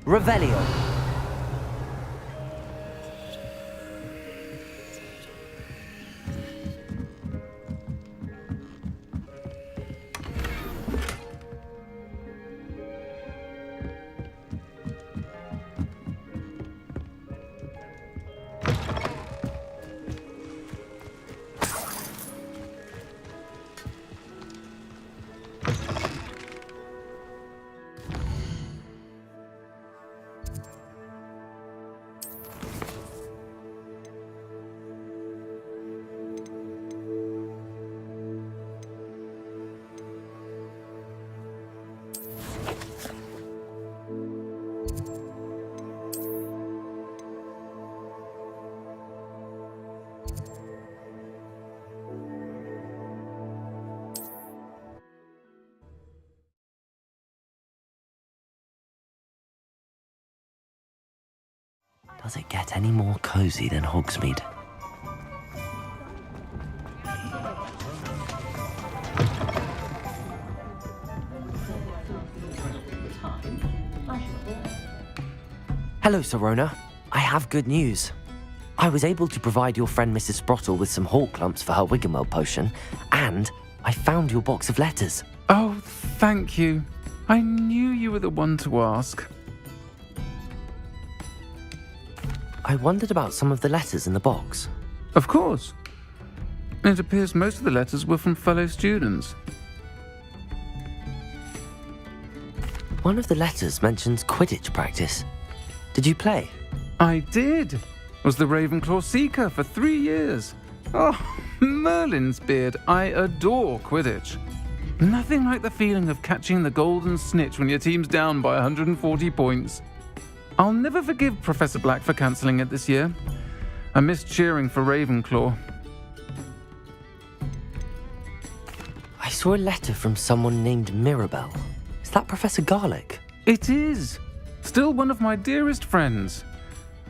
Revelio. Does it get any more cozy than Hogsmeade? Hello, Sirona. I have good news. I was able to provide your friend Mrs. Sprottle with some hawk clumps for her Wiggenweld potion, and I found your box of letters. Oh, thank you. I knew you were the one to ask. I wondered about some of the letters in the box. Of course. It appears most of the letters were from fellow students. One of the letters mentions Quidditch practice. Did you play? I did. Was the Ravenclaw Seeker for 3 years. Oh, Merlin's beard. I adore Quidditch. Nothing like the feeling of catching the golden snitch when your team's down by 140 points. I'll never forgive Professor Black for cancelling it this year. I missed cheering for Ravenclaw. I saw a letter from someone named Mirabelle. Is that Professor Garlick? It is. Still one of my dearest friends.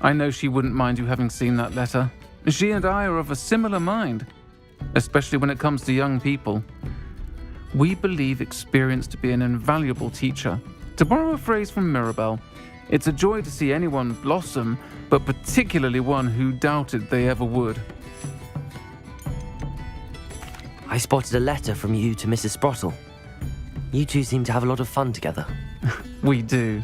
I know she wouldn't mind you having seen that letter. She and I are of a similar mind, especially when it comes to young people. We believe experience to be an invaluable teacher. To borrow a phrase from Mirabelle, it's a joy to see anyone blossom, but particularly one who doubted they ever would. I spotted a letter from you to Mrs. Sprottle. You two seem to have a lot of fun together. We do.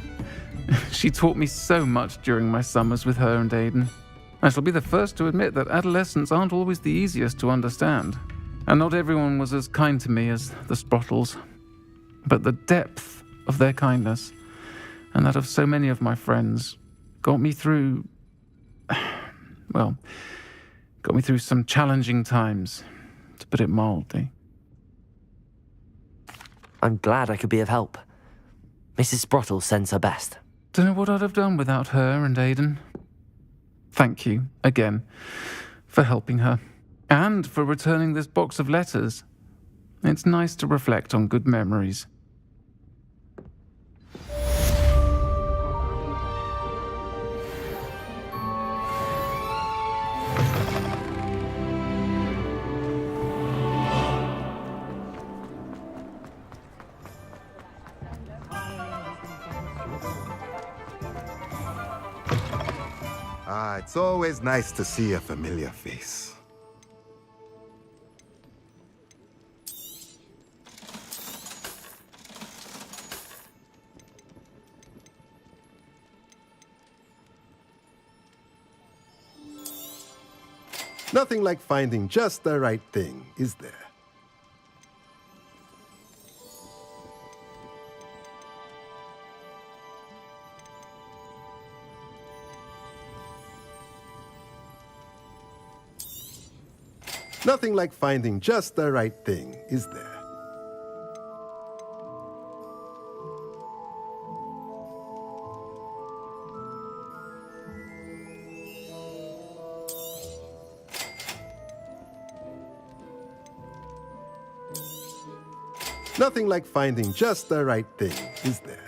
She taught me so much during my summers with her and Aidan. I shall be the first to admit that adolescents aren't always the easiest to understand, and not everyone was as kind to me as the Sprottles. But the depth of their kindness, and that of so many of my friends, got me through some challenging times, to put it mildly. I'm glad I could be of help. Mrs. Sprottle sends her best. Don't know what I'd have done without her and Aidan. Thank you, again, for helping her, and for returning this box of letters. It's nice to reflect on good memories. It's always nice to see a familiar face. Nothing like finding just the right thing, is there? Nothing like finding just the right thing, is there? Nothing like finding just the right thing, is there?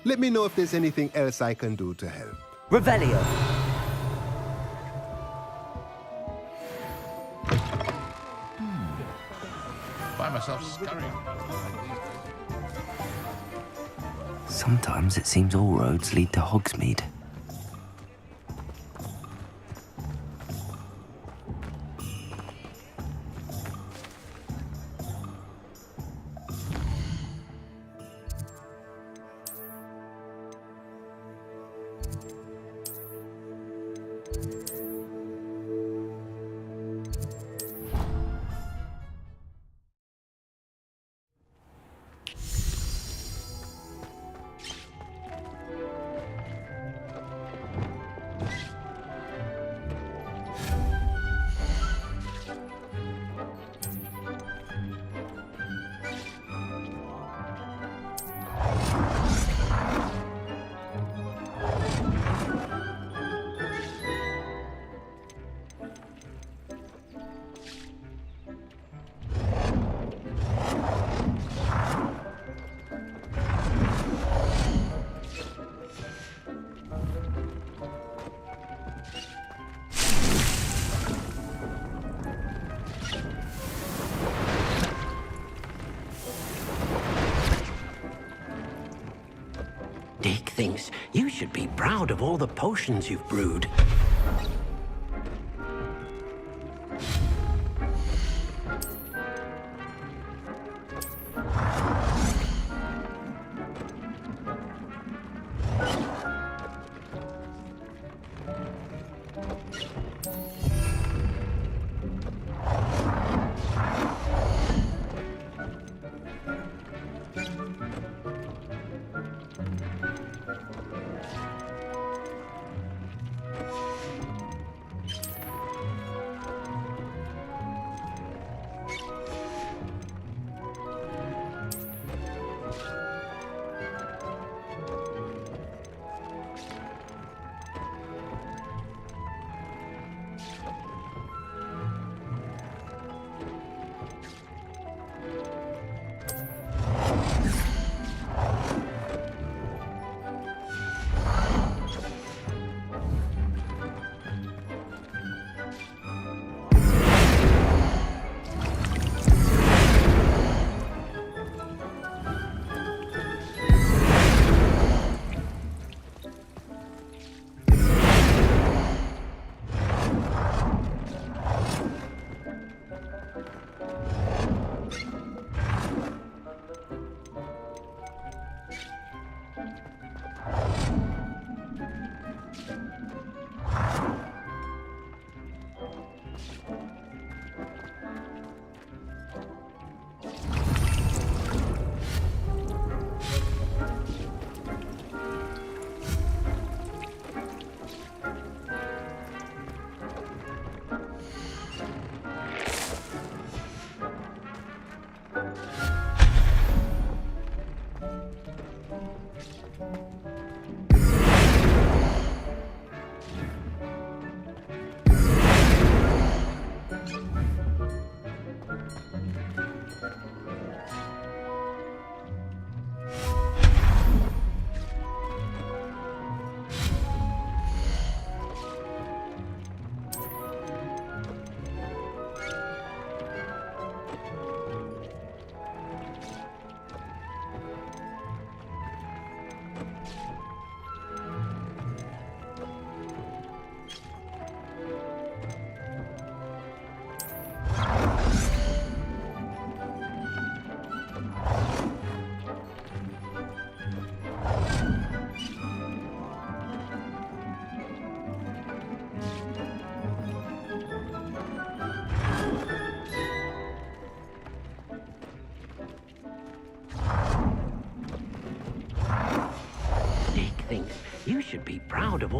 Let me know if there's anything else I can do to help. Revelio. Find myself scurrying. Sometimes it seems all roads lead to Hogsmeade. Dick thinks you should be proud of all the potions you've brewed.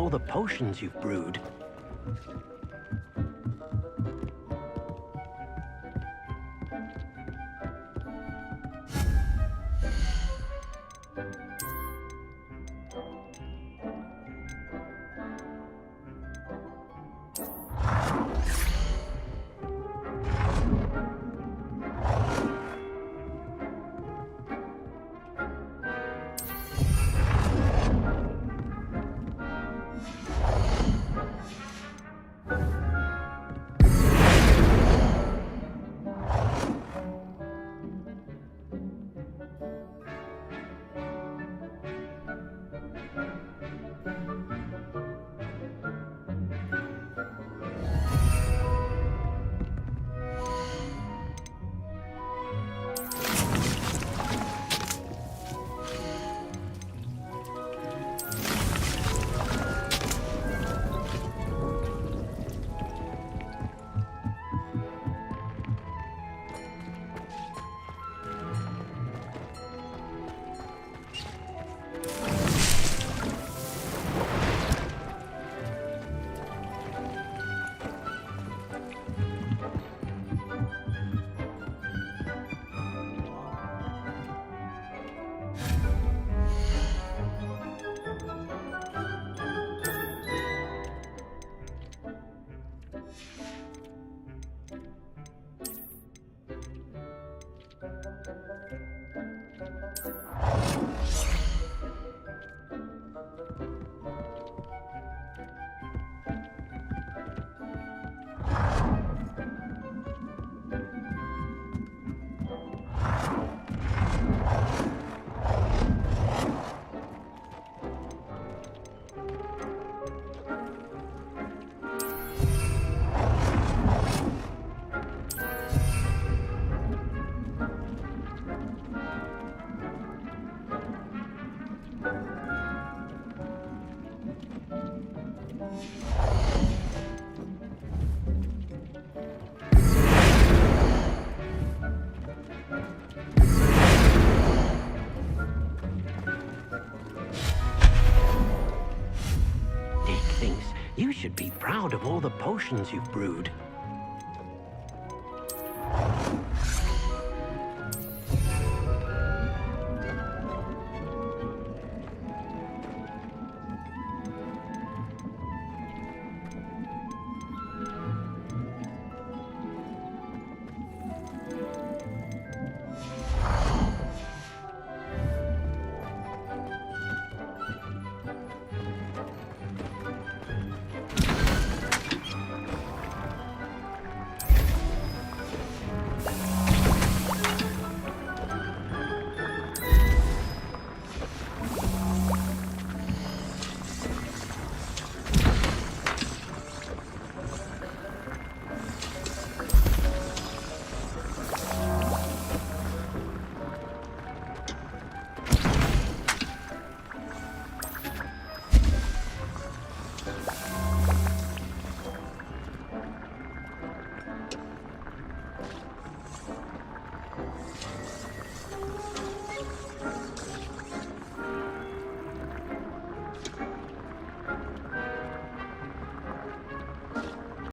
all the potions you've brewed. Dick thinks you should be proud of all the potions you've brewed.